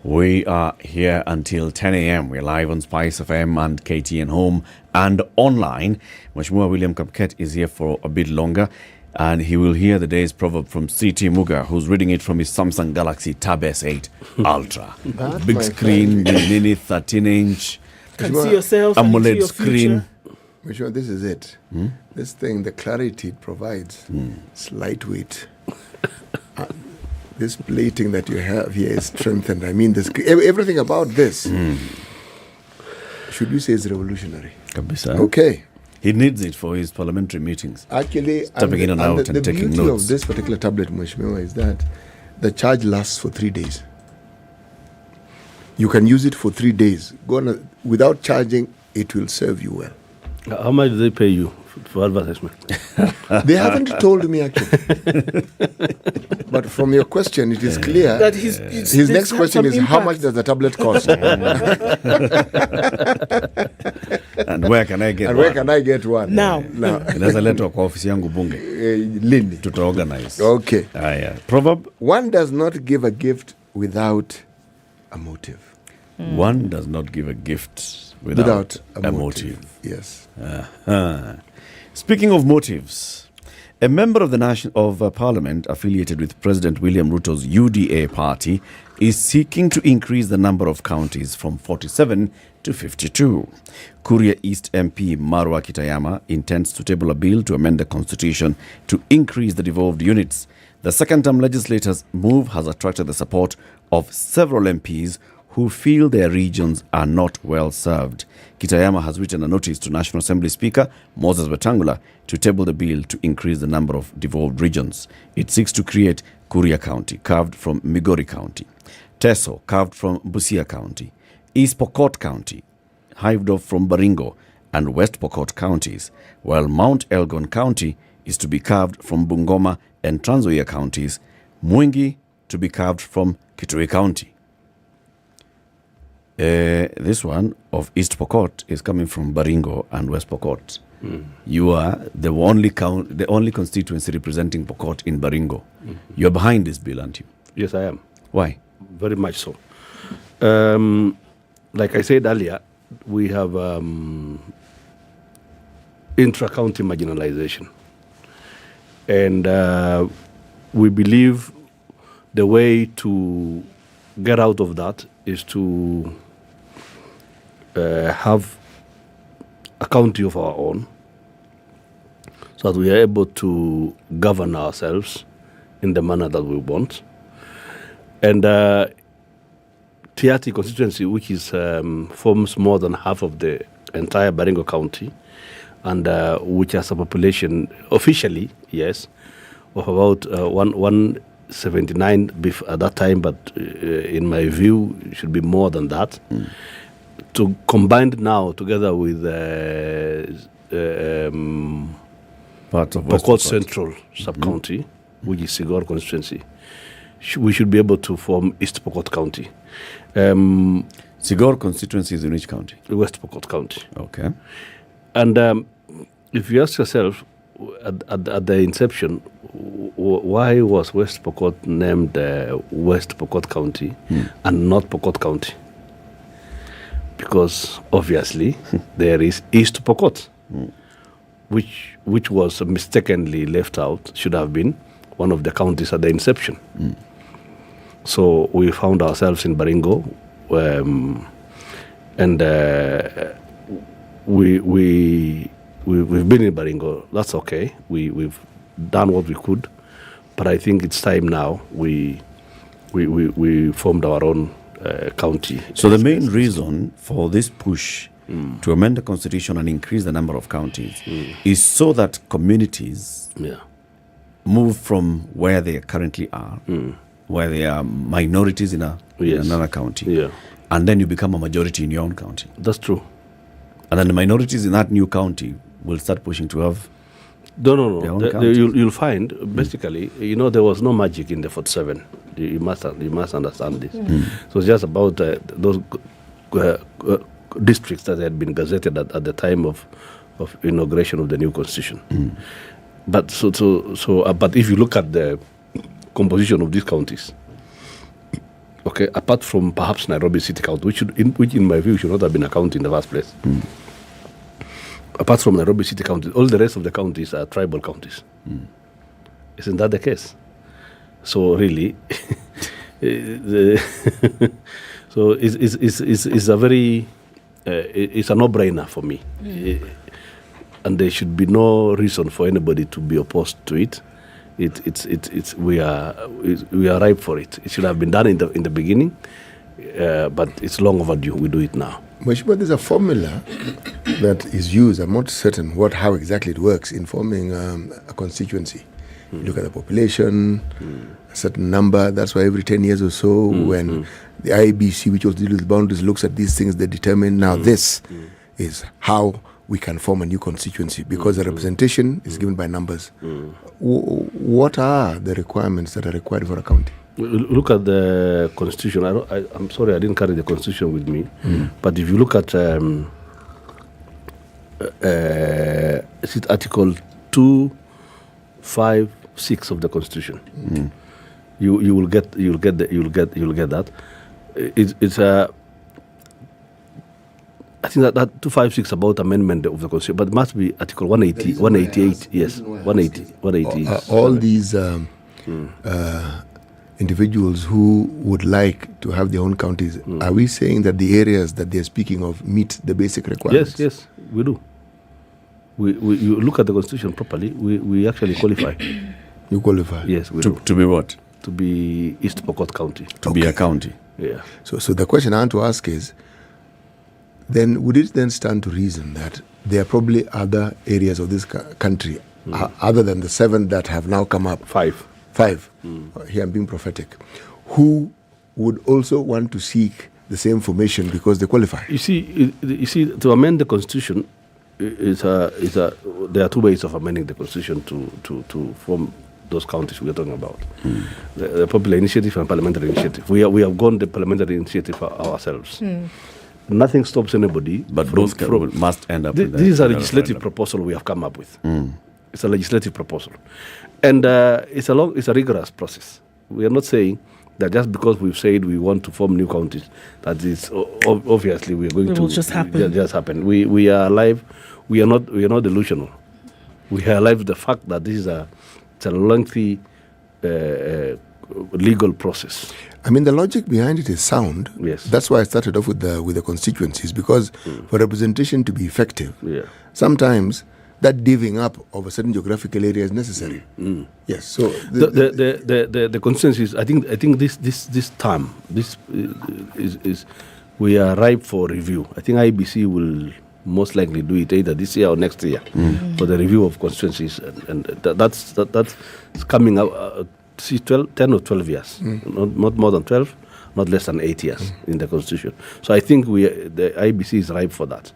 We are here until 10 a.m. We're live on SpiceFM and KTN Home and online. Mheshimiwa William Kapket is here for a bit longer, and he will hear the day's proverb from CT Muga, who's reading it from his Samsung Galaxy Tab S8 Ultra. Big screen, mini 13-inch. Can see yourself AMOLED screen. Sure, this is it. This thing, the clarity it provides, it's lightweight. This plating that you have here is strengthened. I mean, this everything about this, should we say, is revolutionary? Okay. He needs it for his parliamentary meetings. Actually, stepping in and out and taking notes. The beauty of this particular tablet, Mheshimiwa, is that the charge lasts for 3 days. You can use it for 3 days. Without charging, it will serve you well. How much do they pay you for advertisement. They haven't told me actually. But from your question, it is clear That his next question is how much does the tablet cost? And where can I get and one? where can I get one? Now. Inaweza letwa kwa ofisi yangu bunge. Lini? Tutaorganize. Okay. Proverb? One does not give a gift without a motive. One does not give a gift without a motive. Yes. Speaking of motives, a member of the Parliament affiliated with President William Ruto's UDA party is seeking to increase the number of counties from 47 to 52. Kuria East MP Marwa Kitayama intends to table a bill to amend the constitution to increase the devolved units. The second-term legislator's move has attracted the support of several MPs who feel their regions are not well served. Kitayama has written a notice to National Assembly Speaker Moses Wetangula to table the bill to increase the number of devolved regions. It seeks to create Kuria County, carved from Migori County, Teso, carved from Busia County, East Pokot County, hived off from Baringo, and West Pokot counties, while Mount Elgon County is to be carved from Bungoma and Trans Nzoia counties, Mwingi to be carved from Kitui County. This one of East Pokot is coming from Baringo and West Pokot. You are the only constituency representing Pokot in Baringo. You're behind this bill, aren't you? Yes, I am. Why? Very much so. Like I said earlier, we have intra-county marginalization. And we believe the way to get out of that is to have a county of our own so that we are able to govern ourselves in the manner that we want. And Tiati constituency, which is forms more than half of the entire Baringo County, and which has a population officially, yes, of about 179 at that time, but in my view, it should be more than that. To combine now together with part of Pokot Central sub-county, which is Sigor constituency, we should be able to form East Pokot County. Sigor constituency is in which county? West Pokot County. Okay. And if you ask yourself, at the inception, why was West Pokot named West Pokot County and not Pokot County? Because obviously there is East Pokot, which was mistakenly left out, should have been one of the counties at the inception. So we found ourselves in Baringo, and we've been in Baringo. That's okay. We've done what we could, but I think it's time now we formed our own county. So the main reason for this push to amend the constitution and increase the number of counties is so that communities move from where they currently are, where they are minorities in another county, and then you become a majority in your own county. That's true. And then the minorities in that new county will start pushing to have their own counties. You'll find, basically, there was no magic in the 47. You must understand this. So it's just about those districts that had been gazetted at the time of inauguration of the new constitution. But but if you look at the composition of these counties, okay, apart from perhaps Nairobi City County, which in my view should not have been a county in the first place. Apart from Nairobi City County, all the rest of the counties are tribal counties. Isn't that the case? So really, so it's a very it's a no-brainer for me, and there should be no reason for anybody to be opposed to it. We are ripe for it. It should have been done in the beginning, but it's long overdue. We do it now. Mheshimiwa, there's a formula that is used. I'm not certain how exactly it works in forming a constituency. You look at the population, a certain number. That's why every 10 years or so, when the IBC, which was dealing with boundaries, looks at these things, they determine now this is how we can form a new constituency, because the representation is given by numbers. What are the requirements that are required for a county? Look at the constitution. I'm sorry, I didn't carry the constitution with me. But if you look at is it Article 256 of the constitution, you will get that. It's I think that 256 about amendment of the constitution, but it must be Article 188. Yes, 180. All these individuals who would like to have their own counties, are we saying that the areas that they're speaking of meet the basic requirements? Yes, we do. You look at the constitution properly, we actually qualify. You qualify? Yes, we do. To be what? To be East Pokot County. To be a county? Yeah. So the question I want to ask is, then would it then stand to reason that there are probably other areas of this country, other than the 7 that have now come up? 5. Here I'm being prophetic. Who would also want to seek the same formation because they qualify? You see, to amend the constitution, there are 2 ways of amending the constitution to form those counties we are talking about. The popular initiative and parliamentary initiative. We have gone the parliamentary initiative ourselves. Nothing stops anybody. But both must end up with that. This is a legislative proposal we have come up with. It's a legislative proposal. And it's a rigorous process. We are not saying that just because we've said we want to form new counties, that is obviously we are going to just happen. Just happen. We are alive. We are not delusional. We are alive with the fact that this is a lengthy legal process. I mean, the logic behind it is sound. Yes. That's why I started off with the constituencies, because for representation to be effective, sometimes that divvying up of a certain geographical area is necessary. Yes. So the consensus. I think this term is we are ripe for review. I think IBC will most likely do it either this year or next year for the review of constituencies, and that's coming out. 10 or 12 years, not more than 12, not less than 8 years in the constitution. So I think the IBC is ripe for that.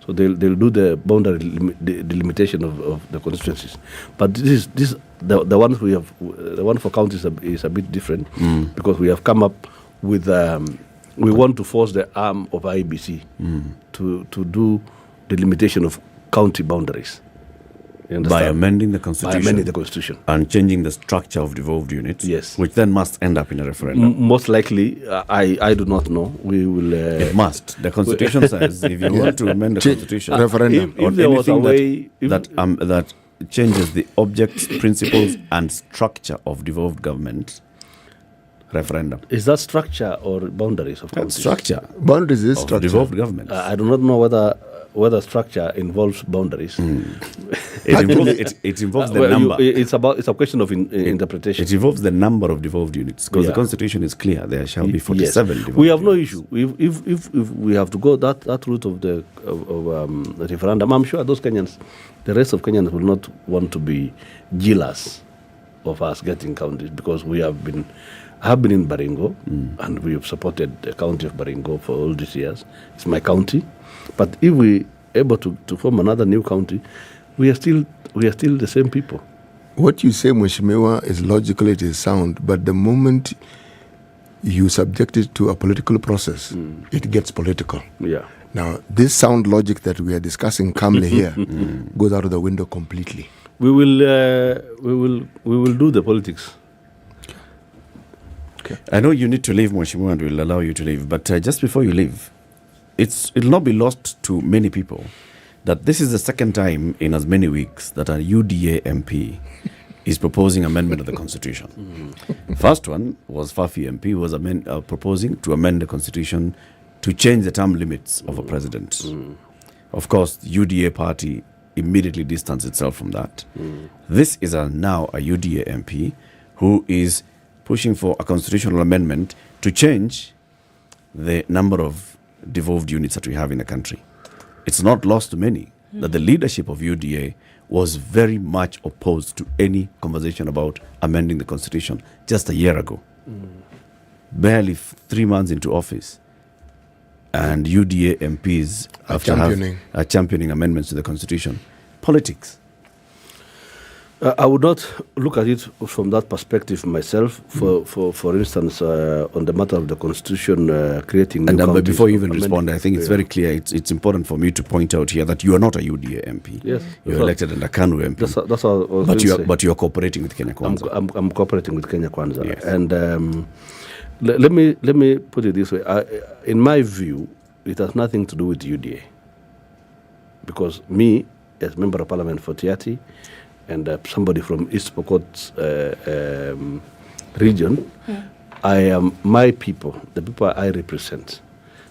So they'll do the boundary delimitation of the constituencies. But the ones we have, the one for counties is a bit different because we have come up with we want to force the arm of IBC to do the limitation of county boundaries. By amending the constitution. By amending the constitution. And changing the structure of devolved units. Yes. Which then must end up in a referendum. Most likely, I do not know. We will. It must. The constitution says if you want to amend the constitution, referendum. If there was a way that changes the objects, principles, and structure of devolved government, referendum. Is that structure or boundaries of counties? Structure. Boundaries is structure. Devolved government. I do not know whether structure involves boundaries. It involves the number. It's a question of interpretation. It involves the number of devolved units because the constitution is clear. There shall be 47 devolved We have no units. issue. If we have to go that route of the referendum, I'm sure those Kenyans, the rest of Kenyans will not want to be jealous of us getting counties because I have been in Baringo and we have supported the county of Baringo for all these years. It's my county. But if we able to form another new county, we are still the same people. What you say, Mheshimiwa, is logical, it is sound, but the moment you subject it to a political process, it gets political. Yeah. Now, this sound logic that we are discussing calmly here goes out of the window completely. We will do the politics. Okay. I know you need to leave, Mheshimiwa, and we'll allow you to leave. But just before you leave, it'll not be lost to many people that this is the second time in as many weeks that a UDA MP is proposing amendment of the Constitution. First one was Fafi MP, who was proposing to amend the Constitution to change the term limits of a president. Of course, the UDA party immediately distanced itself from that. This is now a UDA MP who is pushing for a constitutional amendment to change the number of devolved units that we have in the country. It's not lost to many that the leadership of UDA was very much opposed to any conversation about amending the Constitution just a year ago. Barely 3 months into office, and UDA MPs are championing amendments to the constitution. Politics. I would not look at it from that perspective myself. For instance, on the matter of the constitution creating. And but before you even respond, I think it's very clear. It's important for me to point out here that you are not a UDA MP. Yes, you're elected under KANU MP. That's all. But you are cooperating with Kenya Kwanza. I'm cooperating with Kenya Kwanza, yes. And let me put it this way. In my view, it has nothing to do with UDA, because me, as member of parliament for Tiati, and somebody from East Pokot region, I am my people, the people I represent,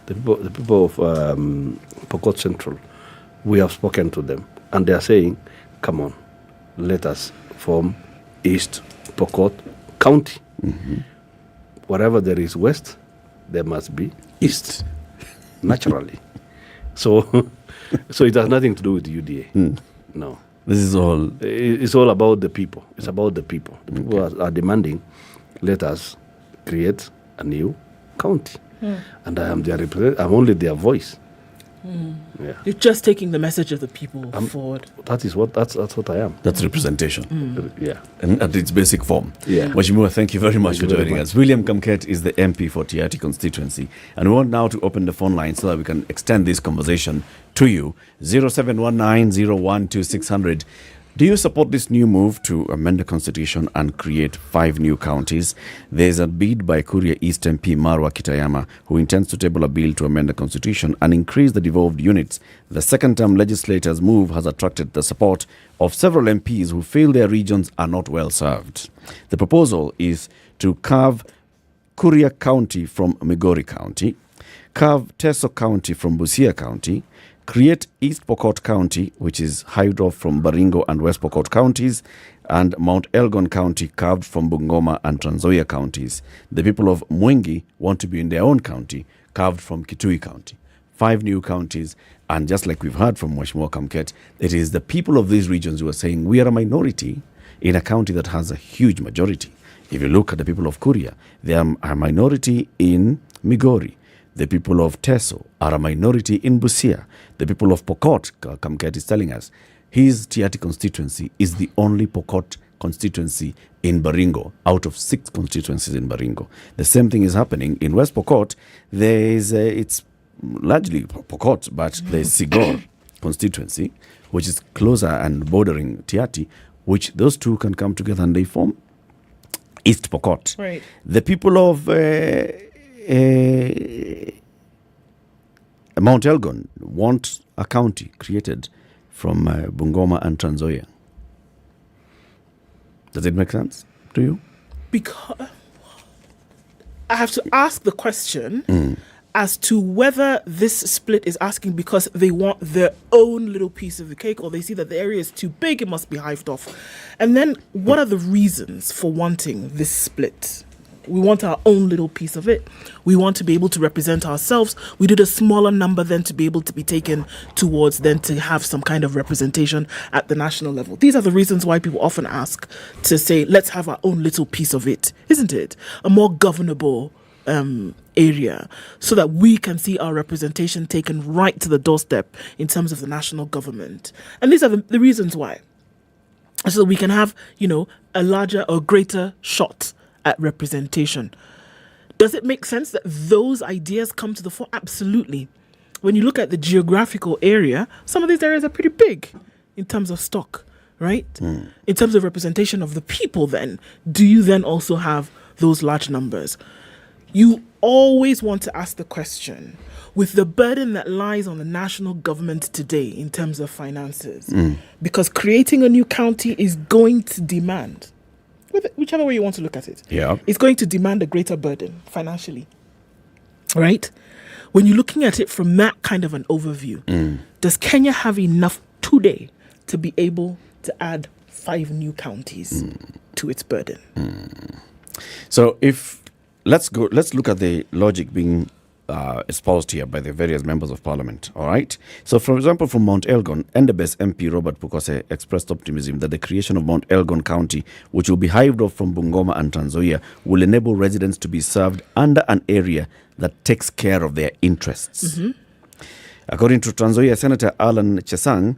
the people of Pokot Central. We have spoken to them, and they are saying, "Come on, let us form East Pokot County. Wherever there is West, there must be East, naturally." So it has nothing to do with UDA. No. This is all. It's all about the people. It's about the people. The people are demanding, let us create a new county, and I am their representative. I'm only their voice. Yeah. You're just taking the message of the people forward. That's what I am. That's representation. Yeah, and at its basic form. Yeah. Mheshimiwa, thank you very much for joining us. William Kamket is the MP for Tiati constituency, and we want now to open the phone line so that we can extend this conversation to you. 0719-012-600. Do you support this new move to amend the constitution and create 5 new counties? There's a bid by Kuria East MP Marwa Kitayama, who intends to table a bill to amend the constitution and increase the devolved units. The second-term legislator's move has attracted the support of several MPs who feel their regions are not well served. The proposal is to carve Kuria County from Migori County, carve Teso County from Busia County, create East Pokot County, which is hived off from Baringo and West Pokot counties, and Mount Elgon County carved from Bungoma and Trans Nzoia counties. The people of Mwingi want to be in their own county, carved from Kitui County. 5 new counties, and just like we've heard from Mheshimiwa Kamket, it is the people of these regions who are saying we are a minority in a county that has a huge majority. If you look at the people of Kuria, they are a minority in Migori. The people of Teso are a minority in Busia. The people of Pokot, Kamket is telling us, his Tiati constituency is the only Pokot constituency in Baringo out of 6 constituencies in Baringo. The same thing is happening in West Pokot. It's largely Pokot, but there's Sigor constituency, which is closer and bordering Tiati, which those two can come together and they form East Pokot. Right. The people of Mount Elgon want a county created from Bungoma and Trans Nzoia. Does it make sense to you? Because I have to ask the question as to whether this split is asking because they want their own little piece of the cake, or they see that the area is too big, it must be hived off. And then what are the reasons for wanting this split? We want our own little piece of it. We want to be able to represent ourselves. We did a smaller number then to be able to be taken towards then to have some kind of representation at the national level. These are the reasons why people often ask to say, let's have our own little piece of it, isn't it? A more governable area, so that we can see our representation taken right to the doorstep in terms of the national government. And these are the reasons why. So that we can have, a larger or greater shot at representation. Does it make sense that those ideas come to the fore? Absolutely. When you look at the geographical area, some of these areas are pretty big in terms of stock, right? In terms of representation of the people then, do you then also have those large numbers? You always want to ask the question, with the burden that lies on the national government today in terms of finances, because creating a new county is going to demand, whichever way you want to look at it, it's going to demand a greater burden financially, right? When you're looking at it from that kind of an overview, does Kenya have enough today to be able to add 5 new counties to its burden? So if let's look at the logic being espoused here by the various members of parliament. All right. So, for example, from Mount Elgon, Endebess MP Robert Pukose expressed optimism that the creation of Mount Elgon County, which will be hived off from Bungoma and Trans Nzoia, will enable residents to be served under an area that takes care of their interests. According to Trans Nzoia Senator Alan Chesang,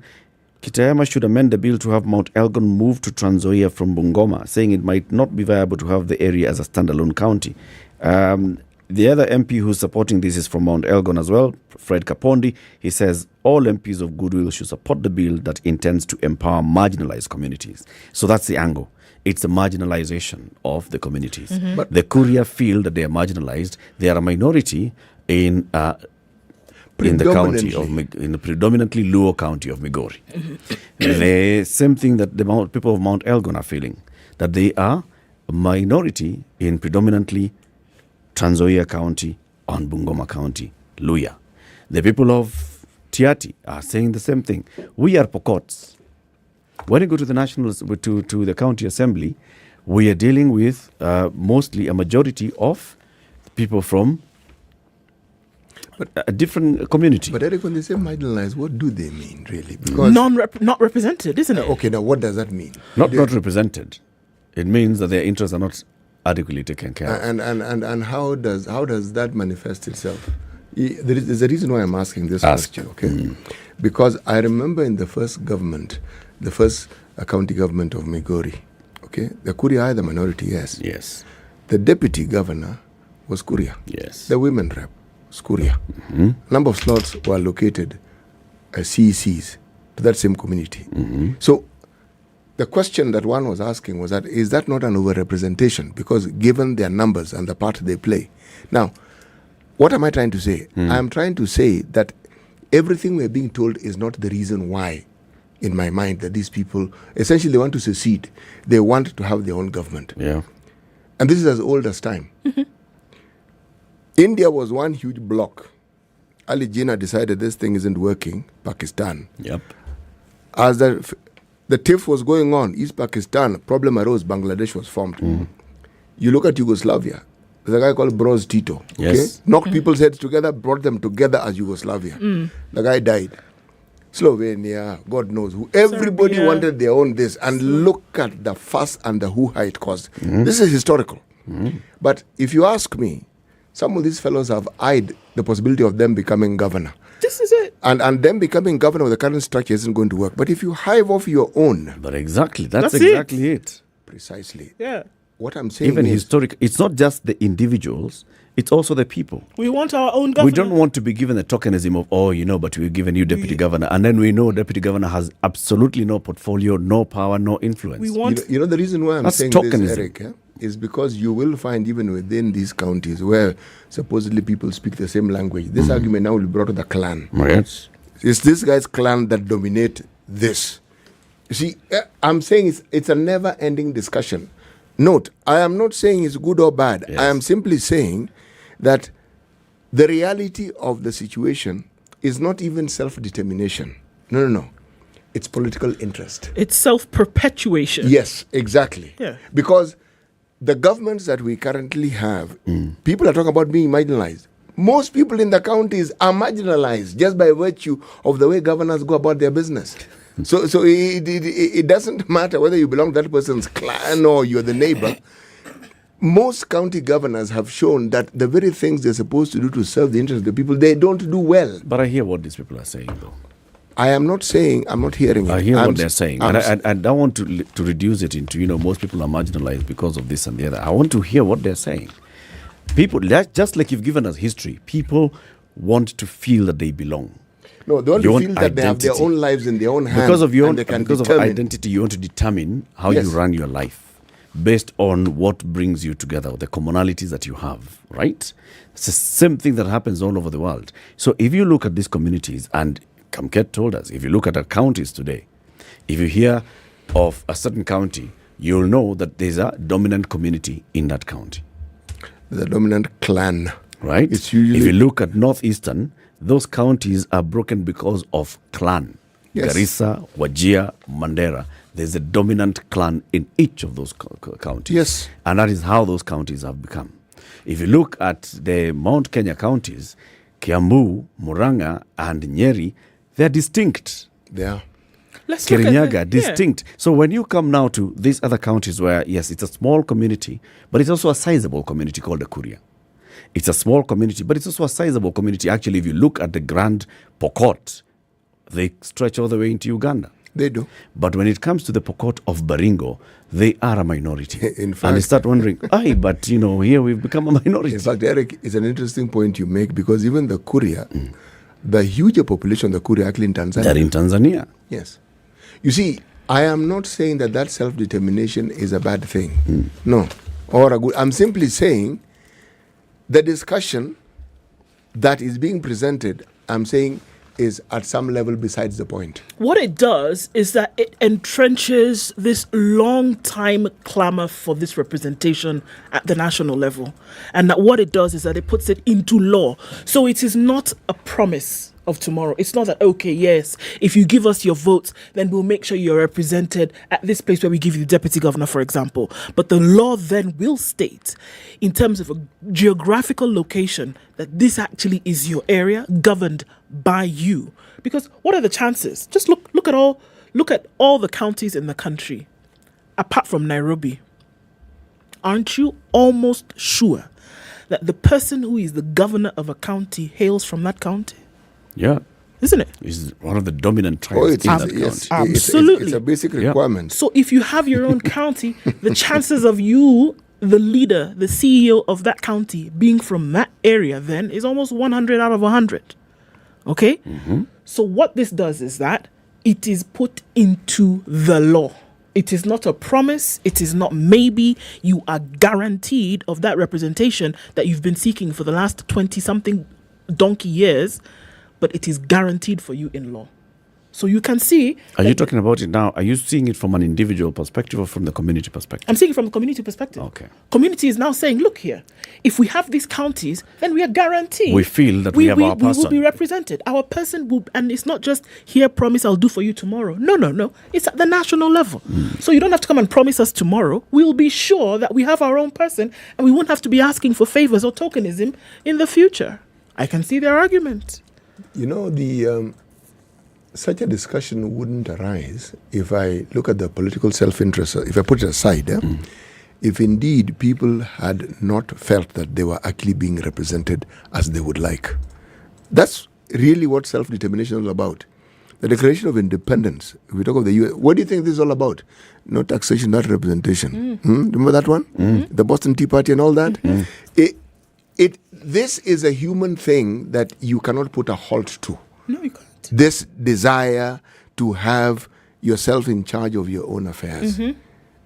Kitayama should amend the bill to have Mount Elgon move to Trans Nzoia from Bungoma, saying it might not be viable to have the area as a standalone county. The other MP who's supporting this is from Mount Elgon as well, Fred Kapondi. He says all MPs of goodwill should support the bill that intends to empower marginalized communities. So that's the angle. It's the marginalization of the communities. But the Kuria feel that they are marginalized. They are a minority in the county of in the predominantly Luo county of Migori. The same thing that the people of Mount Elgon are feeling, that they are a minority in predominantly Trans Nzoia County and Bungoma County, Luya. The people of Tiati are saying the same thing. We are Pokots. When you go to the national, to the county assembly, we are dealing with mostly a majority of people from a different community. But Eric, when they say marginalized, what do they mean, really? Because not represented, isn't it? Okay, now what does that mean? Not represented. It means that their interests are not adequately taken care of. And how does that manifest itself? There's a reason why I'm asking this question, okay? Because I remember in the first government, the first county government of Migori, okay, the Kuria are the minority, yes. Yes. The deputy governor was Kuria. Yes. The women rep was Kuria. Number of slots were allocated as CECs to that same community. So the question that one was asking was that, is that not an overrepresentation? Because given their numbers and the part they play. Now, what am I trying to say? I am trying to say that everything we're being told is not the reason why, in my mind, that these people, essentially they want to secede. They want to have their own government. Yeah. And this is as old as time. India was one huge block. Ali Jinnah decided this thing isn't working, Pakistan. Yep. As the tiff was going on, East Pakistan, problem arose, Bangladesh was formed. You look at Yugoslavia, there's a guy called Broz Tito. Yes. Okay? Knocked people's heads together, brought them together as Yugoslavia. The guy died. Slovenia, God knows who. Everybody wanted their own this. And look at the fuss and the hoo-ha it caused. This is historical. But if you ask me, some of these fellows have eyed the possibility of them becoming governor. This is it. And them becoming governor with the current structure isn't going to work. But if you hive off your own... But exactly, that's exactly it. Precisely. Yeah. What I'm saying Even is... historic, it's not just the individuals, it's also the people. We want our own governor. We don't want to be given the tokenism of, but we've given you deputy governor. And then we know deputy governor has absolutely no portfolio, no power, no influence. We want... You know the reason why I'm That's saying tokenism. this, Eric, is because you will find even within these counties where supposedly people speak the same language, this argument now will be brought to the clan. Yes. It's this guy's clan that dominate this. You see, I'm saying it's a never-ending discussion. Note, I am not saying it's good or bad. Yes. I am simply saying that the reality of the situation is not even self-determination. No. It's political interest. It's self-perpetuation. Yes, exactly. Yeah. Because the governments that we currently have, people are talking about being marginalized. Most people in the counties are marginalized just by virtue of the way governors go about their business. So it doesn't matter whether you belong to that person's clan or you're the neighbor. Most county governors have shown that the very things they're supposed to do to serve the interests of the people, they don't do well. But I hear what these people are saying, though. I am not saying, I'm not hearing it. I hear what they're saying. And I don't want to reduce it into, most people are marginalized because of this and the other. I want to hear what they're saying. People, just like you've given us history, people want to feel that they belong. No, they want to feel that they have their own lives in their own hands. Because of identity, you want to determine how you run your life based on what brings you together, the commonalities that you have, right? It's the same thing that happens all over the world. So if you look at these communities, and Kamket told us, if you look at our counties today, if you hear of a certain county, you'll know that there's a dominant community in that county. The dominant clan. Right? It's usually... If you look at Northeastern, those counties are broken because of clan. Yes. Garissa, Wajir, Mandera. There's a dominant clan in each of those counties. Yes. And that is how those counties have become. If you look at the Mount Kenya counties, Kiambu, Murang'a, and Nyeri, they're distinct. Yeah. Let's look at Kirinyaga, distinct. So when you come now to these other counties where, yes, it's a small community, but it's also a sizable community called the Kuria. It's a small community, but it's also a sizable community. Actually, if you look at the Grand Pokot, they stretch all the way into Uganda. They do. But when it comes to the Pokot of Baringo, they are a minority. In fact, and they start wondering, but here we've become a minority. In fact, Eric, it's an interesting point you make, because even the Kuria, the huger population of the Kuria actually in Tanzania. They're in Tanzania. Yes. You see, I am not saying that self-determination is a bad thing. No. Or a good. I'm simply saying the discussion that is being presented, I'm saying, is at some level besides the point. What it does is that it entrenches this long time clamor for this representation at the national level. And that what it does is that it puts it into law. So it is not a promise of tomorrow. It's not that, okay, yes, if you give us your votes, then we'll make sure you're represented at this place where we give you the deputy governor, for example. But the law then will state, in terms of a geographical location, that this actually is your area governed by you. Because what are the chances? Just look at all the counties in the country, apart from Nairobi. Aren't you almost sure that the person who is the governor of a county hails from that county? Yeah. Isn't it? It's one of the dominant tribes in that yes, county. Absolutely. It's a basic requirement. So if you have your own county, the chances of you, the leader, the CEO of that county, being from that area then is almost 100 out of 100. Okay? So what this does is that it is put into the law. It is not a promise. It is not maybe. You are guaranteed of that representation that you've been seeking for the last 20-something donkey years, but it is guaranteed for you in law. So you can see... Are you talking about it now? Are you seeing it from an individual perspective or from the community perspective? I'm seeing it from the community perspective. Okay. Community is now saying, look here, if we have these counties, then we are guaranteed. We feel that we have our person. We will be represented. Our person will... And it's not just, here, promise I'll do for you tomorrow. No. It's at the national level. So you don't have to come and promise us tomorrow. We'll be sure that we have our own person and we won't have to be asking for favors or tokenism in the future. I can see their argument. You know, such a discussion wouldn't arise if I look at the political self-interest, if I put it aside, if indeed people had not felt that they were actually being represented as they would like. That's really what self-determination is all about. The Declaration of Independence, if we talk of the U.S., what do you think this is all about? Not taxation, not representation. Remember that one? The Boston Tea Party and all that? This is a human thing that you cannot put a halt to. No, you can't. This desire to have yourself in charge of your own affairs.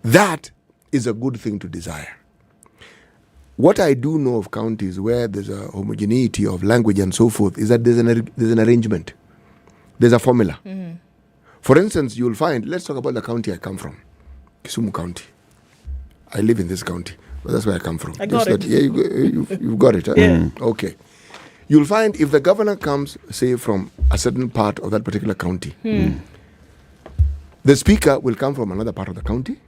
That is a good thing to desire. What I do know of counties where there's a homogeneity of language and so forth is that there's an arrangement. There's a formula. For instance, you'll find, let's talk about the county I come from, Kisumu County. I live in this county. Well, that's where I come from. I got it. Yeah, you've got it. Huh? Yeah. Okay. You'll find if the governor comes, say, from a certain part of that particular county, the speaker will come from another part of the county.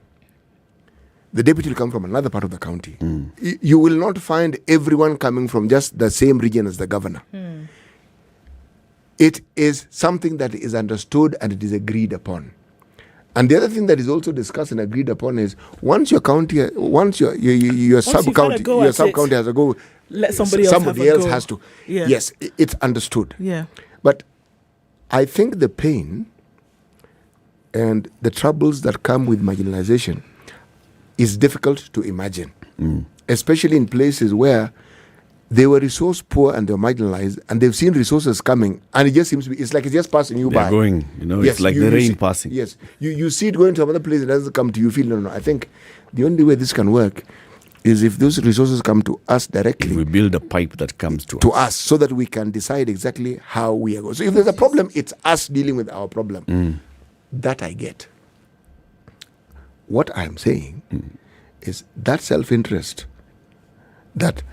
The deputy will come from another part of the county. You will not find everyone coming from just the same region as the governor. It is something that is understood and it is agreed upon. And the other thing that is also discussed and agreed upon is once your county, once your sub-county has a go, let somebody else has to. Yeah. Yes, it's understood. Yeah. But I think the pain and the troubles that come with marginalization is difficult to imagine, especially in places where they were resource poor and they were marginalized, and they've seen resources coming, and it just seems to be, it's like it's just passing you by. They're going, it's like the rain passing. Yes, you see it going to another place, it doesn't come to you, feel, no. I think the only way this can work is if those resources come to us directly. If we build a pipe that comes to us, so that we can decide exactly how we are going. So if there's a problem, it's us dealing with our problem. That I get. What I'm saying is that self-interest that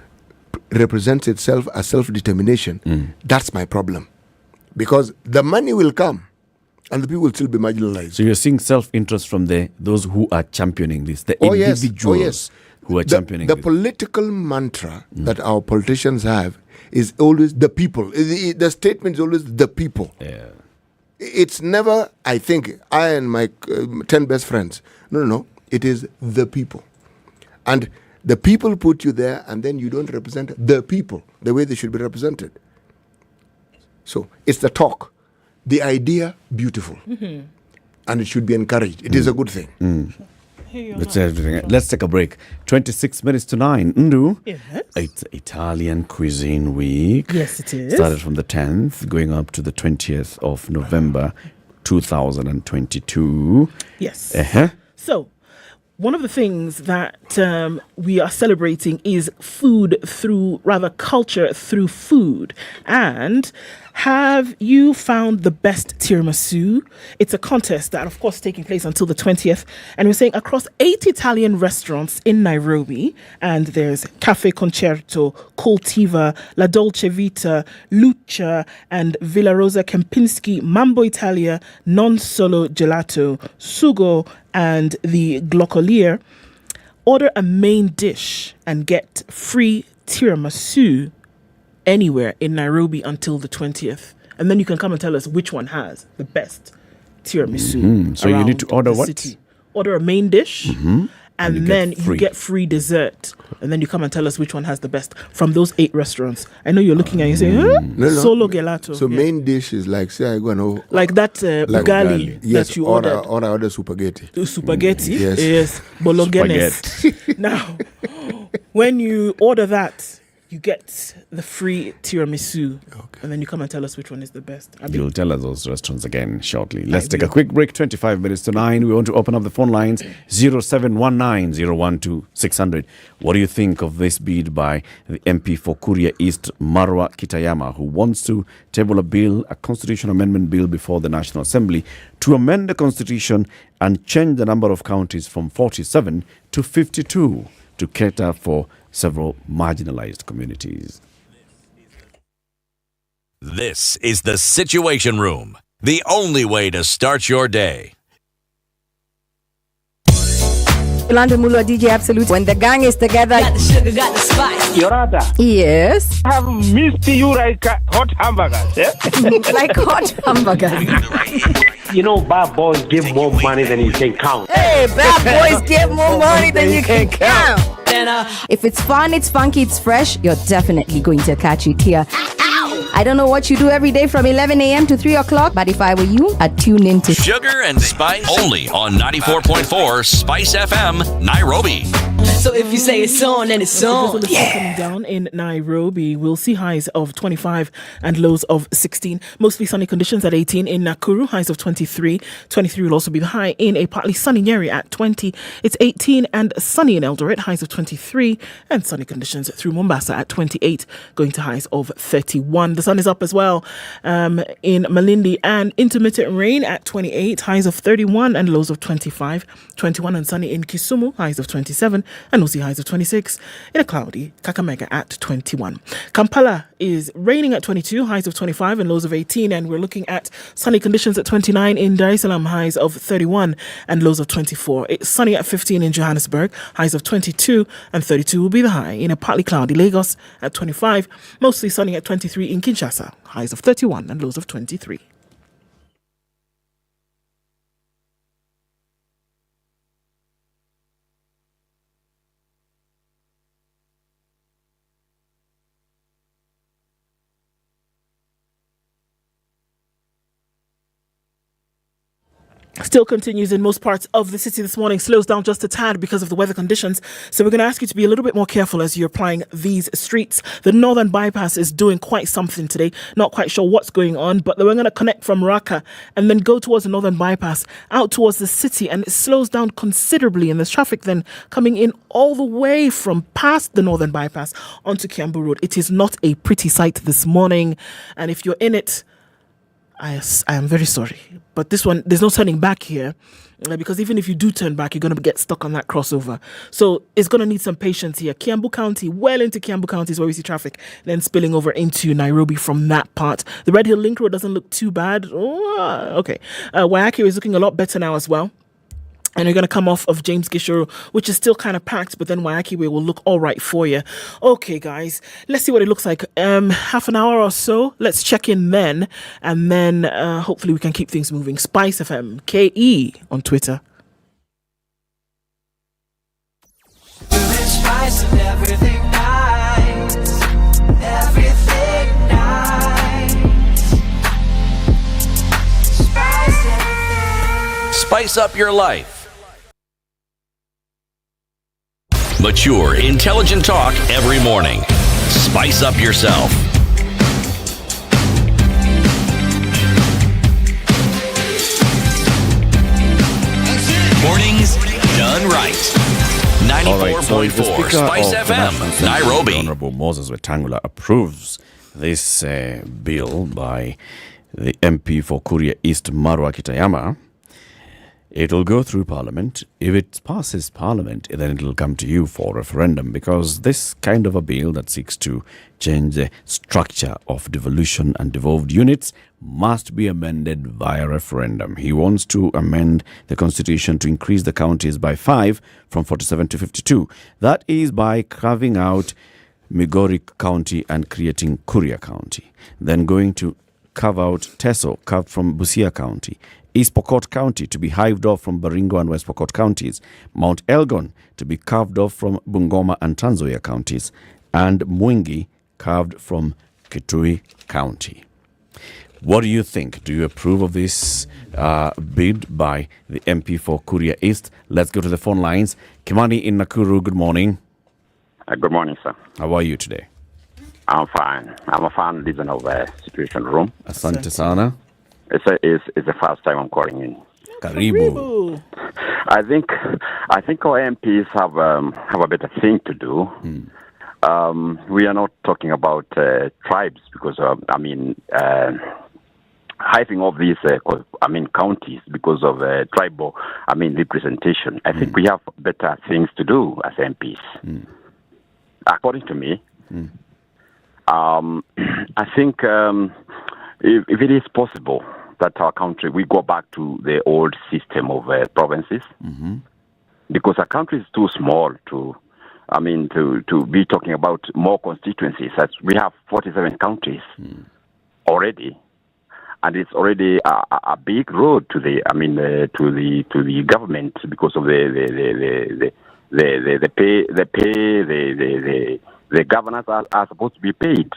represents itself as self-determination, that's my problem. Because the money will come and the people will still be marginalized. So you're seeing self-interest from those who are championing this, the individuals. Yes. who are championing the this. political mantra that our politicians have is always the people. The statement is always the people. Yeah. It's never, I think, I and my 10 best friends. No. It is the people. And the people put you there, and then you don't represent the people the way they should be represented. So it's the talk. The idea, beautiful. And it should be encouraged. It is a good thing. Let's take a break. 26 minutes to 9. Ndu. Yes. It's Italian Cuisine Week. Yes, it is. Started from the 10th, going up to the 20th of November 2022. Yes. Uh-huh. So, one of the things that we are celebrating is culture through food. And have you found the best tiramisu? It's a contest that, of course, is taking place until the 20th. And we're saying across 8 Italian restaurants in Nairobi. And there's Cafe Concerto, Coltiva, La Dolce Vita, Lucha, and Villa Rosa Kempinski, Mambo Italia, Non Solo Gelato, Sugo, and the Glockolier. Order a main dish and get free tiramisu anywhere in Nairobi until the 20th. And then you can come and tell us which one has the best tiramisu. So you need to order what? City. Order a main dish, and then you get free dessert. And then you come and tell us which one has the best from those 8 restaurants. I know you're looking at you saying, huh? Solo gelato. So main dish is like, say I go and like that ugali yes, that you or ordered. Or I order spaghetti. Spaghetti? Yes. Bolognese. Now, when you order that, you get the free tiramisu. And then you come and tell us which one is the best. You'll tell us those restaurants again shortly. Let's take a quick break. 25 minutes to 9. We want to open up the phone lines 0719-012-600. What do you think of this bid by the MP for Kuria East, Marwa Kitayama, who wants to table a constitutional amendment bill before the National Assembly to amend the constitution and change the number of counties from 47 to 52 to cater for several marginalized communities. This is the Situation Room, the only way to start your day. Yolanda Mulwa, DJ Absolute. When the gang is together. Got the sugar, got the spice. Yorada. Yes. I have missed you like hot hamburgers. Yeah? Like hot hamburgers. You know, bad boys give more money than you can count. Hey, bad boys give more money than you can count. If it's fun, it's funky, it's fresh, you're definitely going to catch it here. I don't know what you do every day from 11 a.m. to 3 o'clock, but if I were you, I'd tune in to Sugar and Spice only on 94.4 Spice FM, Nairobi. So if you say it's on, then it's on. Coming down in Nairobi, we'll see highs of 25 and lows of 16. Mostly sunny conditions at 18 in Nakuru, highs of 23. 23 will also be the high in a partly sunny Nyeri at 20. It's 18 and sunny in Eldoret, highs of 23, and sunny conditions through Mombasa at 28, going to highs of 31. The sun is up as well in Malindi, and intermittent rain at 28, highs of 31 and lows of 25. 21 and sunny in Kisumu, highs of 27, and we'll see highs of 26 in a cloudy Kakamega at 21. Kampala is raining at 22, highs of 25 and lows of 18, and we're looking at sunny conditions at 29 in Dar es Salaam, highs of 31 and lows of 24. It's sunny at 15 in Johannesburg, highs of 22, and 32 will be the high in a partly cloudy Lagos at 25, mostly sunny at 23 in Kinshasa, highs of 31 and lows of 23. Still continues in most parts of the city this morning, slows down just a tad because of the weather conditions. So we're going to ask you to be a little bit more careful as you're applying these streets. The Northern Bypass is doing quite something today. Not quite sure what's going on, but we're going to connect from Raka and then go towards the Northern Bypass out towards the city, and it slows down considerably. And there's traffic then coming in all the way from past the Northern Bypass onto Kiambu Road. It is not a pretty sight this morning. And if you're in it, I am very sorry, but this one, there's no turning back here, because even if you do turn back, you're going to get stuck on that crossover. So it's going to need some patience here. Kiambu County, well into Kiambu County is where we see traffic, then spilling over into Nairobi from that part. The Red Hill Link Road doesn't look too bad. Okay. Waiaki is looking a lot better now as well. And you're going to come off of James Gishuru, which is still kind of packed, but then Waiyaki Way will look all right for you. Okay, guys, let's see what it looks like. Half an hour or so. Let's check in then. And then hopefully we can keep things moving. SpiceFM, KE on Twitter. Spice and everything nice. Everything nice. Spice everything. Spice up your life. Mature, intelligent talk every morning. Spice up yourself. Mornings done right. 94.4 Spice FM, Nairobi. Honorable Moses Wetangula approves this bill by the MP for Kuria East, Marwa Kitayama. It will go through Parliament. If it passes Parliament, then it will come to you for referendum, because this kind of a bill that seeks to change the structure of devolution and devolved units must be amended via referendum. He wants to amend the constitution to increase the counties by 5 from 47 to 52. That is by carving out Migori County and creating Kuria County. Then going to carve out Teso, carved from Busia County. East Pokot County to be hived off from Baringo and West Pokot counties, Mount Elgon to be carved off from Bungoma and Trans Nzoia counties, and Mwingi carved from Kitui County. What do you think? Do you approve of this bid by the MP for Kuria East? Let's go to the phone lines. Kimani in Nakuru, good morning. Good morning, sir. How are you today? I'm fine. I'm a fan listener of the Situation Room. Asante sana. It's the first time I'm calling in. Karibu. I think our MPs have a better thing to do. We are not talking about tribes, because hiving off these counties because of tribal representation. I think we have better things to do as MPs. According to me, I think if it is possible that our country, we go back to the old system of provinces, because our country is too small to be talking about more constituencies. As we have 47 counties already, and it's already a big road to the to the government, because of the governors are supposed to be paid.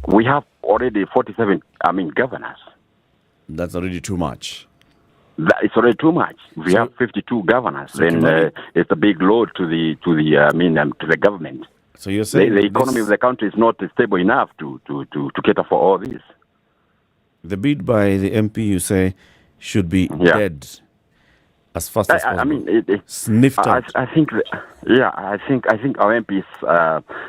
We have already 47 governors. That's already too much. It's already too much. We have 52 governors. Then it's a big load to the government. So you're saying the economy of the country is not stable enough to cater for all this. The bid by the MP, you say, should be dead as fast as possible. Sniffed out. I think our MPs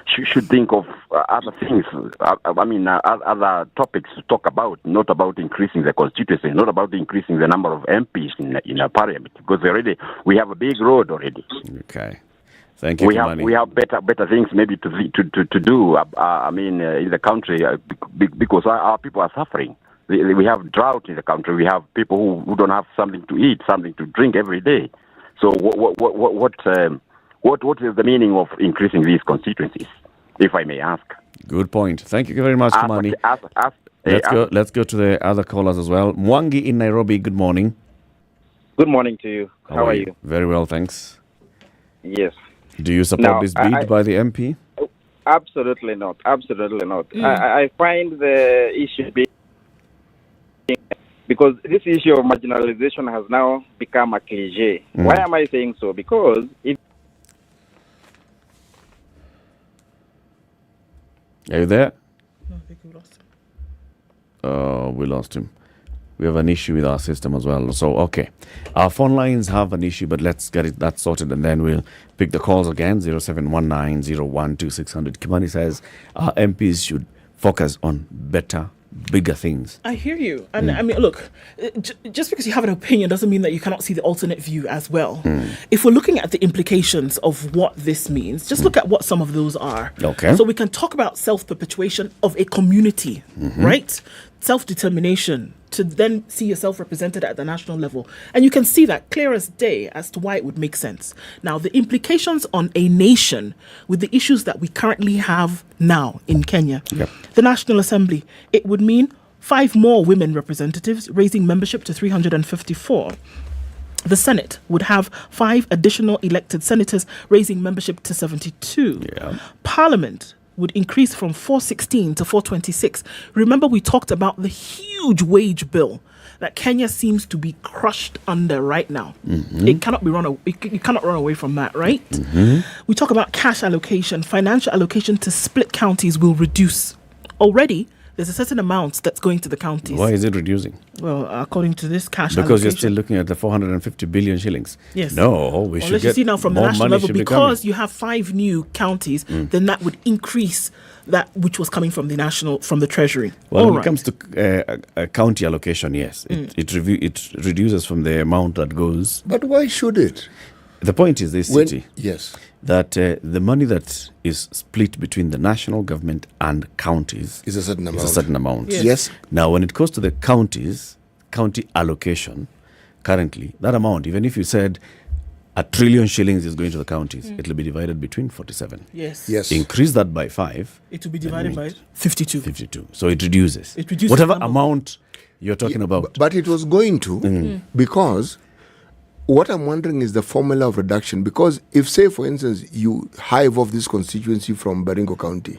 should think of other things. Other topics to talk about, not about increasing the constituency, not about increasing the number of MPs in a parliament, because we have a big road already. Okay. Thank you, Kimani. We have better things maybe to do. In the country, because our people are suffering. We have drought in the country. We have people who don't have something to eat, something to drink every day. So what is the meaning of increasing these constituencies, if I may ask? Good point. Thank you very much, Kimani. Let's go to the other callers as well. Mwangi in Nairobi, good morning. Good morning to you. How are you? Very well, thanks. Yes. Do you support this bid by the MP? Absolutely not. Absolutely not. I find the issue being, because this issue of marginalization has now become a cliche. Why am I saying so? Because Are you there? No, I think we lost him. We lost him. We have an issue with our system as well. So, okay. Our phone lines have an issue, but let's get that sorted, and then we'll pick the calls again. 0719-012-600. Kimani says our MPs should focus on better, bigger things. I hear you. And I mean, look, just because you have an opinion doesn't mean that you cannot see the alternate view as well. If we're looking at the implications of what this means, just look at what some of those are. Okay. So we can talk about self-perpetuation of a community, right? self-determination to then see yourself represented at the national level. And you can see that clear as day as to why it would make sense. Now, the implications on a nation with the issues that we currently have now in Kenya, the National Assembly, it would mean 5 more women representatives, raising membership to 354. The Senate would have 5 additional elected senators, raising membership to 72. Parliament would increase from 416 to 426. Remember, we talked about the huge wage bill that Kenya seems to be crushed under right now. It cannot be you cannot run away from that, right? We talk about cash allocation. Financial allocation to split counties will reduce. Already, there's a certain amount that's going to the counties. Why is it reducing? Well, according to this cash because allocation. you're still looking at the 450 billion shillings. Yes. No, we should Let's get see now from the more national money level, should be because coming. you have 5 new counties, then that would increase that which was coming from the treasury. Well, when it comes to county allocation, yes, it reduces from the amount that goes. But why should it? The point is this, City. Yes. That the money that is split between the national government and counties is a certain amount. Yes. Now, when it goes to the counties, county allocation, currently, that amount, even if you said 1 trillion shillings is going to the counties, it will be divided between 47. Yes. Increase that by 5. It will be divided by 52. 52. So it reduces. It reduces whatever the number. amount you're talking about. But it was going to, because what I'm wondering is the formula of reduction. Because if, say, for instance, you hive off this constituency from Baringo County,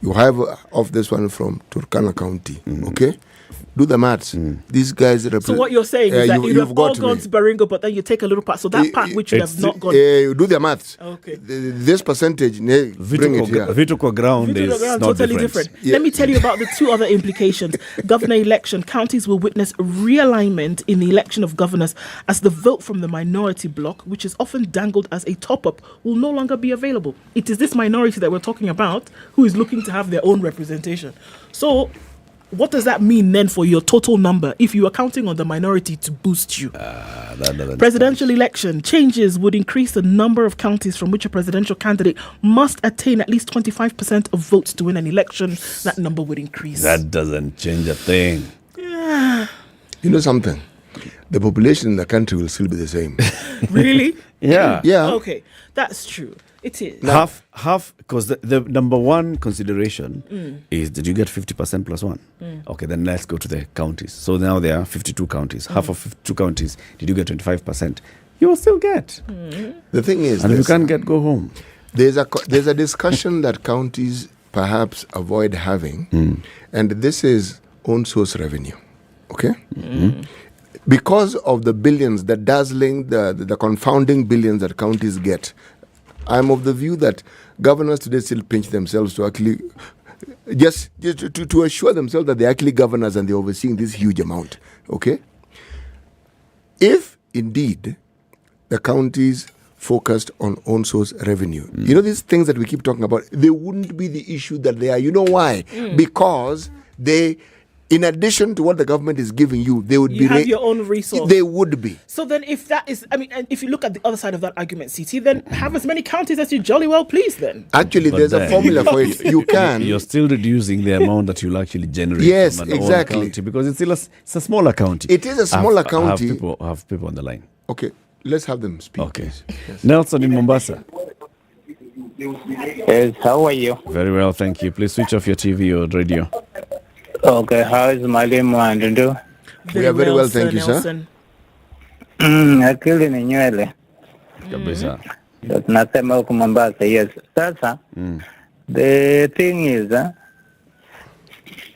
you hive off this one from Turkana County, okay? Do the maths. These guys represent. So what you're saying is that you've all gone to Baringo, but then you take a little part. So that part which you have not gone. You do the maths. Okay. This percentage, bring it here. Vituko ground is not totally different. Let me tell you about the 2 other implications. Governor election. Counties will witness realignment in the election of governors as the vote from the minority bloc, which is often dangled as a top-up, will no longer be available. It is this minority that we're talking about who is looking to have their own representation. So what does that mean then for your total number if you are counting on the minority to boost you? Presidential election changes would increase the number of counties from which a presidential candidate must attain at least 25% of votes to win an election. That number would increase. That doesn't change a thing. Yeah. You know something? The population in the country will still be the same. Really? Yeah. Okay, that's true. It is. Half, because the number one consideration is, did you get 50% plus 1? Okay, then let's go to the counties. So now there are 52 counties. Half of 52 counties, did you get 25%? You will still get. The thing is, and if you can't get, go home. There's a discussion that counties perhaps avoid having, and this is own source revenue. Okay? Because of the billions, the dazzling, the confounding billions that counties get, I'm of the view that governors today still pinch themselves to actually just to assure themselves that they're actually governors and they're overseeing this huge amount. Okay? If indeed the counties focused on own source revenue, you know, these things that we keep talking about, they wouldn't be the issue that they are. You know why? Because they, in addition to what the government is giving you, they would you have your own resource. They would be. So then if that is, I mean, and if you look at the other side of that argument, CT, then have as many counties as you jolly well please then. Actually, But there's a formula for it. You can. You're still reducing the amount that you'll actually generate. Yes, from an exactly. old county, because it's still it's a smaller county. It is a smaller county. I have people on the line. Okay, let's have them speak. Okay. Yes. Nelson in Mombasa. Yes, how are you? Very well, thank you. Please switch off your TV or radio. Okay, how is Mwalimu and do? We are very well, thank you, sir. Akili ni nywele. Kabisa. Tunasema huku Mombasa, yes. Sasa, the thing is,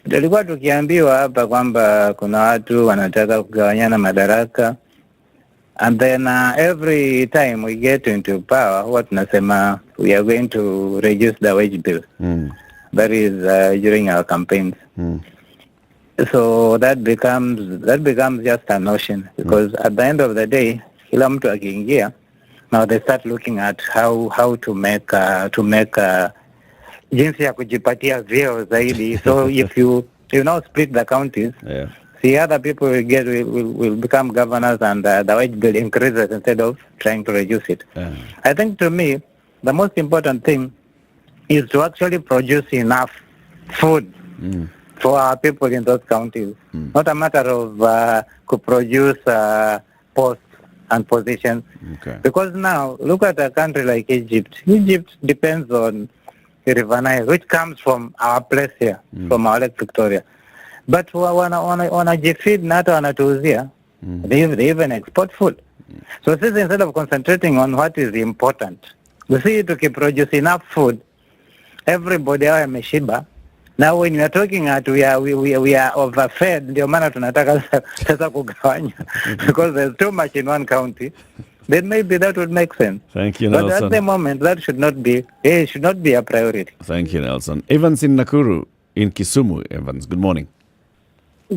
tulikuwa tukiambiwa hapa kwamba kuna watu wanataka kugawanyana madaraka, and then every time we get into power, huwa tunasema we are going to reduce the wage bill. That is during our campaigns. So that becomes just a notion, because at the end of the day, kila mtu akiingia, now they start looking at how to make jinsi ya kujipatia vyeo zaidi. So if you now split the counties, see other people will become governors, and the wage bill increases instead of trying to reduce it. I think, to me, the most important thing is to actually produce enough food for our people in those counties. Not a matter of could produce posts and positions. Okay. Because now, look at a country like Egypt. Egypt depends on the River Nile, which comes from our place here, from our Lake Victoria. But wanajifeed na hata wanatuuzia, they even export food. So this instead of concentrating on what is important, we see to keep produce enough food, everybody awe ameshiba. Now when we are talking at we are overfed, ndio maana tunataka sasa kugawanya because there's too much in one county. Then maybe that would make sense. Thank you, But Nelson. at the moment, that should not be a priority. Thank you, Nelson. Evans in Nakuru, in Kisumu. Evans, good morning.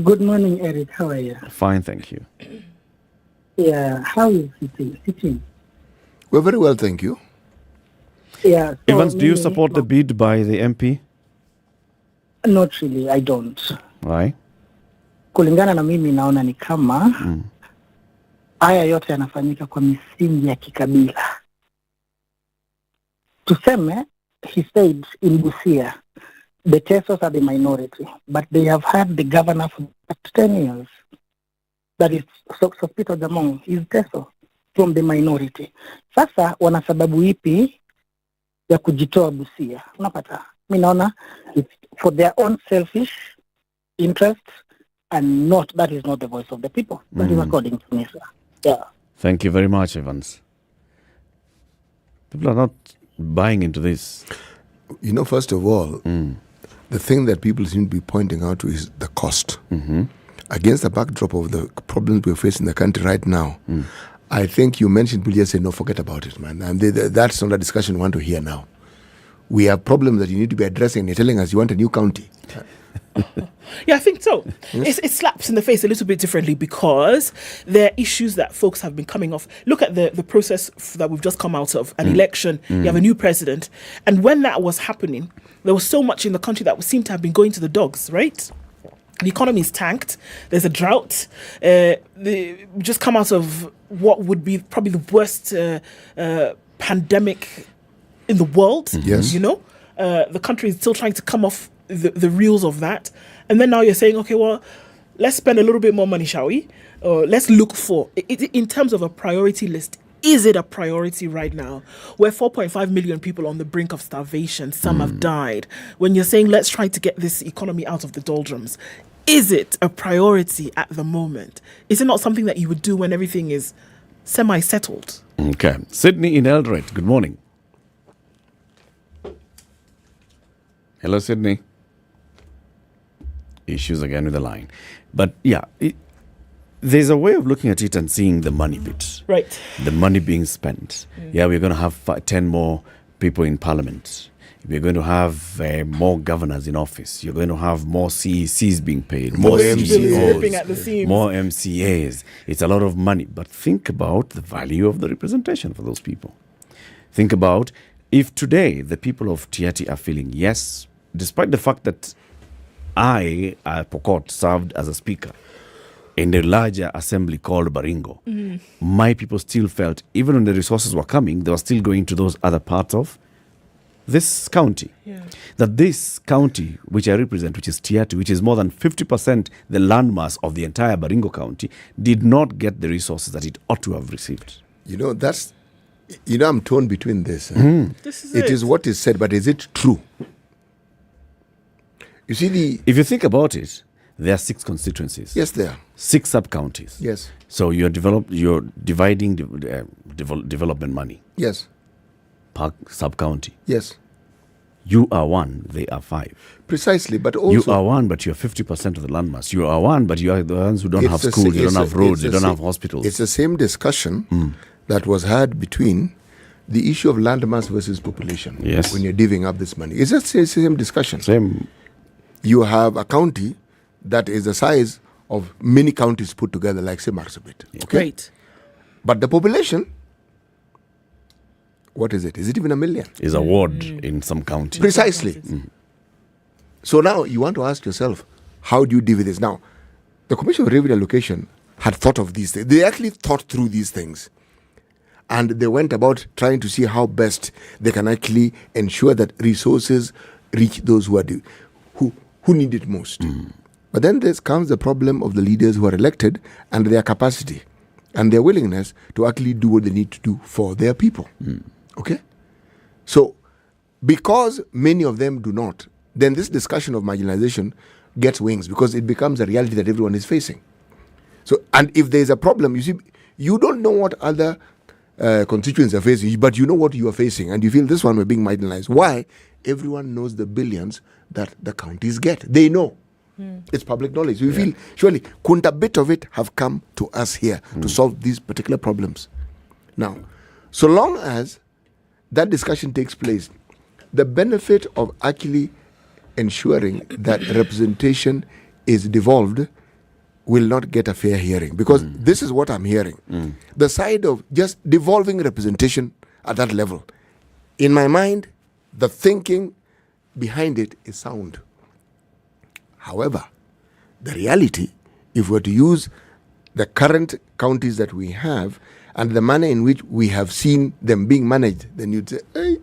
Good morning, Eric. How are you? Fine, thank you. Yeah, how is it sitting? We're very well, thank you. Yeah. So Evans, do you support the bid by the MP? Not really, I don't. Why? Kulingana na mimi naona ni kama haya yote yanafanyika kwa misingi ya kikabila. Tuseme, he said in Busia, the Tesos are the minority, but they have had the governor for 10 years. That is Sospito Jamong, is Teso from the minority. Sasa wana sababu ipi ya kujitoa Busia? Unapata? Mimi naona it's for their own selfish interests and that is not the voice of the people. That is according to me, sir. Yeah. Thank you very much, Evans. People are not buying into this. You know, first of all, the thing that people seem to be pointing out to is the cost. Against the backdrop of the problems we're facing in the country right now, I think you mentioned, people just say, no, forget about it, man. And that's not a discussion we want to hear now. We have problems that you need to be addressing. You're telling us you want a new county. Yeah, I think so. Yes. It slaps in the face a little bit differently because there are issues that folks have been coming off. Look at the process that we've just come out of, an election. You have a new president. And when that was happening, there was so much in the country that seemed to have been going to the dogs, right? The economy is tanked. There's a drought. We just come out of what would be probably the worst pandemic in the world. Yes. You know, the country is still trying to come off the reels of that. And then now you're saying, okay, well, let's spend a little bit more money, shall we? Let's look for, in terms of a priority list, is it a priority right now? We're 4.5 million people on the brink of starvation. Some have died. When you're saying, let's try to get this economy out of the doldrums, is it a priority at the moment? Is it not something that you would do when everything is semi-settled? Okay. Sydney in Eldoret, good morning. Hello, Sydney. Issues again with the line. But yeah, there's a way of looking at it and seeing the money bit. Right. The money being spent. Yeah, we're going to have 10 more people in parliament. We're going to have more governors in office. You're going to have more CECs being paid. More MCAs. More MCAs. It's a lot of money. But think about the value of the representation for those people. Think about if today the people of Tiati are feeling, yes, despite the fact that I, Pokot, served as a speaker in a larger assembly called Baringo, my people still felt, even when the resources were coming, they were still going to those other parts of this county. Yeah. That this county, which I represent, which is Tiati, which is more than 50% the landmass of the entire Baringo County, did not get the resources that it ought to have received. You know, I'm torn between this. This is It is what is said, but is it true? You see, if you think about it, there are 6 constituencies. Yes, there are 6 sub-counties. Yes. So you're dividing development money. Yes. Per sub-county. Yes. You are 1, they are 5. Precisely, but also... You are 1, but you're 50% of the landmass. You are 1, but you are the ones who don't have schools, you don't have roads, you don't have hospitals. It's the same discussion that was had between the issue of landmass versus population. Yes. When you're divvying up this money. It's the same discussion. Same. You have a county that is the size of many counties put together, like say Marsabit. Okay? Great. But the population, what is it? Is it even 1 million? Is a ward in some counties. Precisely. So now you want to ask yourself, how do you deal with this? Now, the Commission of Revenue Allocation had thought of these things. They actually thought through these things. And they went about trying to see how best they can actually ensure that resources reach those who who need it most. But then there comes the problem of the leaders who are elected and their capacity and their willingness to actually do what they need to do for their people. Okay? So, because many of them do not, then this discussion of marginalization gets wings because it becomes a reality that everyone is facing. So, and if there's a problem, you see, you don't know what other constituents are facing, but you know what you are facing, and you feel this one we're being marginalized. Why? Everyone knows the billions that the counties get. They know. It's public knowledge. We feel, surely, couldn't a bit of it have come to us here to solve these particular problems? Now, so long as that discussion takes place, the benefit of actually ensuring that representation is devolved will not get a fair hearing, because this is what I'm hearing. The side of just devolving representation at that level. In my mind, the thinking behind it is sound. However, the reality, if we're to use the current counties that we have and the manner in which we have seen them being managed, then you'd say, hey.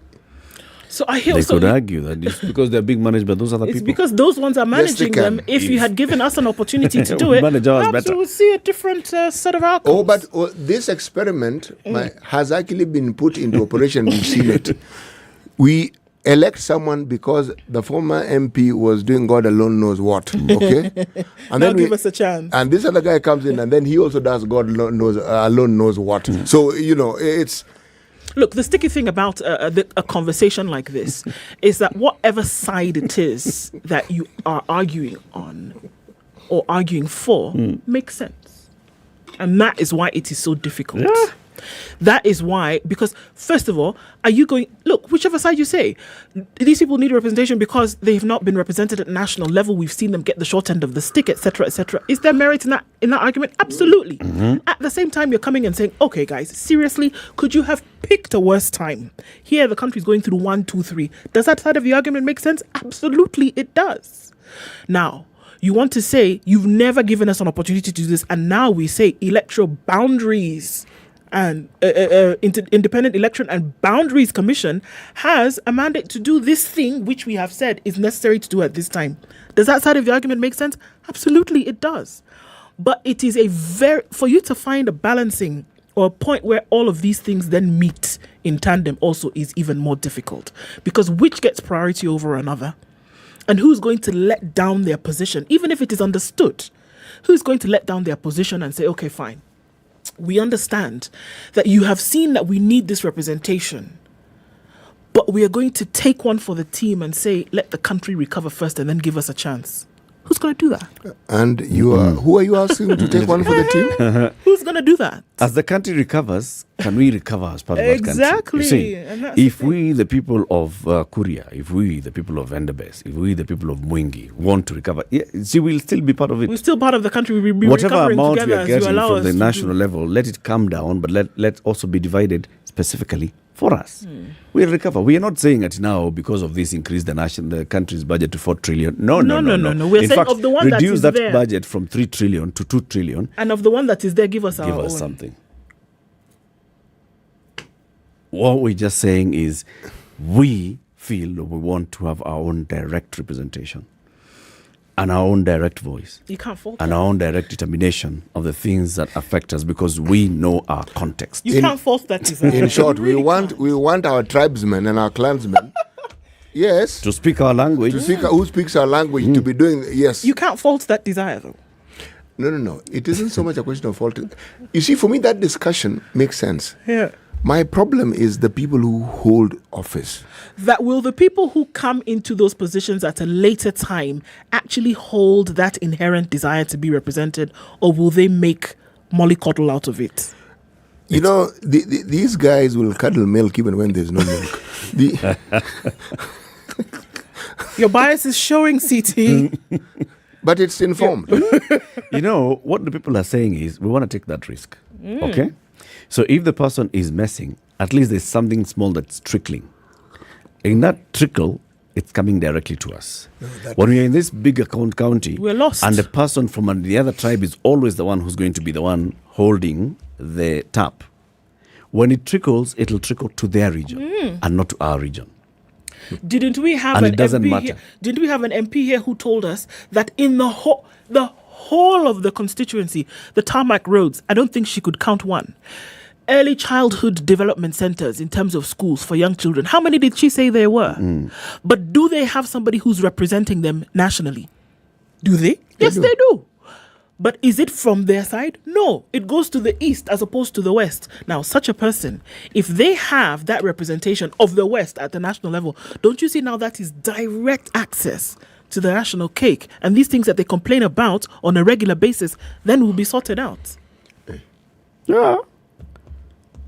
So I hear they could argue that it's because they're being managed by those other it's people. because those ones are managing them. If you had given us an opportunity to do it, perhaps we would see a different set of outcomes. But this experiment has actually been put into operation. We've seen it. We elect someone because the former MP was doing God alone knows what. Okay, and now give us a chance. And this other guy comes in, and then he also does God alone knows what. So it's. Look, the sticky thing about a conversation like this is that whatever side it is that you are arguing on or arguing for makes sense. And that is why it is so difficult. Yeah. That is why, because first of all, are you going, look, whichever side you say, these people need representation because they have not been represented at national level. We've seen them get the short end of the stick, etc., etc. Is there merit in that argument? Absolutely. At the same time, you're coming and saying, okay, guys, seriously, could you have picked a worse time? Here, the country's going through 1, 2, 3. Does that side of the argument make sense? Absolutely, it does. Now, you want to say you've never given us an opportunity to do this, and now we say electoral boundaries and Independent Election and Boundaries Commission has a mandate to do this thing, which we have said is necessary to do at this time. Does that side of the argument make sense? Absolutely, it does. But it is for you to find a balancing or a point where all of these things then meet in tandem also is even more difficult, because which gets priority over another? And who's going to let down their position, even if it is understood? Who's going to let down their position and say, okay, fine, we understand that you have seen that we need this representation, but we are going to take one for the team and say, let the country recover first and then give us a chance. Who's going to do that? And you are, who are you asking to take one for the team? Who's going to do that? As the country recovers, can we recover as part of that country? Exactly. You see, if we, the people of Kuria, if we, the people of Endebess, if we, the people of Mwingi, want to recover, we'll still be part of it. We're still part of the country. We'll be whatever recovering amount together we are getting from the to national level, let it come down, but let also be divided specifically for us. We'll recover. We are not saying it now because of this increase the country's budget to 4 trillion. No. We're saying of the one that is reduce that there. budget from 3 trillion to 2 trillion. And of the one that is there, give us our own. Something. What we're just saying is we feel that we want to have our own direct representation and our own direct voice. You can't fault and that. our own direct determination of the things that affect us because we know our context. You can't fault that desire. In short, we want our tribesmen and our clansmen yes. To speak our language. Who speaks our language to be doing, yes. You can't fault that desire though. No. It isn't so much a question of fault. You see, for me, that discussion makes sense. Yeah. My problem is the people who hold office. That will the people who come into those positions at a later time actually hold that inherent desire to be represented, or will they make mollycoddle out of it? You know, these guys will cuddle milk even when there's no milk. Your bias is showing, CT. But it's informed. You know, what the people are saying is, we want to take that risk. Okay? So if the person is messing, at least there's something small that's trickling. In that trickle, it's coming directly to us. When we are in this big account county, we're lost. And the person from the other tribe is always the one who's going to be the one holding the tap. When it trickles, it'll trickle to their region and not to our region. Didn't we have And an it doesn't MP matter. here? Didn't we have an MP here who told us that in the whole of the constituency, the tarmac roads, I don't think she could count one. Early childhood development centers in terms of schools for young children. How many did she say there were? But do they have somebody who's representing them nationally? Do they? Yes, they do. But is it from their side? No, it goes to the east as opposed to the west. Now, such a person, if they have that representation of the west at the national level, don't you see now that is direct access to the national cake? And these things that they complain about on a regular basis then will be sorted out. Yeah.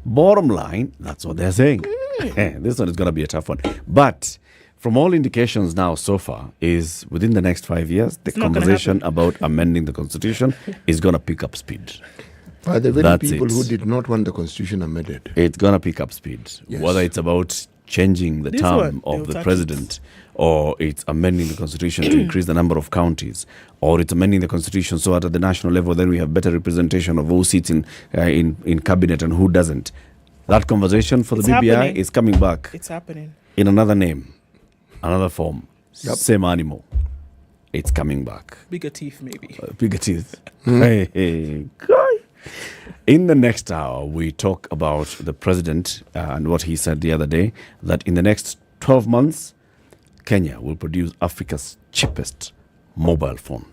Bottom line, that's what they're saying. This one is going to be a tough one. But from all indications now so far is within the next 5 years, the It's not gonna conversation about amending the constitution is going to pick up speed. By the very That's people it. who did not want the constitution amended. It's going to pick up speed. Yes. Whether it's about changing the This term one, of they'll the touch president, or it's amending the constitution to increase the number of counties, or it's amending the constitution so that at the national level then we have better representation of who sits in cabinet and who doesn't. That conversation for the It's BBI happening. is coming back It's happening. in another name, another form, Yep. same animal. It's coming back. Bigger teeth, maybe. Bigger teeth. Hey, guy. In the next hour, we talk about the president and what he said the other day, that in the next 12 months, Kenya will produce Africa's cheapest mobile phone.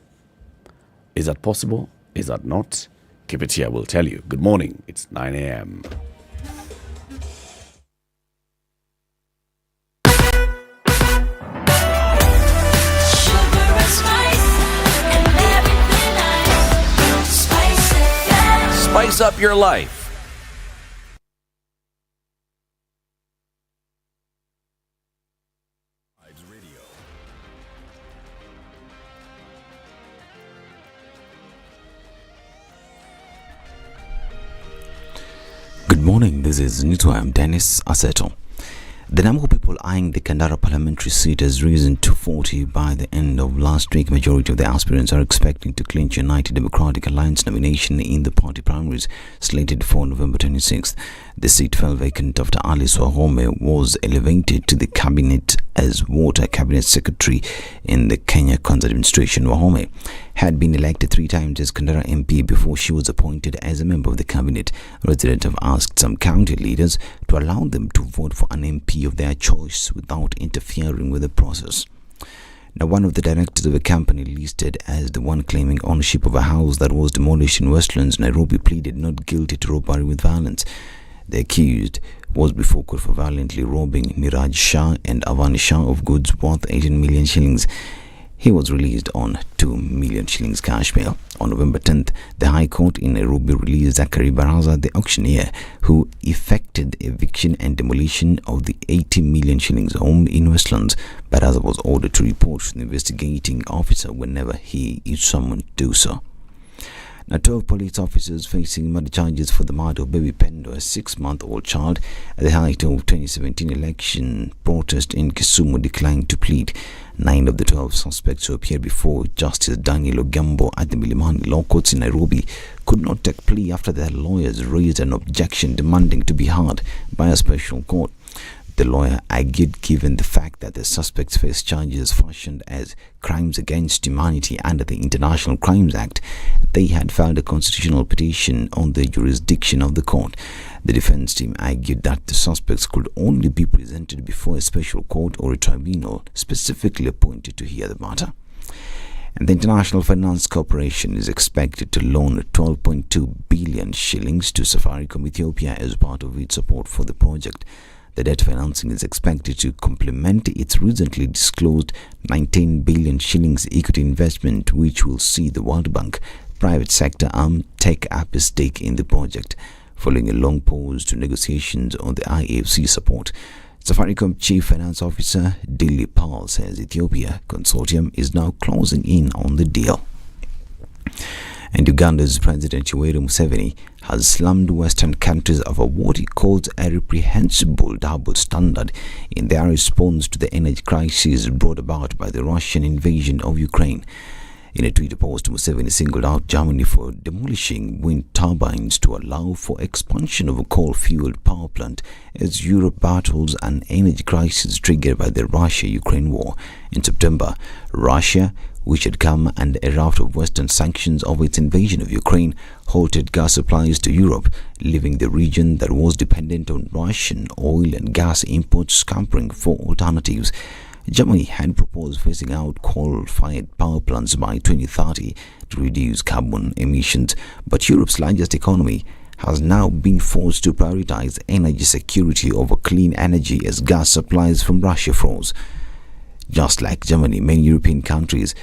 Is that possible? Is that not? Keep it here, we'll tell you. Good morning. It's 9 a.m. Spice up your life. Good morning, this is Nito. I'm Dennis Aseto. The number of people eyeing the Kandara parliamentary seat has risen to 40 by the end of last week. Majority of the aspirants are expecting to clinch United Democratic Alliance nomination in the party primaries slated for November 26th. The seat fell vacant after Alice Wahome was elevated to the cabinet as Water Cabinet Secretary in the Kenya Kwanza administration. Wahome had been elected 3 times as Kandara MP before she was appointed as a member of the cabinet. Residents have asked some county leaders to allow them to vote for an MP of their choice without interfering with the process. Now, one of the directors of a company listed as the one claiming ownership of a house that was demolished in Westlands, Nairobi, pleaded not guilty to robbery with violence. The accused was before court for violently robbing Niraj Shah and Avani Shah of goods worth 18 million shillings. He was released on 2 million shillings cash bail. On November 10th, the High Court in Nairobi released Zachary Baraza, the auctioneer, who effected the eviction and demolition of the 80 million shillings home in Westlands. Baraza was ordered to report to the investigating officer whenever he is summoned to do so. Now, 12 police officers facing murder charges for the murder of baby Pendo, a 6-month-old child, at the height of 2017 election protest in Kisumu, declined to plead. 9 of the 12 suspects who appeared before Justice Daniel Ogambo at the Milimani Law Courts in Nairobi could not take plea after their lawyers raised an objection demanding to be heard by a special court. The lawyer argued, given the fact that the suspects face charges fashioned as crimes against humanity under the International Crimes Act, they had filed a constitutional petition on the jurisdiction of the court. The defense team argued that the suspects could only be presented before a special court or a tribunal specifically appointed to hear the matter. And the International Finance Corporation is expected to loan 12.2 billion shillings to Safaricom Ethiopia as part of its support for the project. The debt financing is expected to complement its recently disclosed 19 billion shillings equity investment, which will see the World Bank private sector arm take up a stake in the project. Following a long pause to negotiations on the IFC support, Safaricom Chief Finance Officer Dilip Pal says Ethiopia Consortium is now closing in on the deal. And Uganda's President Yoweri Museveni has slammed Western countries over what he calls a reprehensible double standard in their response to the energy crisis brought about by the Russian invasion of Ukraine. In a Twitter post, Museveni singled out Germany for demolishing wind turbines to allow for expansion of a coal-fueled power plant as Europe battles an energy crisis triggered by the Russia-Ukraine war. In September, Russia, which had come under a raft of Western sanctions over its invasion of Ukraine, halted gas supplies to Europe, leaving the region that was dependent on Russian oil and gas imports scampering for alternatives. Germany had proposed phasing out coal-fired power plants by 2030 to reduce carbon emissions, but Europe's largest economy has now been forced to prioritize energy security over clean energy as gas supplies from Russia froze. Just like Germany, many European countries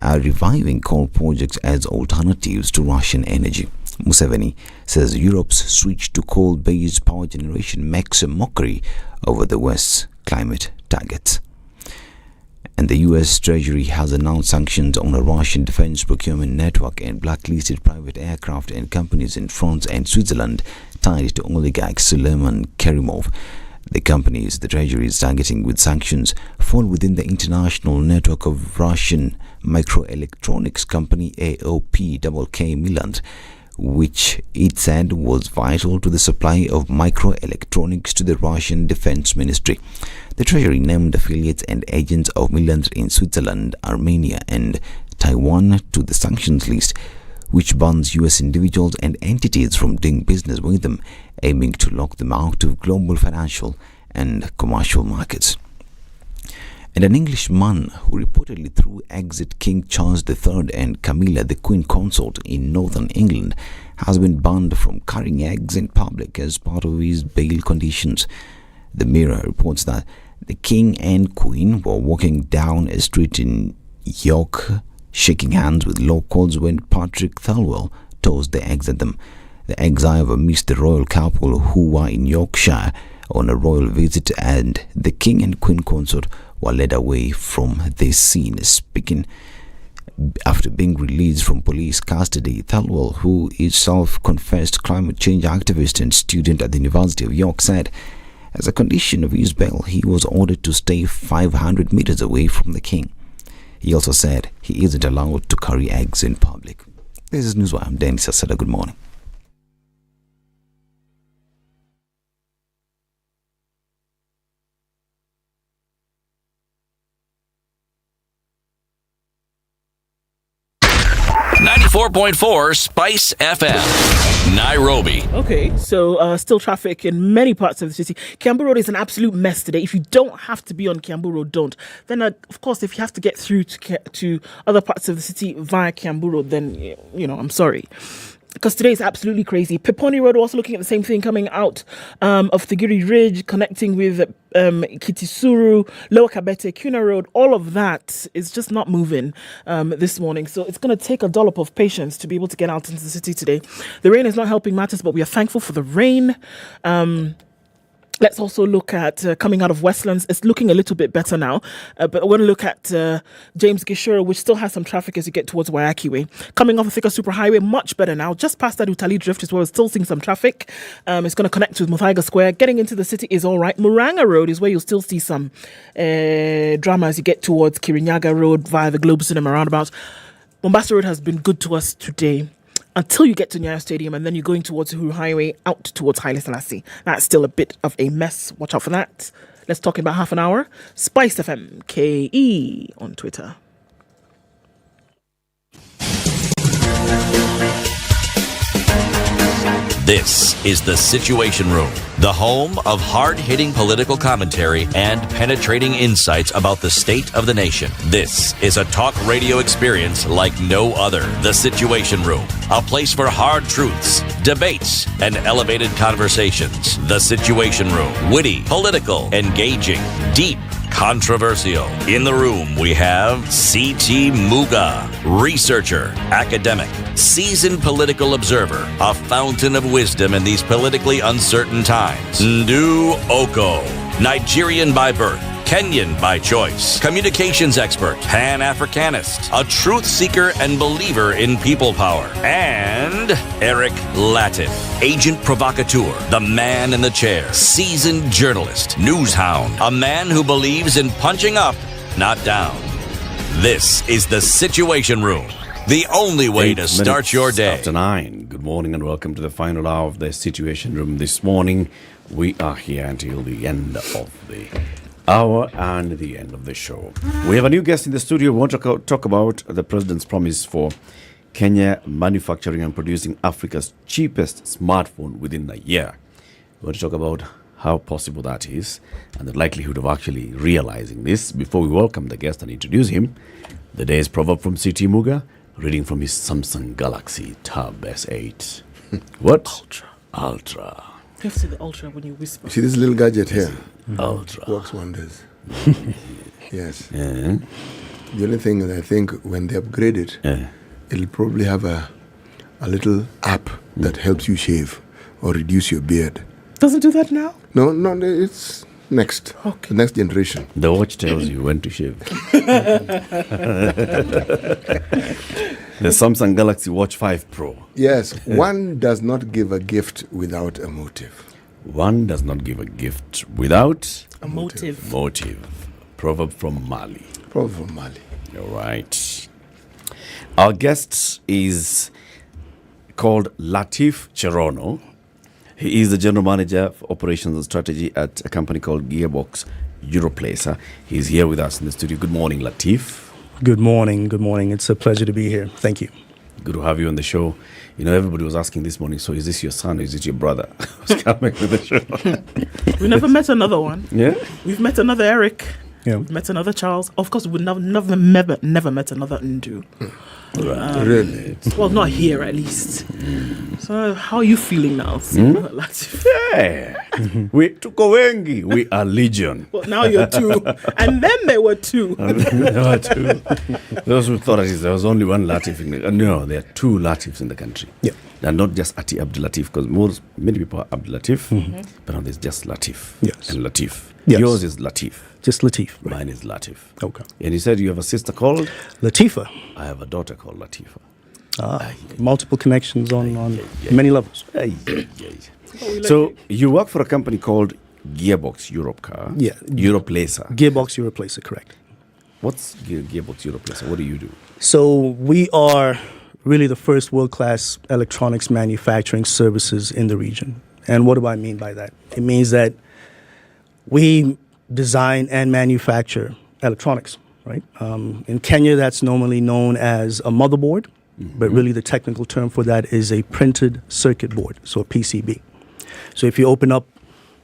are reviving coal projects as alternatives to Russian energy. Museveni says Europe's switch to coal-based power generation makes a mockery over the West's climate targets. And the U.S. Treasury has announced sanctions on a Russian defense procurement network and blacklisted private aircraft and companies in France and Switzerland tied to oligarch Suleiman Kerimov. The companies the Treasury is targeting with sanctions fall within the international network of Russian microelectronics company AOP Milan, which it said was vital to the supply of microelectronics to the Russian Defense Ministry. The Treasury named affiliates and agents of Milan in Switzerland, Armenia and Taiwan to the sanctions list, which bans U.S. individuals and entities from doing business with them, aiming to lock them out of global financial and commercial markets. And an Englishman who reportedly threw eggs at King Charles III and Camilla, the Queen Consort, in northern England, has been banned from carrying eggs in public as part of his bail conditions. The Mirror reports that the King and Queen were walking down a street in York, shaking hands with locals when Patrick Thirlwell tossed the eggs at them. The eggs, however, missed the royal couple who were in Yorkshire on a royal visit, and the King and Queen Consort were led away from this scene. Speaking after being released from police custody, Thirlwell, who is self-confessed climate change activist and student at the University of York, said as a condition of his bail, he was ordered to stay 500 meters away from the King. He also said he isn't allowed to carry eggs in public. This is Newswire. I'm Dennis Asada. Good morning. .4 Spice FM, Nairobi. Okay, so still traffic in many parts of the city. Kiambu Road is an absolute mess today. If you don't have to be on Kiambu Road, don't. Then, of course, if you have to get through to other parts of the city via Kiambu Road, then, I'm sorry. Because today is absolutely crazy. Peponi Road, also looking at the same thing, coming out of Thigiri Ridge, connecting with Kitisuru, Lower Kabete, Kuna Road. All of that is just not moving this morning. So it's going to take a dollop of patience to be able to get out into the city today. The rain is not helping matters, but we are thankful for the rain. Let's also look at coming out of Westlands. It's looking a little bit better now. But we're going to look at James Gishuru, which still has some traffic as you get towards Wayaki Way. Coming off the Thika Superhighway, much better now. Just past that Utali Drift is where we're still seeing some traffic. It's going to connect with Muthaiga Square. Getting into the city is all right. Muranga Road is where you'll still see some drama as you get towards Kirinyaga Road via the Globe Cinema roundabout. Mombasa Road has been good to us today, until you get to Nyeri Stadium, and then you're going towards Uhuru Highway out towards Haile Selassie. That's still a bit of a mess. Watch out for that. Let's talk in about half an hour. SpiceFM KE on Twitter. This is The Situation Room, the home of hard-hitting political commentary and penetrating insights about the state of the nation. This is a talk radio experience like no other. The Situation Room, a place for hard truths, debates, and elevated conversations. The Situation Room, witty, political, engaging, deep, controversial. In the room, we have C.T. Muga, researcher, academic, seasoned political observer, a fountain of wisdom in these politically uncertain times. Ndu Oko, Nigerian by birth, Kenyan by choice, communications expert, Pan-Africanist, a truth seeker and believer in people power, and Eric Latif, agent provocateur, the man in the chair, seasoned journalist, news hound, a man who believes in punching up, not down. This is The Situation Room The only way to 8 start minutes your day. After 9. Good morning and welcome to the final hour of the Situation Room this morning. We are here until the end of the hour and the end of the show. We have a new guest in the studio. We want to talk about the president's promise for Kenya manufacturing and producing Africa's cheapest smartphone within a year. We want to talk about how possible that is and the likelihood of actually realizing this. Before we welcome the guest and introduce him, the day's proverb from C.T. Muga, reading from his Samsung Galaxy Tab S8. What? Ultra. You have to say the ultra when you whisper. See this little gadget here? Ultra. Works wonders. Yes. The only thing that I think when they upgrade it, it'll probably have a little app that helps you shave or reduce your beard. Does it do that now? No, it's next. Okay. The next generation. The watch tells you when to shave. The Samsung Galaxy Watch 5 Pro. Yes, one does not give a gift without a motive. One does not give a gift without a motive. Proverb from Mali. Proverb from Mali. All right. Our guest is called Latif Cherono. He is the general manager for operations and strategy at a company called Gearbox Europlacer. He's here with us in the studio. Good morning, Latif. Good morning. Good morning. It's a pleasure to be here. Thank you. Good to have you on the show. You know, everybody was asking this morning, so is this your son or is it your brother who's coming to the show? We never met another one. Yeah? We've met another Eric. Yeah. We've met another Charles. Of course, we've never met another Ndu. Right. Really? Well, not here at least. So, how are you feeling now? Latif? Yeah. We tuko wengi. We are legion. Well, now you're two. And then there were two. There were two. Those who thought there was only one Latif in the no, there are two Latifs in the country. Yeah. They're not just Ati Abdul Latif, because many people are Abdul Latif, but now there's just Latif. Yes. And Latif. Yes. Yours is Latif. Just Latif. Right. Mine is Latif. Okay. And you said you have a sister called? Latifa. I have a daughter called Latifa. Multiple connections on many levels. So you work for a company called Gearbox Europcar. Yeah. Europlacer. Gearbox Europlacer, correct. What's Gearbox Europlacer? What do you do? So we are really the first world-class electronics manufacturing services in the region. And what do I mean by that? It means that we design and manufacture electronics, right? In Kenya, that's normally known as a motherboard, but really the technical term for that is a printed circuit board, so a PCB. So if you open up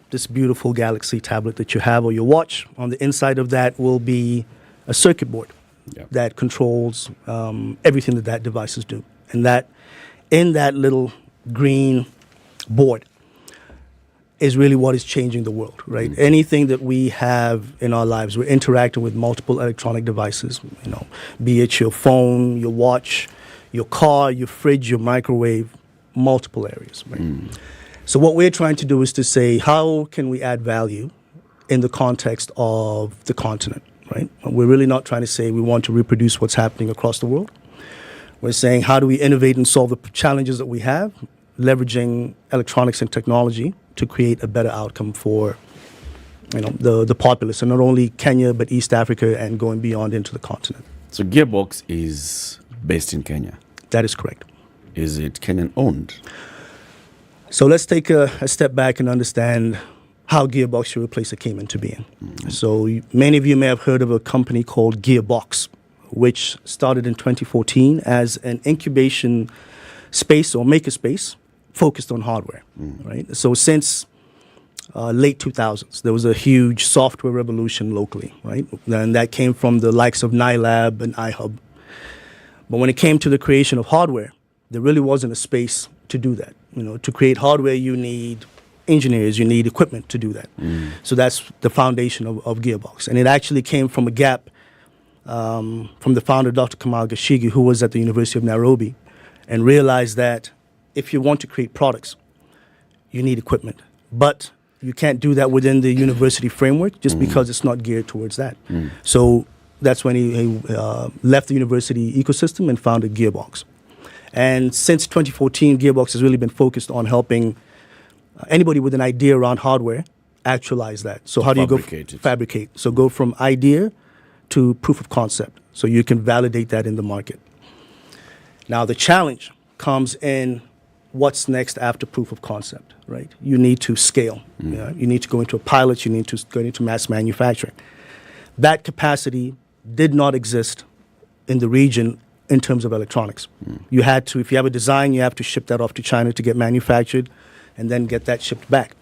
this beautiful Galaxy tablet that you have or your watch, on the inside of that will be a circuit board that controls everything that devices do. And that in that little green board is really what is changing the world, right? Anything that we have in our lives, we're interacting with multiple electronic devices, you know, be it your phone, your watch, your car, your fridge, your microwave, multiple areas, right? So what we're trying to do is to say, how can we add value in the context of the continent, right? We're really not trying to say we want to reproduce what's happening across the world. We're saying, how do we innovate and solve the challenges that we have, leveraging electronics and technology to create a better outcome for, you know, the populace, and not only Kenya, but East Africa and going beyond into the continent. So Gearbox is based in Kenya? That is correct. Is it Kenyan owned? So let's take a step back and understand how Gearbox Europlacer came into being. So many of you may have heard of a company called Gearbox, which started in 2014 as an incubation space or maker space focused on hardware, right? So since late 2000s, there was a huge software revolution locally, right? And that came from the likes of NILAB and iHub. But when it came to the creation of hardware, there really wasn't a space to do that. You know, to create hardware, you need engineers, you need equipment to do that. So that's the foundation of Gearbox. And it actually came from a gap from the founder, Dr. Kamal Gashigi, who was at the University of Nairobi, and realized that if you want to create products, you need equipment. But you can't do that within the university framework just because it's not geared towards that. So that's when he left the university ecosystem and founded Gearbox. And since 2014, Gearbox has really been focused on helping anybody with an idea around hardware actualize that. So how do you go fabricate? So go from idea to proof of concept, so you can validate that in the market. Now, the challenge comes in what's next after proof of concept, right? You need to scale. You need to go into a pilot. You need to go into mass manufacturing. That capacity did not exist in the region in terms of electronics. You had to, if you have a design, you have to ship that off to China to get manufactured and then get that shipped back.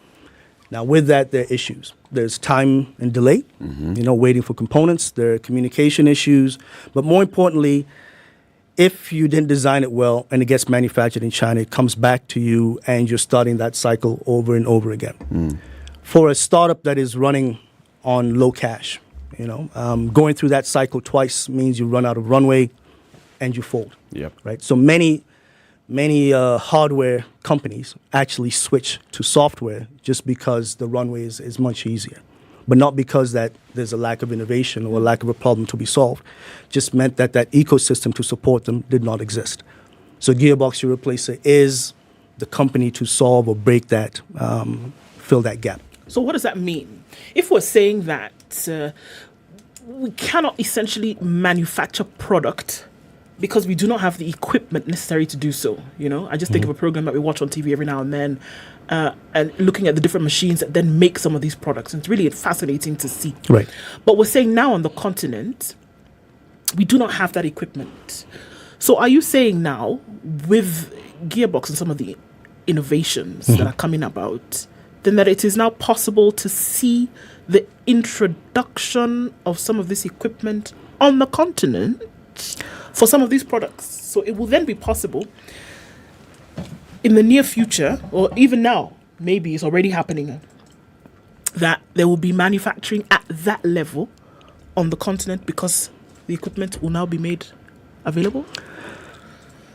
Now, with that, there are issues. There's time and delay, waiting for components. There are communication issues. But more importantly, if you didn't design it well and it gets manufactured in China, it comes back to you and you're starting that cycle over and over again. For a startup that is running on low cash, going through that cycle twice means you run out of runway and you fold. Right. So many hardware companies actually switch to software just because the runway is much easier, but not because that there's a lack of innovation or a lack of a problem to be solved. Just meant that ecosystem to support them did not exist. So Gearbox Europlacer is the company to solve or break that, fill that gap. So what does that mean? If we're saying that we cannot essentially manufacture product because we do not have the equipment necessary to do so, I just think of a program that we watch on TV every now and then, and looking at the different machines that then make some of these products. And it's really fascinating to see. Right. But we're saying now on the continent, we do not have that equipment. So are you saying now, with Gearbox and some of the innovations that are coming about, then that it is now possible to see the introduction of some of this equipment on the continent for some of these products? So it will then be possible in the near future, or even now, maybe it's already happening, that there will be manufacturing at that level on the continent because the equipment will now be made available?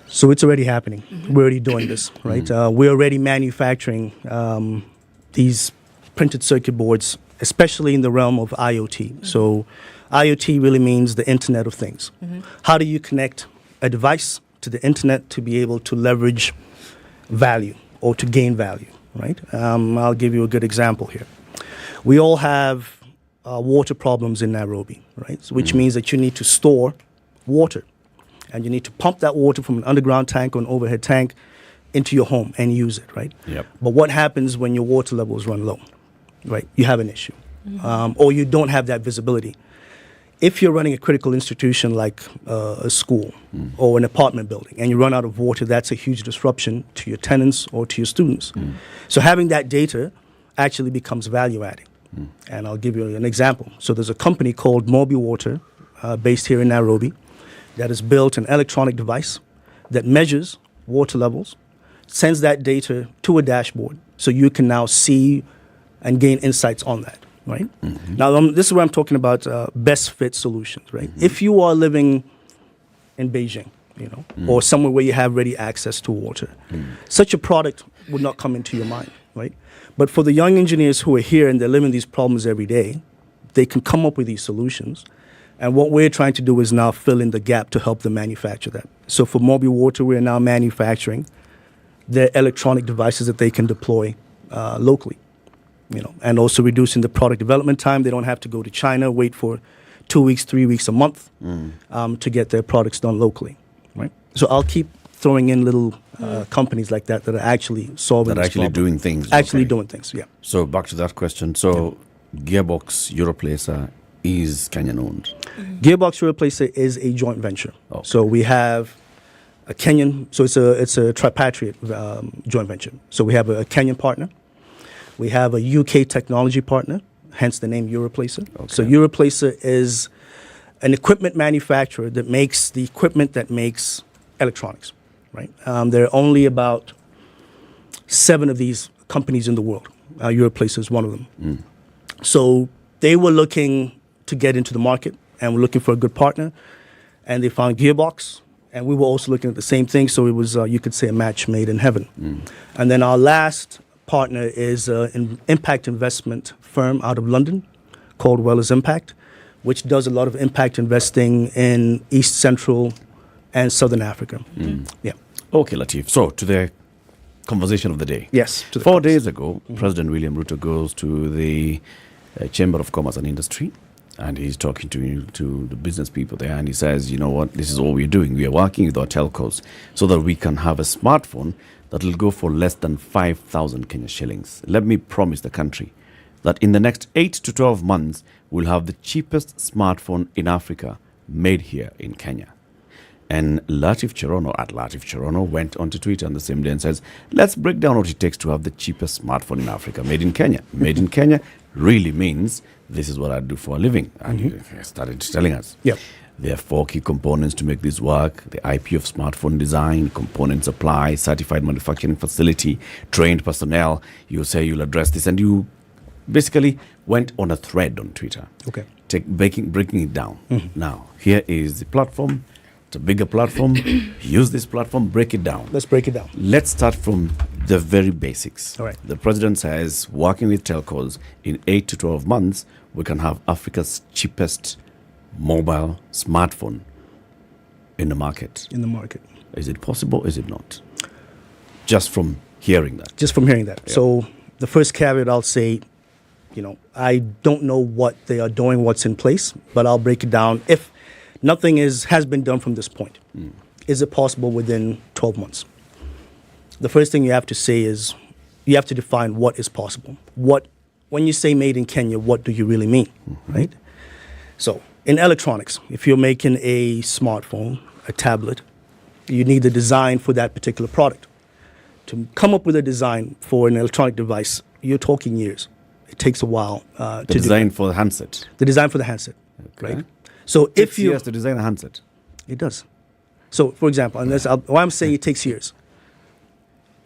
So it's already happening. We're already doing this, right? We're already manufacturing these printed circuit boards, especially in the realm of IoT. So IoT really means the Internet of Things. How do you connect a device to the Internet to be able to leverage value or to gain value, right? I'll give you a good example here. We all have water problems in Nairobi, right? So which means that you need to store water, and you need to pump that water from an underground tank or an overhead tank into your home and use it, right? But what happens when your water levels run low, right? You have an issue, or you don't have that visibility. If you're running a critical institution like a school or an apartment building and you run out of water, that's a huge disruption to your tenants or to your students. So having that data actually becomes value adding. And I'll give you an example. So there's a company called Mobi Water based here in Nairobi that has built an electronic device that measures water levels, sends that data to a dashboard so you can now see and gain insights on that. Right? Now, this is where I'm talking about best fit solutions, right? If you are living in Beijing, or somewhere where you have ready access to water, such a product would not come into your mind, right? But for the young engineers who are here and they're living these problems every day, they can come up with these solutions. And what we're trying to do is now fill in the gap to help them manufacture that. So for Mobi Water, we're now manufacturing their electronic devices that they can deploy locally. And also reducing the product development time. They don't have to go to China, wait for 2 weeks, 3 weeks, a month to get their products done locally, right? So I'll keep throwing in little companies like that are actually solving that are actually doing things. Actually doing things, yeah. So back to that question. So Gearbox Europlacer is Kenyan owned? Gearbox Europlacer is a joint venture. So we have a Kenyan, so it's a tripatriate joint venture. So we have a Kenyan partner. We have a UK technology partner, hence the name Europlacer. So Europlacer is an equipment manufacturer that makes the equipment that makes electronics, right? There are only about 7 of these companies in the world. Europlacer is one of them. So they were looking to get into the market and were looking for a good partner, and they found Gearbox, and we were also looking at the same thing. So it was, you could say, a match made in heaven. And then our last partner is an impact investment firm out of London called Wellers Impact, which does a lot of impact investing in East Central and Southern Africa. Yeah. Okay, Latif. So to the conversation of the day. Yes. 4 days ago, President William Ruto goes to the Chamber of Commerce and Industry And he's talking to the business people there, and he says, you know what, this is all we're doing. We are working with our telcos so that we can have a smartphone that will go for less than 5,000 Kenya shillings. Let me promise the country that in the next 8 to 12 months, we'll have the cheapest smartphone in Africa made here in Kenya. And Latif Cherono went onto Twitter on the same day and says, let's break down what it takes to have the cheapest smartphone in Africa, made in Kenya. Made in Kenya really means this is what I do for a living. And he started telling us. Yep. There are 4 key components to make this work: the IP of smartphone design, component supply, certified manufacturing facility, trained personnel. You say you'll address this, and you basically went on a thread on Twitter. Okay. Breaking it down. Now, here is the platform. It's a bigger platform. Use this platform, break it down. Let's break it down. Let's start from the very basics. All right. The president says, working with telcos, in 8 to 12 months, we can have Africa's cheapest mobile smartphone in the market. In the market. Is it possible? Is it not? Just from hearing that. Just from hearing that. Yeah. So the first caveat I'll say, I don't know what they are doing, what's in place, but I'll break it down. If nothing has been done from this point, is it possible within 12 months? The first thing you have to say is you have to define what is possible. When you say made in Kenya, what do you really mean, right? So in electronics, if you're making a smartphone, a tablet, you need the design for that particular product. To come up with a design for an electronic device, you're talking years. It takes a while to design for the handset. The design for the handset, Okay. right? So if you years to design a handset. It does. So, for example, why I'm saying it takes years.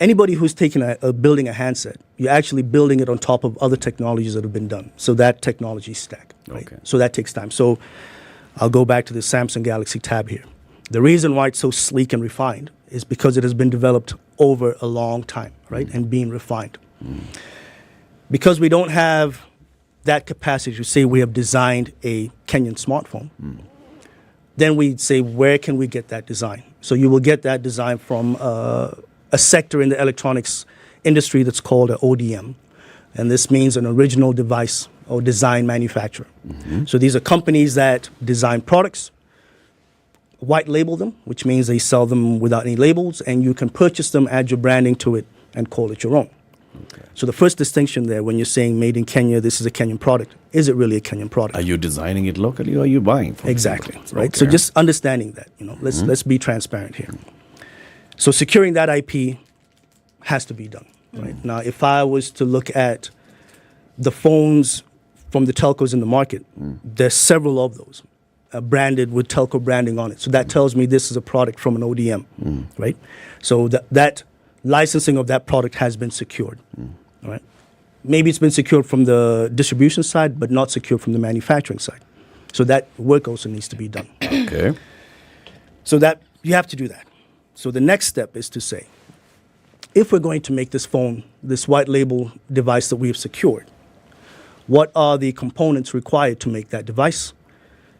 Anybody who's building a handset, you're actually building it on top of other technologies that have been done. So that technology stack, right? Okay. So that takes time. So I'll go back to the Samsung Galaxy Tab here. The reason why it's so sleek and refined is because it has been developed over a long time, right? And being refined. Because we don't have that capacity to say we have designed a Kenyan smartphone, then we say, where can we get that design? So you will get that design from a sector in the electronics industry that's called an ODM. And this means an original device or design manufacturer. So these are companies that design products, white label them, which means they sell them without any labels, and you can purchase them, add your branding to it, and call it your own. So the first distinction there, when you're saying made in Kenya, this is a Kenyan product, is it really a Kenyan product? Are you designing it locally or are you buying from Exactly, it? right? Okay. So just understanding that, let's be transparent here. So securing that IP has to be done, right? Now, if I was to look at the phones from the telcos in the market, there's several of those branded with telco branding on it. So that tells me this is a product from an ODM, right? So that licensing of that product has been secured, all right? Maybe it's been secured from the distribution side, but not secured from the manufacturing side. So that work also needs to be done. Okay. So that you have to do that. So the next step is to say, if we're going to make this phone, this white label device that we've secured, what are the components required to make that device?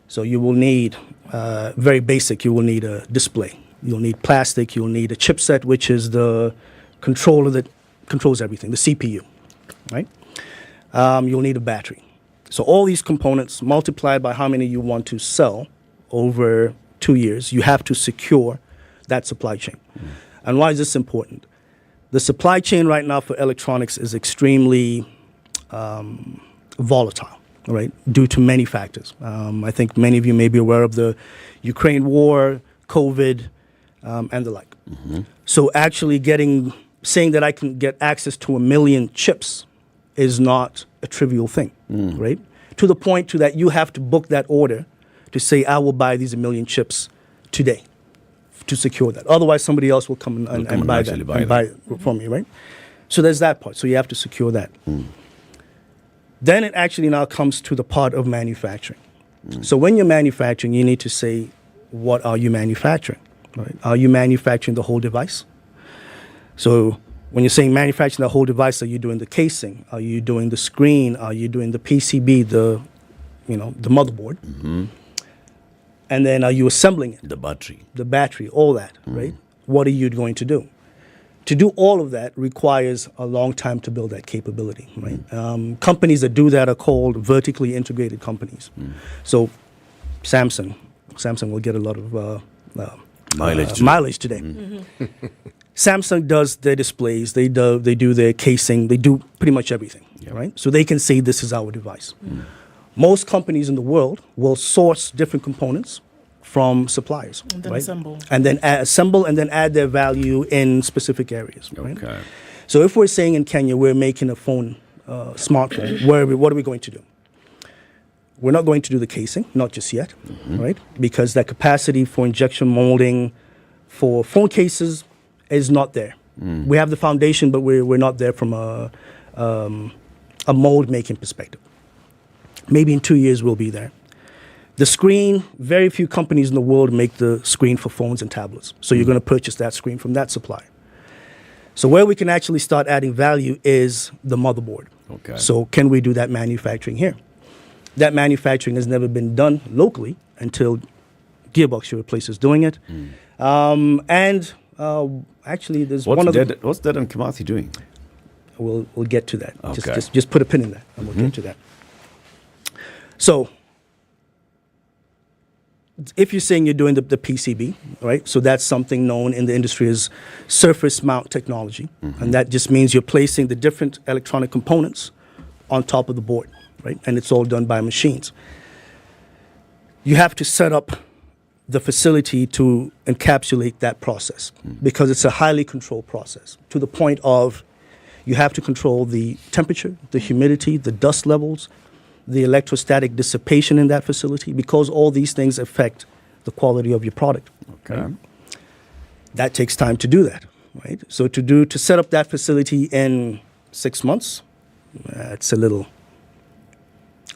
So you will need, very basic, you will need a display. You'll need plastic, you'll need a chipset, which is the controller that controls everything, the CPU, right? You'll need a battery. So all these components multiplied by how many you want to sell over 2 years, you have to secure that supply chain. And why is this important? The supply chain right now for electronics is extremely volatile, right, due to many factors. I think many of you may be aware of the Ukraine war, COVID, and the like. So actually saying that I can get access to 1 million chips is not a trivial thing, right? To the point to that you have to book that order to say, I will buy these 1 million chips today to secure that. Otherwise, somebody else will come and buy it from you, right? So there's that part. So you have to secure that. Then it actually now comes to the part of manufacturing. So when you're manufacturing, you need to say, what are you manufacturing? Right? Are you manufacturing the whole device? So when you're saying manufacturing the whole device, are you doing the casing? Are you doing the screen? Are you doing the PCB, the motherboard? And then are you assembling it? The battery. The battery, all that, right? What are you going to do? To do all of that requires a long time to build that capability, right? Companies that do that are called vertically integrated companies. So Samsung will get a lot of mileage today. Samsung does their displays, they do their casing, they do pretty much everything, right? So they can say this is our device. Most companies in the world will source different components from suppliers, And then right? assemble. And then assemble and then add their value in specific areas, right? Okay. So if we're saying in Kenya we're making a phone, smartphone, what are we going to do? We're not going to do the casing, not just yet, right? Because that capacity for injection molding for phone cases is not there. We have the foundation, but we're not there from a mold making perspective. Maybe in 2 years we'll be there. The screen, very few companies in the world make the screen for phones and tablets. So you're going to purchase that screen from that supplier. So where we can actually start adding value is the motherboard. Okay. So can we do that manufacturing here? That manufacturing has never been done locally until Gearbox Europlace is doing it. Actually, there's one of the... What's Dead and Kimathi doing? We'll get to that. Okay. Just put a pin in that, and we'll get to that. So, if you're saying you're doing the PCB, right? So that's something known in the industry as surface mount technology, and that just means you're placing the different electronic components on top of the board, right? And it's all done by machines. You have to set up the facility to encapsulate that process because it's a highly controlled process to the point of you have to control the temperature, the humidity, the dust levels, the electrostatic dissipation in that facility, because all these things affect the quality of your product. Okay. Right? That takes time to do that, right? So to set up that facility in 6 months, it's a little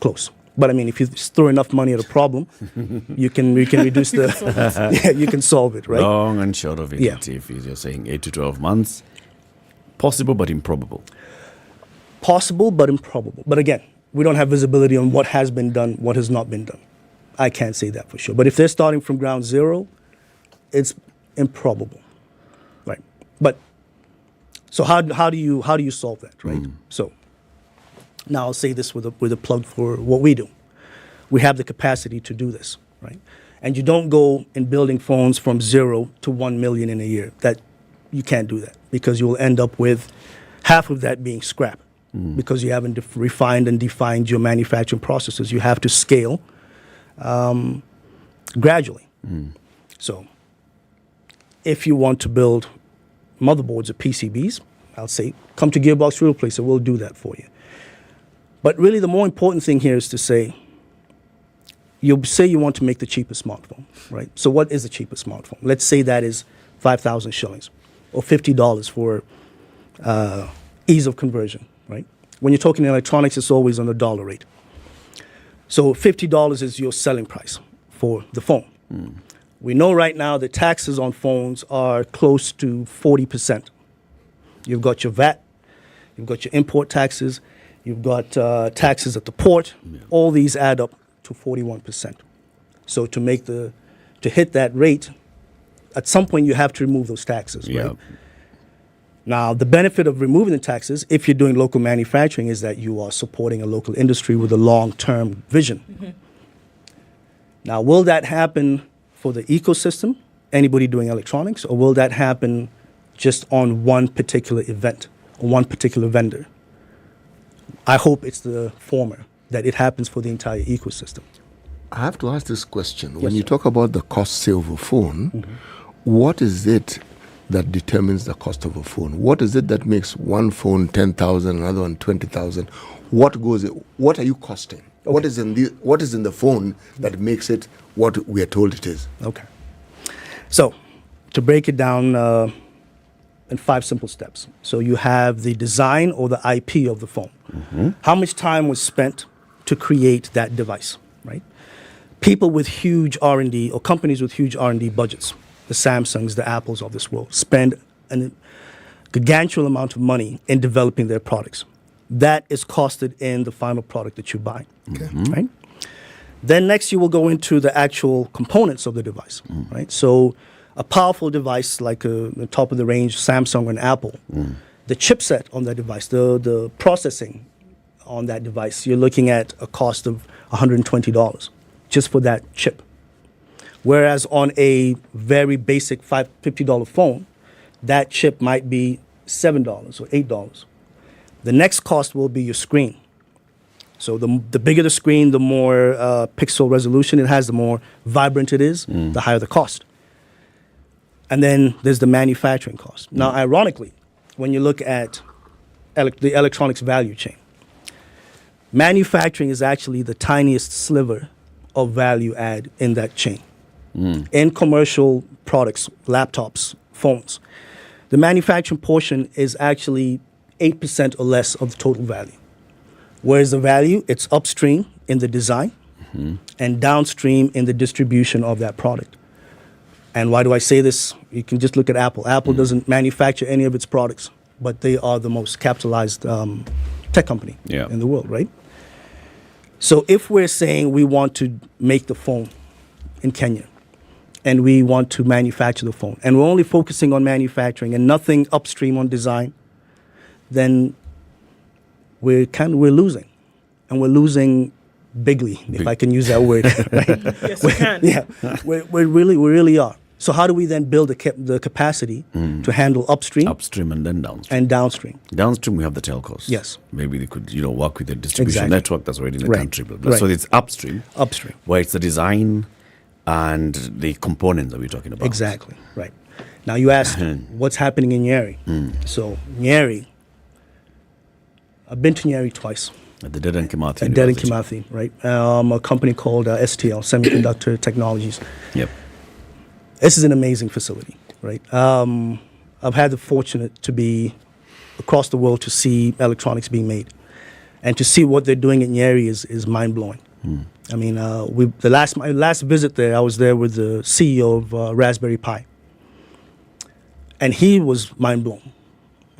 close. But I mean, if you throw enough money at a problem, you can reduce the you can solve it, right? Long and short of it, Yeah. if you're saying 8 to 12 months, possible but improbable. Possible but improbable. But again, we don't have visibility on what has been done, what has not been done. I can't say that for sure. But if they're starting from ground zero, it's improbable, right? But so how do you solve that, right? So now I'll say this with a plug for what we do. We have the capacity to do this, right? And you don't go in building phones from 0 to 1 million in a year. That you can't do that because you'll end up with half of that being scrap. Because you haven't refined and defined your manufacturing processes. You have to scale gradually. So if you want to build motherboards or PCBs, I'll say, come to Gearbox Europlace and we'll do that for you. But really the more important thing here is to say, you say you want to make the cheapest smartphone, right? So what is the cheapest smartphone? Let's say that is 5,000 shillings or $50 for ease of conversion. Right? When you're talking electronics, it's always on the dollar rate. So $50 is your selling price for the phone. We know right now the taxes on phones are close to 40%. You've got your VAT, you've got your import taxes, you've got taxes at the port. All these add up to 41%. So to hit that rate, at some point you have to remove those taxes, right? Now, the benefit of removing the taxes, if you're doing local manufacturing, is that you are supporting a local industry with a long-term vision. Now, will that happen for the ecosystem, anybody doing electronics, or will that happen just on one particular event or one particular vendor? I hope it's the former, that it happens for the entire ecosystem. I have to ask this question. Yes, when you sir. talk about the cost, say, of a phone, what is it that determines the cost of a phone? What is it that makes one phone 10,000, another one 20,000? What are you costing? Okay. What is in the phone that makes it what we are told it is? Okay. So, to break it down in 5 simple steps. So you have the design or the IP of the phone. How much time was spent to create that device, right? People with huge R&D or companies with huge R&D budgets, the Samsungs, the Apples of this world, spend a gargantuan amount of money in developing their products. That is costed in the final product that you buy, right? Then next you will go into the actual components of the device, right? So a powerful device like the top of the range Samsung or an Apple, the chipset on that device, the processing on that device, you're looking at a cost of $120 just for that chip. Whereas on a very basic $50 phone, that chip might be $7 or $8. The next cost will be your screen. So the bigger the screen, the more pixel resolution it has, the more vibrant it is, the higher the cost. And then there's the manufacturing cost. Now, ironically, when you look at the electronics value chain, manufacturing is actually the tiniest sliver of value add in that chain. In commercial products, laptops, phones, the manufacturing portion is actually 8% or less of the total value. Whereas the value, it's upstream in the design and downstream in the distribution of that product. And why do I say this? You can just look at Apple. Apple doesn't manufacture any of its products, but they are the most capitalized tech company in the world, right? So if we're saying we want to make the phone in Kenya, and we want to manufacture the phone, and we're only focusing on manufacturing and nothing upstream on design, then we're losing, and we're losing bigly, if I can use that word. Right? Yes, you can. Yeah, we really are. So how do we then build the capacity to handle upstream and then downstream? And downstream. Downstream, we have the telcos. Yes. Maybe they could, work with the distribution network that's already in the country. Right. So it's upstream. Upstream. Where it's the design and the components that we're talking about. Exactly. Right. Now you asked what's happening in Nyeri. So Nyeri, I've been to Nyeri twice. At the Dedan Kimathi. At Dedan Kimathi, right? A company called STL, Semiconductor Technologies. Yep. This is an amazing facility, right? I've had the fortune to be across the world to see electronics being made. And to see what they're doing at Nyeri is mind-blowing. I mean, my last visit there, I was there with the CEO of Raspberry Pi. And he was mind-blown,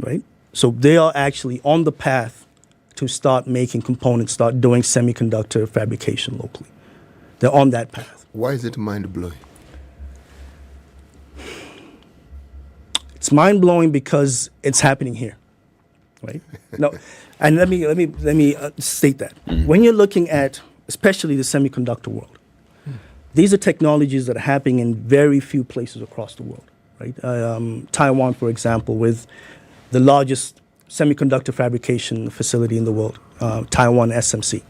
right? So they are actually on the path to start making components, start doing semiconductor fabrication locally. They're on that path. Why is it mind-blowing? It's mind-blowing because it's happening here, right? No, and let me state that. When you're looking at, especially the semiconductor world, these are technologies that are happening in very few places across the world, right? Taiwan, for example, with the largest semiconductor fabrication facility in the world, Taiwan SMC.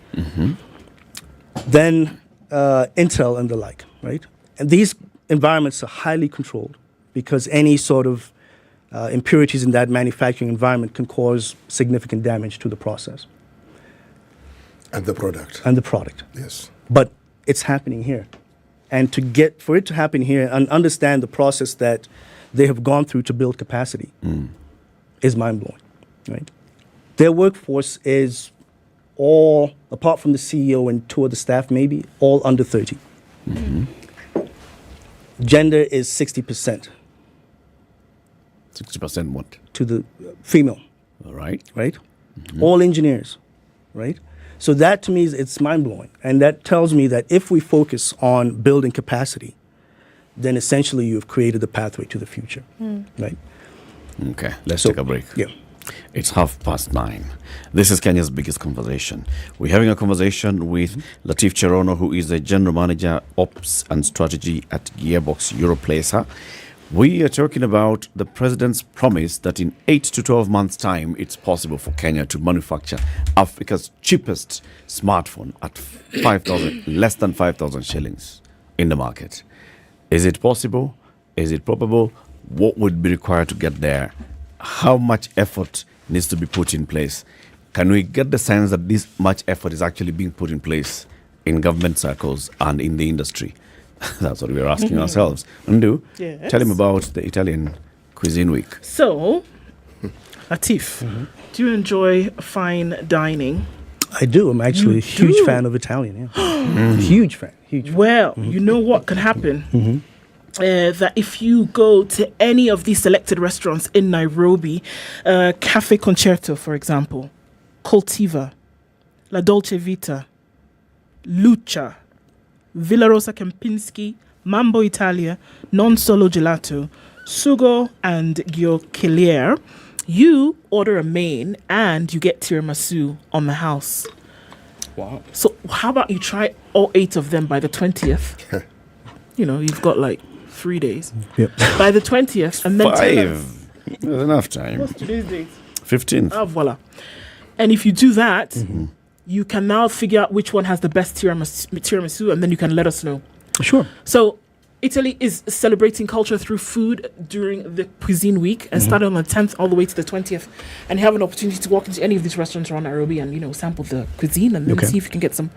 Then Intel and the like, right? And these environments are highly controlled because any sort of impurities in that manufacturing environment can cause significant damage to the process. And the product. And the product. Yes. But it's happening here. And for it to happen here and understand the process that they have gone through to build capacity is mind-blowing, right? Their workforce is all, apart from the CEO and two of the staff maybe, all under 30. Gender is 60%. 60% what? To the female. All right. Right? All engineers, right? So that to me, it's mind-blowing. And that tells me that if we focus on building capacity, then essentially you've created the pathway to the future, right? Okay, let's take a break. Yeah. It's 9:30. This is Kenya's biggest conversation. We're having a conversation with Latif Cherono, who is the General Manager, Ops and Strategy at Gearbox Europlacer. We are talking about the President's promise that in 8 to 12 months' time, it's possible for Kenya to manufacture Africa's cheapest smartphone at less than 5,000 shillings in the market. Is it possible? Is it probable? What would be required to get there? How much effort needs to be put in place? Can we get the sense that this much effort is actually being put in place in government circles and in the industry? That's what we're asking ourselves. Ndu, Yes. tell him about the Italian Cuisine Week. So, Latif, do you enjoy fine dining? I do. I'm actually You a huge do? fan of Italian, yeah. Huge fan. Well, you know what can happen? That if you go to any of these selected restaurants in Nairobi, Cafe Concerto, for example, Coltiva, La Dolce Vita, Lucha, Villa Rosa Kempinski, Mambo Italia, Non Solo Gelato, Sugo, and Ghioccheliere. You order a main and you get tiramisu on the house. Wow. So how about you try all 8 of them by the 20th? You've got like 3 days. Yep. By the 20th. And then 5. There's enough time. What's today's date? 15th. Ah, voila. And if you do that, you can now figure out which one has the best tiramisu, and then you can let us know. Sure. So Italy is celebrating culture through food during the Cuisine Week and started on the 10th all the way to the 20th. And you have an opportunity to walk into any of these restaurants around Nairobi and, sample the cuisine and then see if you can get some,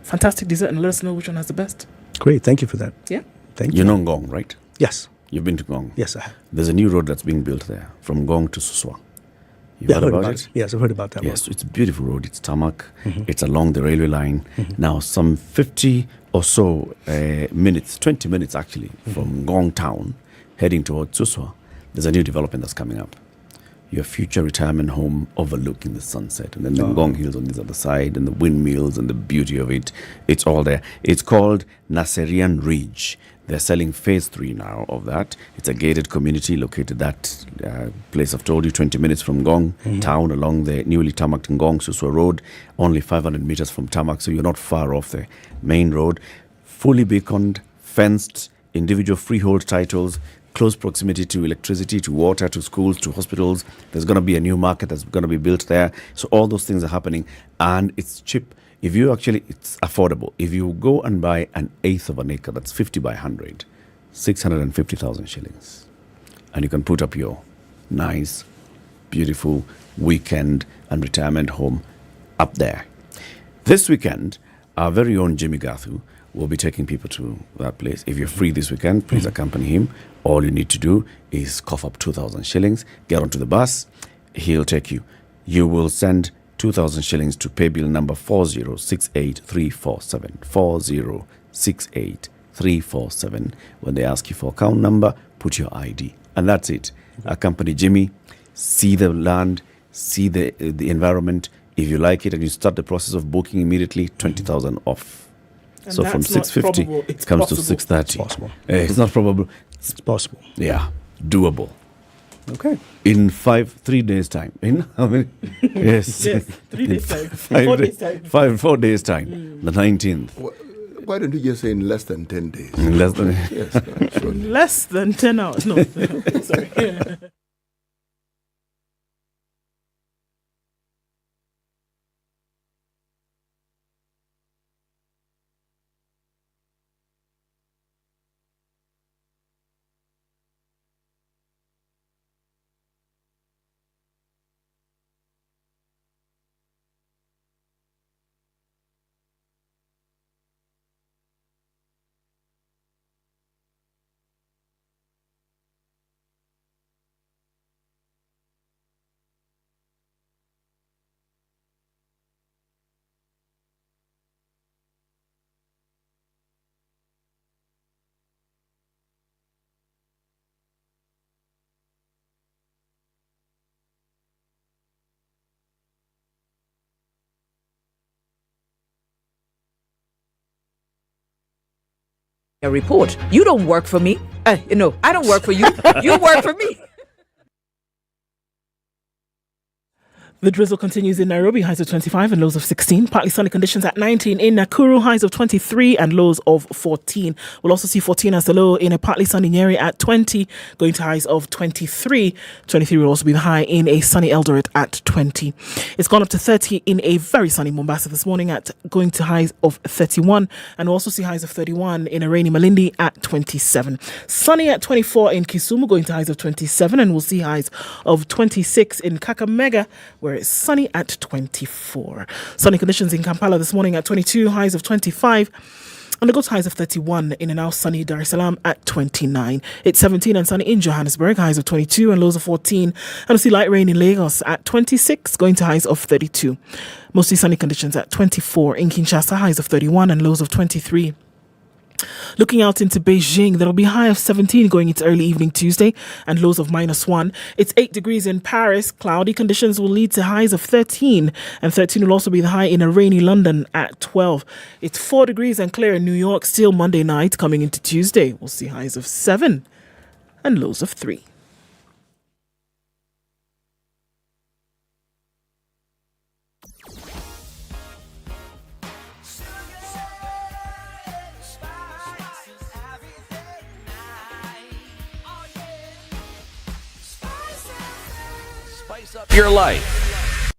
fantastic dessert and let us know which one has the best. Great. Thank you for that. Yeah. Thank you. You know Ngong, right? Yes. You've been to Ngong? Yes, I have. There's a new road that's being built there from Ngong to Suswa. You've heard about it? Yes, I've heard about that. Yes, it's a beautiful road. It's tarmac. It's along the railway line. Now, some 50 or so minutes, 20 minutes actually, from Ngong town, heading towards Suswa, there's a new development that's coming up. Your future retirement home overlooking the sunset. And then the Ngong Hills on this other side, and the windmills and the beauty of it. It's all there. It's called Naserian Ridge. They're selling phase 3 now of that. It's a gated community located that place I've told you, 20 minutes from Ngong town along the newly tarmacked Ngong Suswa Road, only 500 meters from tarmac, so you're not far off the main road. Fully beaconed, fenced, individual freehold titles, close proximity to electricity, to water, to schools, to hospitals. There's going to be a new market that's going to be built there. So all those things are happening, and it's cheap. It's affordable. If you go and buy an eighth of an acre, that's 50 by 100, 650,000 shillings. And you can put up your nice, beautiful weekend and retirement home up there. This weekend, our very own Jimmy Gathu will be taking people to that place. If you're free this weekend, please accompany him. All you need to do is cough up 2,000 shillings, get onto the bus, he'll take you. You will send 2,000 shillings to pay bill number 4068347. 4068347. When they ask you for account number, put your ID. And that's it. Accompany Jimmy, see the land, see the environment. If you like it and you start the process of booking immediately, 20,000 off. And so from 650 it comes to 630. It's possible. It's not probable. It's possible. Yeah, doable. Okay. In 3 days' time. In how many? Yes. Yes, 3 days' time. 4 days' time. 4 days' time. The 19th. Why don't you just say in less than 10 days? In less than... Yes. Sure. Less than 10 hours. No, sorry. A report. You don't work for me. No, I don't work for you. You work for me. The drizzle continues in Nairobi, highs of 25 and lows of 16. Partly sunny conditions at 19. In Nakuru, highs of 23 and lows of 14. We'll also see 14 as the low in a partly sunny Nyeri at 20, going to highs of 23. 23 will also be the high in a sunny Eldoret at 20. It's gone up to 30 in a very sunny Mombasa this morning at going to highs of 31. And we'll also see highs of 31 in a rainy Malindi at 27. Sunny at 24 in Kisumu, going to highs of 27. And we'll see highs of 26 in Kakamega, where it's sunny at 24. Sunny conditions in Kampala this morning at 22, highs of 25. And the go to highs of 31 in a now sunny Dar es Salaam at 29. It's 17 and sunny in Johannesburg, highs of 22 and lows of 14. And we'll see light rain in Lagos at 26, going to highs of 32. Mostly sunny conditions at 24 in Kinshasa, highs of 31 and lows of 23. Looking out into Beijing, there will be a high of 17 going into early evening Tuesday and lows of -1. It's 8 degrees in Paris. Cloudy conditions will lead to highs of 13, and 13 will also be the high in a rainy London at 12. It's 4 degrees and clear in New York. Still Monday night coming into Tuesday. We'll see highs of 7 and lows of 3. Up your life.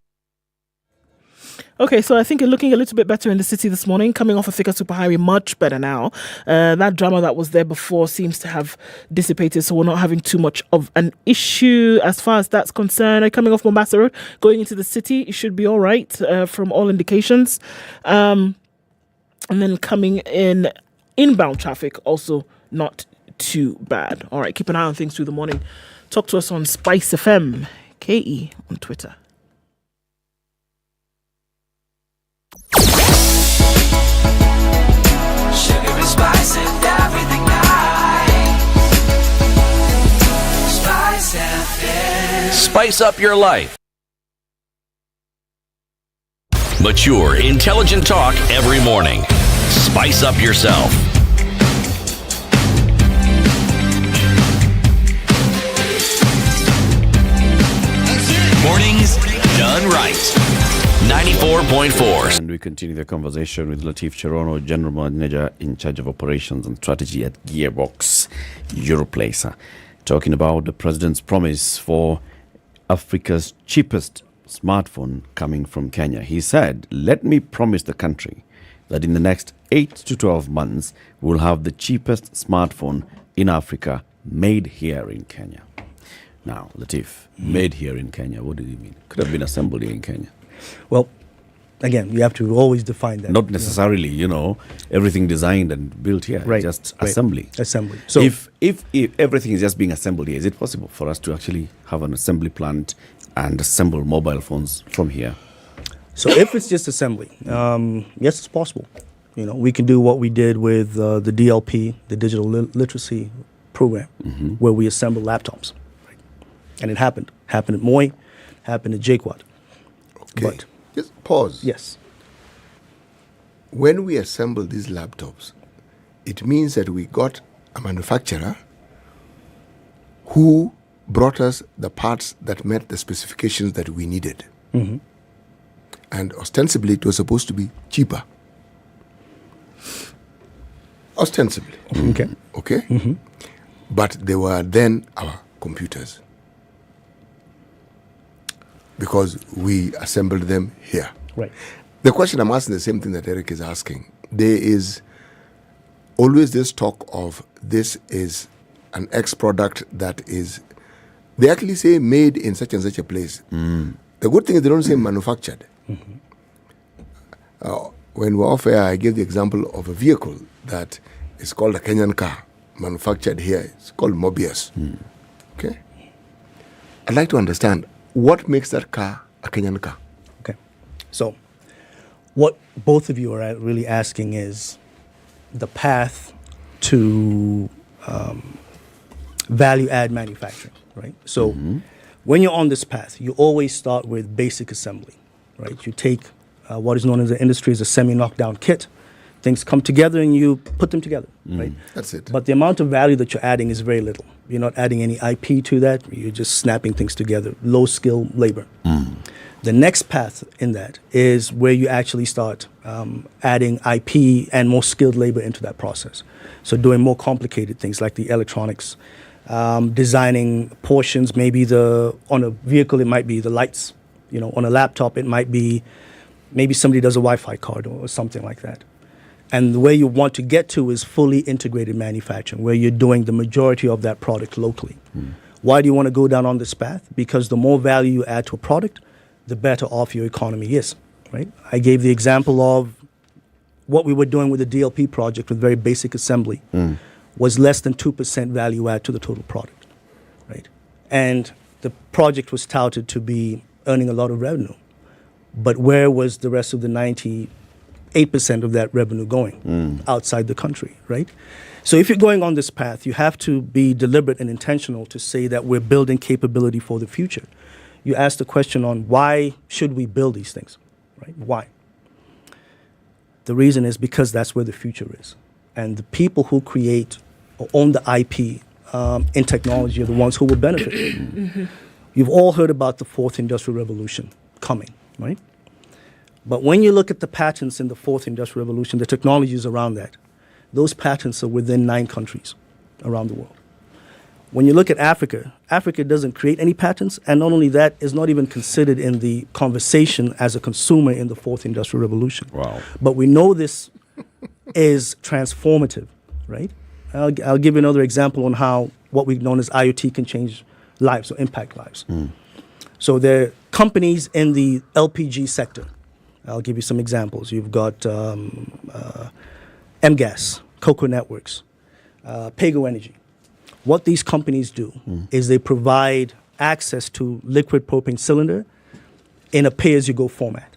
Okay, so I think you're looking a little bit better in the city this morning, coming off a thicker superhighway, much better now. That drama that was there before seems to have dissipated, so we're not having too much of an issue as far as that's concerned. Coming off Mombasa Road, going into the city, it should be all right from all indications. And then coming in, inbound traffic, also not too bad. All right, keep an eye on things through the morning. Talk to us on SpiceFM. KE on Twitter. Sugar and spice and everything nice. SpiceFM. Spice up your life. Mature, intelligent talk every morning. Spice up yourself. Mornings done right. 94.4. And we continue the conversation with Latif Cherono, General Manager in charge of operations and strategy at Gearbox Europlacer, talking about the president's promise for Africa's cheapest smartphone coming from Kenya. He said, "Let me promise the country that in the next 8 to 12 months, we'll have the cheapest smartphone in Africa made here in Kenya." Now, Latif, made here in Kenya, what do you mean? Could have been assembled here in Kenya. Well, again, you have to always define that. Not necessarily, everything designed and built here, Right, just right. assembly. Assembly. So if everything is just being assembled here, is it possible for us to actually have an assembly plant and assemble mobile phones from here? So if it's just assembly, yes, it's possible. We can do what we did with the DLP, the Digital Literacy Program, where we assemble laptops. And it happened. Happened at Moi, happened at Jaquad. Okay. But just pause. Yes. When we assemble these laptops, it means that we got a manufacturer who brought us the parts that met the specifications that we needed. Mm-hmm. And ostensibly, it was supposed to be cheaper. Ostensibly. Okay. Okay? Mm-hmm. But they were then our computers, because we assembled them here. Right. The question I'm asking, the same thing that Eric is asking. There is always this talk of this is an X product that is, they actually say made in such and such a place. The good thing is they don't say manufactured. When we're off air, I gave the example of a vehicle that is called a Kenyan car, manufactured here. It's called Mobius. Okay? I'd like to understand, what makes that car a Kenyan car? Okay. So what both of you are really asking is the path to value-add manufacturing, right? So when you're on this path, you always start with basic assembly, right? You take what is known in the industry as a semi-knockdown kit. Things come together and you put them together, right? That's it. But the amount of value that you're adding is very little. You're not adding any IP to that. You're just snapping things together, low-skill labor. The next path in that is where you actually start adding IP and more skilled labor into that process. So doing more complicated things like the electronics, designing portions, on a vehicle, it might be the lights. On a laptop, it might be maybe somebody does a Wi-Fi card or something like that. And the way you want to get to is fully integrated manufacturing, where you're doing the majority of that product locally. Why do you want to go down on this path? Because the more value you add to a product, the better off your economy is, right? I gave the example of what we were doing with the DLP project with very basic assembly was less than 2% value add to the total product, right? And the project was touted to be earning a lot of revenue. But where was the rest of the 90 8% of that revenue going outside the country, right? So if you're going on this path, you have to be deliberate and intentional to say that we're building capability for the future. You asked the question on why should we build these things, right? Why? The reason is because that's where the future is. And the people who create or own the IP in technology are the ones who will benefit. You've all heard about the fourth industrial revolution coming, right? But when you look at the patents in the fourth industrial revolution, the technologies around that, those patents are within 9 countries around the world. When you look at Africa, Africa doesn't create any patents, and not only that, is not even considered in the conversation as a consumer in the fourth industrial revolution. Wow. But we know this is transformative, right? I'll give you another example on how what we've known as IoT can change lives or impact lives. So there are companies in the LPG sector. I'll give you some examples. You've got MGas, Cocoa Networks, Pago Energy. What these companies do is they provide access to liquid propane cylinder in a pay-as-you-go format.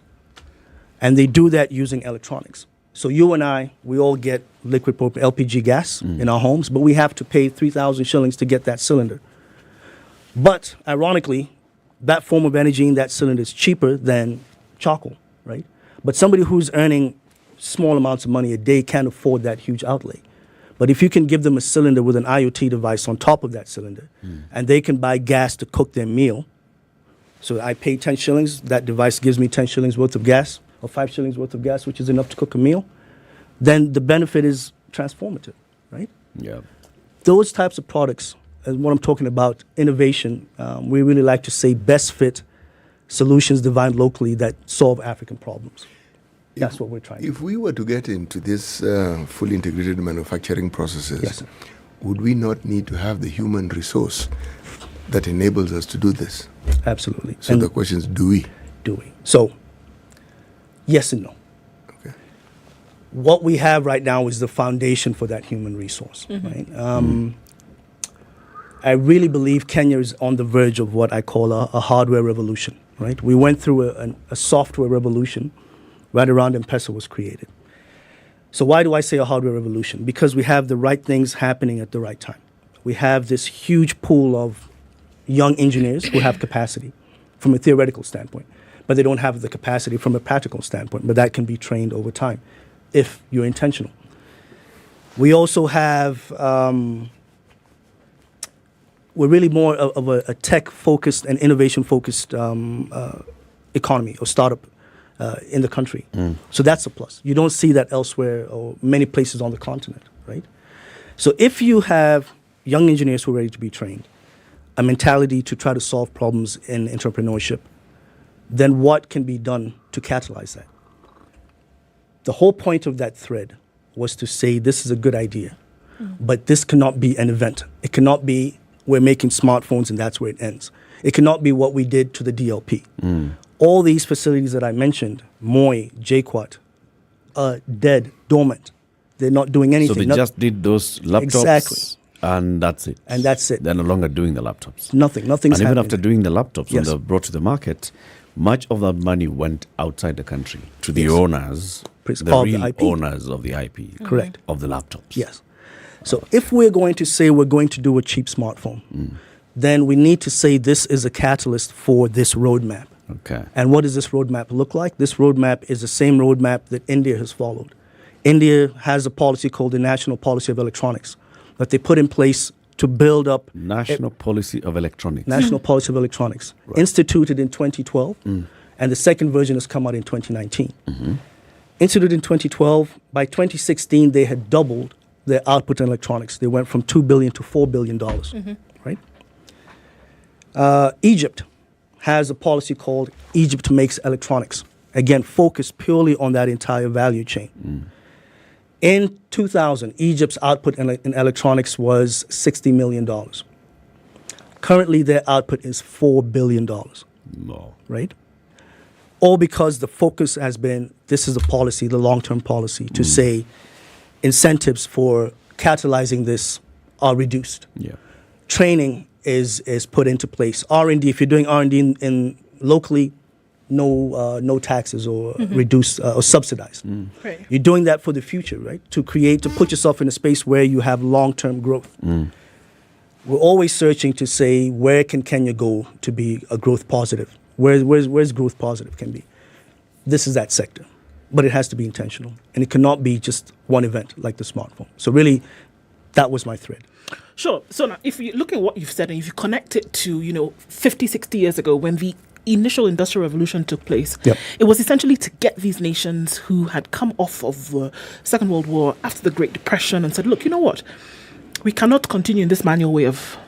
And they do that using electronics. So you and I, we all get liquid propane, LPG gas in our homes, but we have to pay 3,000 shillings to get that cylinder. But ironically, that form of energy in that cylinder is cheaper than charcoal, right? But somebody who's earning small amounts of money a day can't afford that huge outlay. But if you can give them a cylinder with an IoT device on top of that cylinder, and they can buy gas to cook their meal, so I pay 10 shillings, that device gives me 10 shillings worth of gas, or 5 shillings worth of gas, which is enough to cook a meal, then the benefit is transformative, right? Yeah. Those types of products, and what I'm talking about, innovation, we really like to say best fit solutions designed locally that solve African problems. That's what we're trying to do. If we were to get into this fully integrated manufacturing processes, Yes, sir. would we not need to have the human resource that enables us to do this? Absolutely. So And the question is, do we? do we? So, yes and no. Okay. What we have right now is the foundation for that human resource, right? I really believe Kenya is on the verge of what I call a hardware revolution, right? We went through a software revolution right around M-Pesa was created. So why do I say a hardware revolution? Because we have the right things happening at the right time. We have this huge pool of young engineers who have capacity from a theoretical standpoint, but they don't have the capacity from a practical standpoint, but that can be trained over time if you're intentional. We also have, we're really more of a tech-focused and innovation-focused economy or startup in the country. So that's a plus. You don't see that elsewhere or many places on the continent, right? So if you have young engineers who are ready to be trained, a mentality to try to solve problems in entrepreneurship, then what can be done to catalyze that? The whole point of that thread was to say this is a good idea, but this cannot be an event. It cannot be we're making smartphones and that's where it ends. It cannot be what we did to the DLP. All these facilities that I mentioned, Moi, JQuat, are dead, dormant. They're not doing anything. So they just did those laptops. Exactly. And that's it. And that's it. They're no longer doing the laptops. Nothing's And even happening. after doing the laptops, when Yes. they're brought to the market, much of that money went outside the country to the owners, the Of the real IP. owners of the IP. Correct. Of the laptops. Yes. So if we're going to say we're going to do a cheap smartphone, then we need to say this is a catalyst for this roadmap. Okay. And what does this roadmap look like? This roadmap is the same roadmap that India has followed. India has a policy called the National Policy of Electronics that they put in place to build up National Policy of Electronics. National Policy of Electronics, instituted in 2012, and the second version has come out in 2019. Instituted in 2012, by 2016 they had doubled their output in electronics. They went from $2 billion to $4 billion, right? Egypt has a policy called Egypt Makes Electronics. Again, focused purely on that entire value chain. In 2000, Egypt's output in electronics was $60 million. Currently, their output is $4 billion. No. Right? All because the focus has been, this is the policy, the long-term policy, to say incentives for catalyzing this are reduced. Yeah. Training is put into place. R&D, if you're doing R&D in locally, no taxes or reduce or subsidize. Right. You're doing that for the future, right? To put yourself in a space where you have long-term growth. We're always searching to say, where can Kenya go to be a growth positive? Where's growth positive can be? This is that sector. But it has to be intentional. And it cannot be just one event like the smartphone. So really, that was my thread. Sure. So now, if you look at what you've said and if you connect it to, 50, 60 years ago when the initial industrial revolution took place, it was essentially to get these nations who had come off of the Second World War after the Great Depression and said, look, you know what? We cannot continue in this manual way of,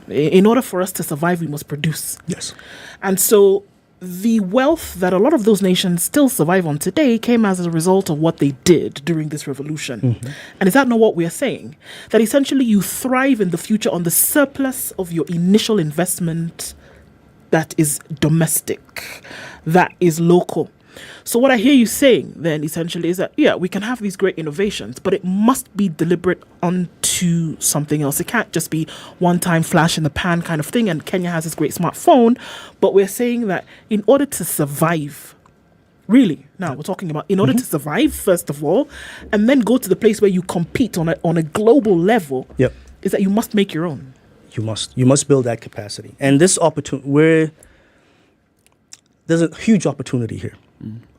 in order for us to survive, we must produce. Yes. And so the wealth that a lot of those nations still survive on today came as a result of what they did during this revolution. And is that not what we are saying? That essentially you thrive in the future on the surplus of your initial investment that is domestic, that is local. So what I hear you saying then essentially is that, we can have these great innovations, but it must be deliberate onto something else. It can't just be one-time flash in the pan kind of thing, and Kenya has this great smartphone, but we're saying that in order to survive, really, now we're talking about in order to survive, first of all, and then go to the place where you compete on a global level, is that you must make your own. You must build that capacity. And this opportunity, there's a huge opportunity here.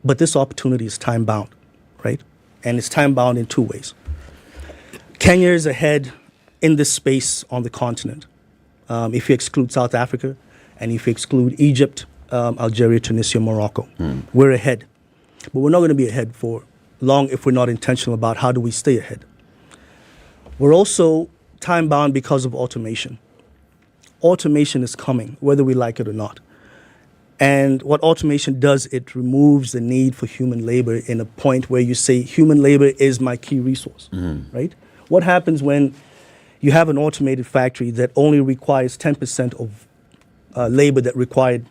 But this opportunity is time-bound, right? And it's time-bound in two ways. Kenya is ahead in this space on the continent. If you exclude South Africa, and if you exclude Egypt, Algeria, Tunisia, Morocco, we're ahead. But we're not going to be ahead for long if we're not intentional about how do we stay ahead. We're also time-bound because of automation. Automation is coming, whether we like it or not. And what automation does, it removes the need for human labor in a point where you say human labor is my key resource, right? What happens when you have an automated factory that only requires 10% of labor that required,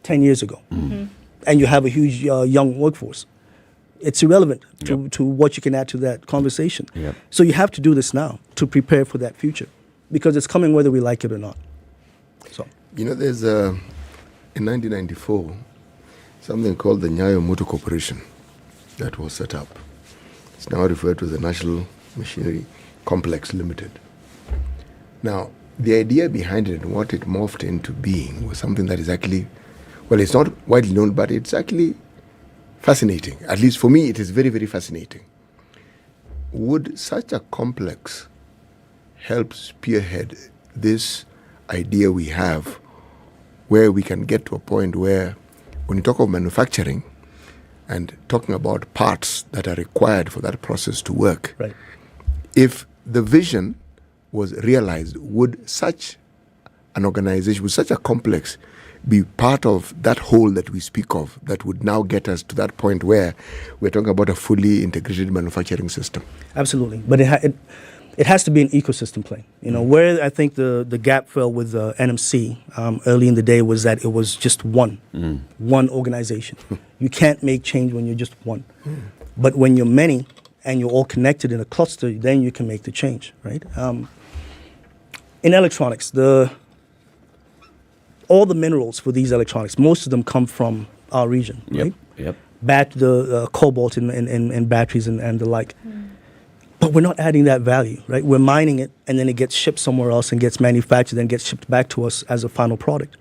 10 years ago, and you have a huge young workforce? It's irrelevant to what you can add to that conversation. So you have to do this now to prepare for that future, because it's coming whether we like it or not. So there's in 1994, something called the Nyayo Motor Corporation that was set up. It's now referred to as the National Machinery Complex Limited. Now, the idea behind it and what it morphed into being was something that is actually, it's not widely known, but it's actually fascinating. At least for me, it is very, very fascinating. Would such a complex help spearhead this idea we have, where we can get to a point where when you talk of manufacturing and talking about parts that are required for that process to work, if the vision was realized, would such an organization, would such a complex be part of that whole that we speak of that would now get us to that point where we're talking about a fully integrated manufacturing system? Absolutely. But it has to be an ecosystem play. Where I think the gap fell with NMC early in the day was that it was just one organization. You can't make change when you're just one. But when you're many and you're all connected in a cluster, then you can make the change, right? In electronics, all the minerals for these electronics, most of them come from our region, right? The cobalt in batteries and the like. But we're not adding that value, right? We're mining it, and then it gets shipped somewhere else and gets manufactured and gets shipped back to us as a final product.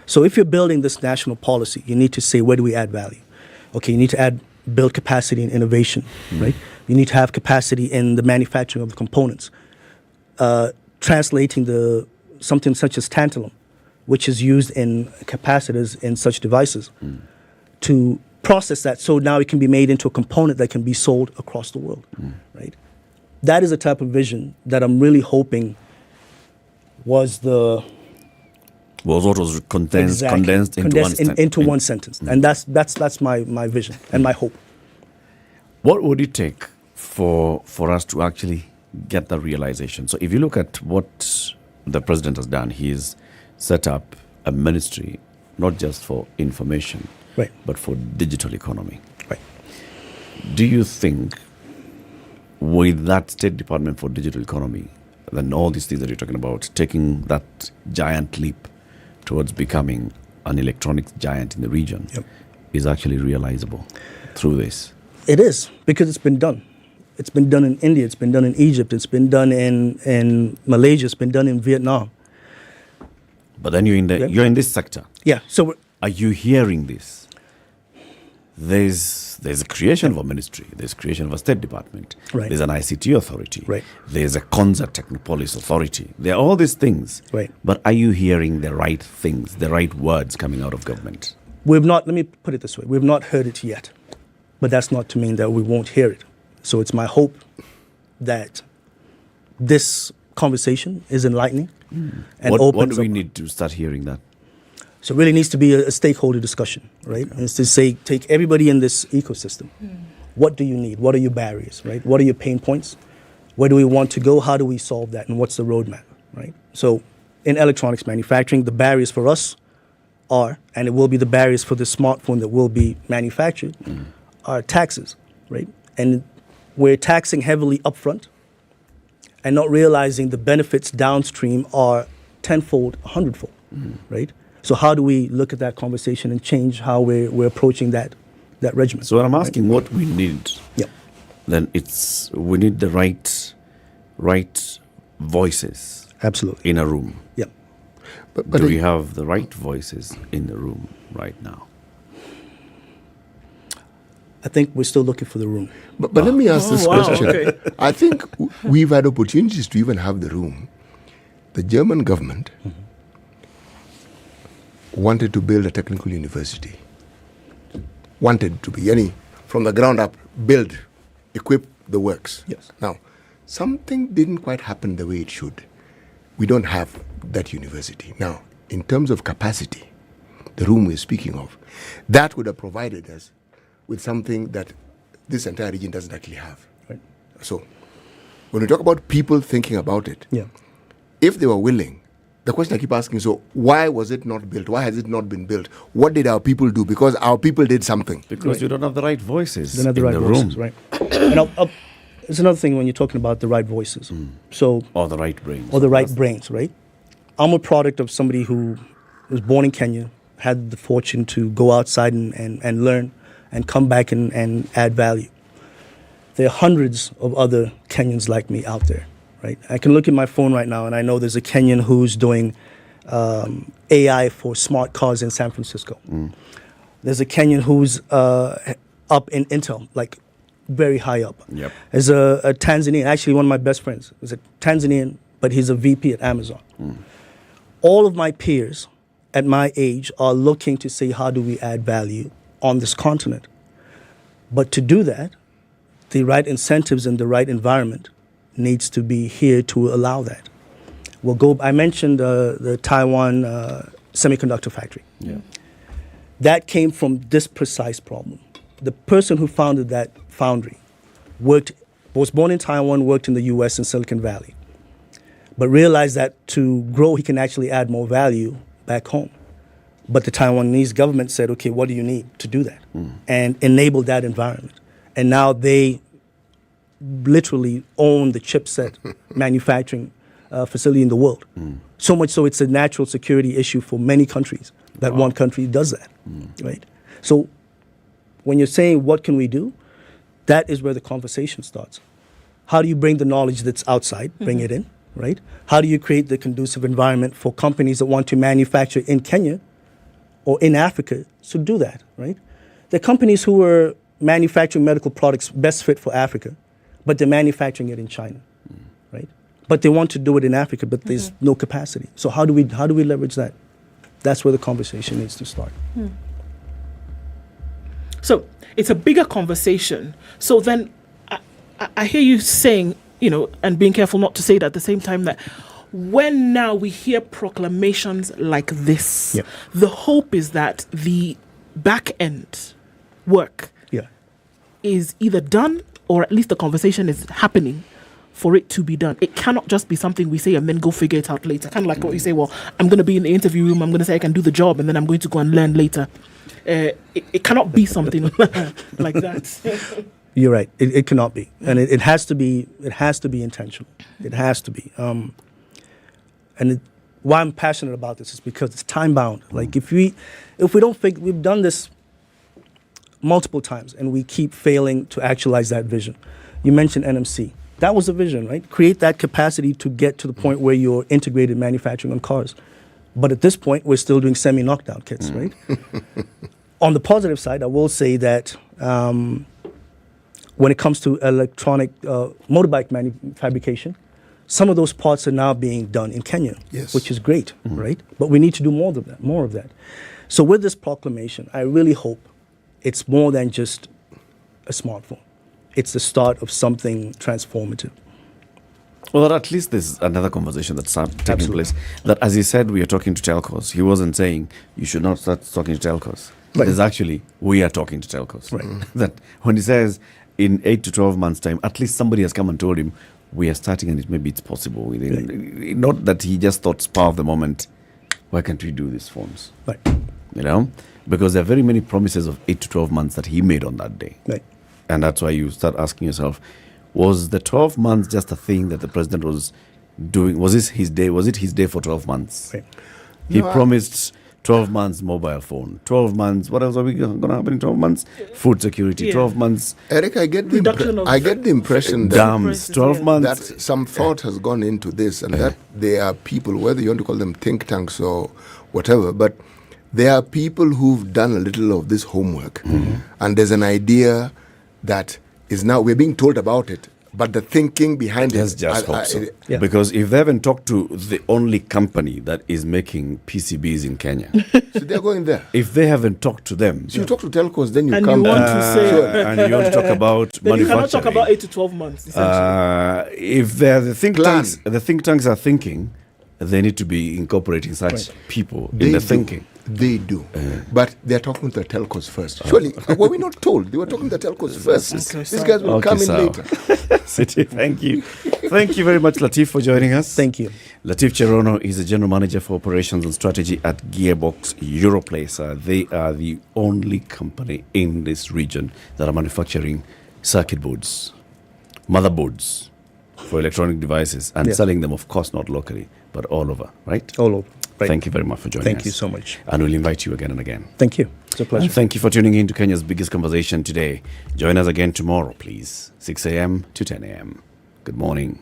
So if you're building this national policy, you need to say, where do we add value? Okay, you need to build capacity in innovation, right? You need to have capacity in the manufacturing of the components. Translating something such as tantalum, which is used in capacitors in such devices, to process that so now it can be made into a component that can be sold across the world, right? That is a type of vision that I'm really hoping was what was condensed into one sentence. And that's my vision and my hope. What would it take for us to actually get the realization? So if you look at what the president has done, he's set up a ministry not just for information, but for digital economy. Do you think with that State Department for Digital Economy, then all these things that you're talking about, taking that giant leap towards becoming an electronics giant in the region is actually realizable through this? It is, because it's been done. It's been done in India, it's been done in Egypt, it's been done in Malaysia, it's been done in Vietnam. But then you're in this sector. Yeah. So are you hearing this? There's a creation of a ministry. There's creation of a State Department. Right. There's an ICT authority. Right. There's a Concert Technopolis authority. There are all these things. Right. But are you hearing the right things, the right words coming out of government? We've not, let me put it this way, we've not heard it yet. But that's not to mean that we won't hear it. So it's my hope that this conversation is enlightening and What opens do we up. need to start hearing that? So it really needs to be a stakeholder discussion, right? And it's to say, take everybody in this ecosystem. What do you need? What are your barriers, right? What are your pain points? Where do we want to go? How do we solve that? And what's the roadmap, right? So in electronics manufacturing, the barriers for us are, and it will be the barriers for the smartphone that will be manufactured, are taxes, right? And we're taxing heavily upfront and not realizing the benefits downstream are tenfold, 100-fold, right? So how do we look at that conversation and change how we're approaching that regimen? So when I'm asking what we need, then we need the right voices. Absolutely. In a room. Yeah. But do we have the right voices in the room right now? I think we're still looking for the room. But let me ask this question. Okay. I think we've had opportunities to even have the room. The German government wanted to build a technical university. Wanted to be, from the ground up, build, equip the works. Yes. Now, something didn't quite happen the way it should. We don't have that university. Now, in terms of capacity, the room we're speaking of, that would have provided us with something that this entire region doesn't actually have. Right. So, when we talk about people thinking about it, if they were willing, the question I keep asking is, so why was it not built? Why has it not been built? What did our people do? Because our people did something. Because you don't have the right voices You don't have the in right the voices, room. right? And it's another thing when you're talking about the right voices. So or the right brains. Or the right brains, right? I'm a product of somebody who was born in Kenya, had the fortune to go outside and learn and come back and add value. There are hundreds of other Kenyans like me out there, right? I can look at my phone right now and I know there's a Kenyan who's doing AI for smart cars in San Francisco. There's a Kenyan who's up in Intel, like very high up. Yep. There's a Tanzanian, actually one of my best friends, is a Tanzanian, but he's a VP at Amazon. All of my peers at my age are looking to see how do we add value on this continent. But to do that, the right incentives and the right environment needs to be here to allow that. I mentioned the Taiwan semiconductor factory. Yeah. That came from this precise problem. The person who founded that foundry was born in Taiwan, worked in the US in Silicon Valley, but realized that to grow, he can actually add more value back home. But the Taiwanese government said, okay, what do you need to do that? And enable that environment. And now they literally own the chipset manufacturing facility in the world. So much so it's a natural security issue for many countries that one country does that, right? So when you're saying what can we do, that is where the conversation starts. How do you bring the knowledge that's outside, bring it in, right? How do you create the conducive environment for companies that want to manufacture in Kenya or in Africa to do that, right? There are companies who are manufacturing medical products best fit for Africa, but they're manufacturing it in China, right? But they want to do it in Africa, but there's no capacity. So how do we leverage that? That's where the conversation needs to start. So it's a bigger conversation. So then I hear you saying, and being careful not to say it at the same time, that when now we hear proclamations like this, the hope is that the back end work is either done or at least the conversation is happening for it to be done. It cannot just be something we say and then go figure it out later. Kind of like what you say, well, I'm going to be in the interview room, I'm going to say I can do the job, and then I'm going to go and learn later. It cannot be something like that. You're right. It cannot be, and it has to be. It has to be intentional. It has to be. And why I'm passionate about this is because it's time bound. Like if we don't think we've done this multiple times and we keep failing to actualize that vision. You mentioned NMC. That was a vision, right? Create that capacity to get to the point where you're integrated manufacturing on cars. But at this point, we're still doing semi-knockdown kits, right? On the positive side, I will say that when it comes to electronic motorbike fabrication, some of those parts are now being done in Kenya, which is great, right? But we need to do more of that. So with this proclamation, I really hope it's more than just a smartphone. It's the start of something transformative. Well, at least there's another conversation that's taking place. That, as he said, we are talking to telcos. He wasn't saying you should not start talking to telcos. Right. There's actually, we are talking to telcos. Right. That when he says in 8 to 12 months' time, at least somebody has come and told him, we are starting and maybe it's possible. Right. Not that he just thought spur of the moment, why can't we do these phones? Right. You know? Because there are very many promises of 8 to 12 months that he made on that day. Right. And that's why you start asking yourself, was the 12 months just a thing that the president was doing? Was this his day? Was it his day for 12 months? Right. He promised 12 months mobile phone, 12 months. What else are we going to happen in 12 months? Food security, 12 months. Eric, I get the impression that dams, 12 months. That some thought has gone into this, and that there are people, whether you want to call them think tanks or whatever, but there are people who've done a little of this homework, and there's an idea that is now, we're being told about it, but the thinking behind Let's it. just hope so. Because if they haven't talked to the only company that is making PCBs in Kenya, so they're going there. If they haven't talked to them, so you talk to telcos, then you and come you want to say, and you want to talk about then manufacturing. You cannot talk about 8 to 12 months. If they're the think tanks are thinking, they need to be incorporating such people in the thinking. They do. But they're talking to the telcos first. Surely, were we not told? They were talking to the telcos first. These guys will come in later. City, thank you. Thank you very much, Latif, for joining us. Thank you. Latif Cherono is the General Manager for Operations and Strategy at Gearbox Europlace. They are the only company in this region that are manufacturing circuit boards, motherboards for electronic devices and selling them, of course, not locally, but all over, right? All over. Right. Thank you very much for joining us. Thank you so much. And we'll invite you again and again. Thank you. It's a pleasure. And thank you for tuning in to Kenya's biggest conversation today. Join us again tomorrow, please. 6 a.m. to 10 a.m. Good morning.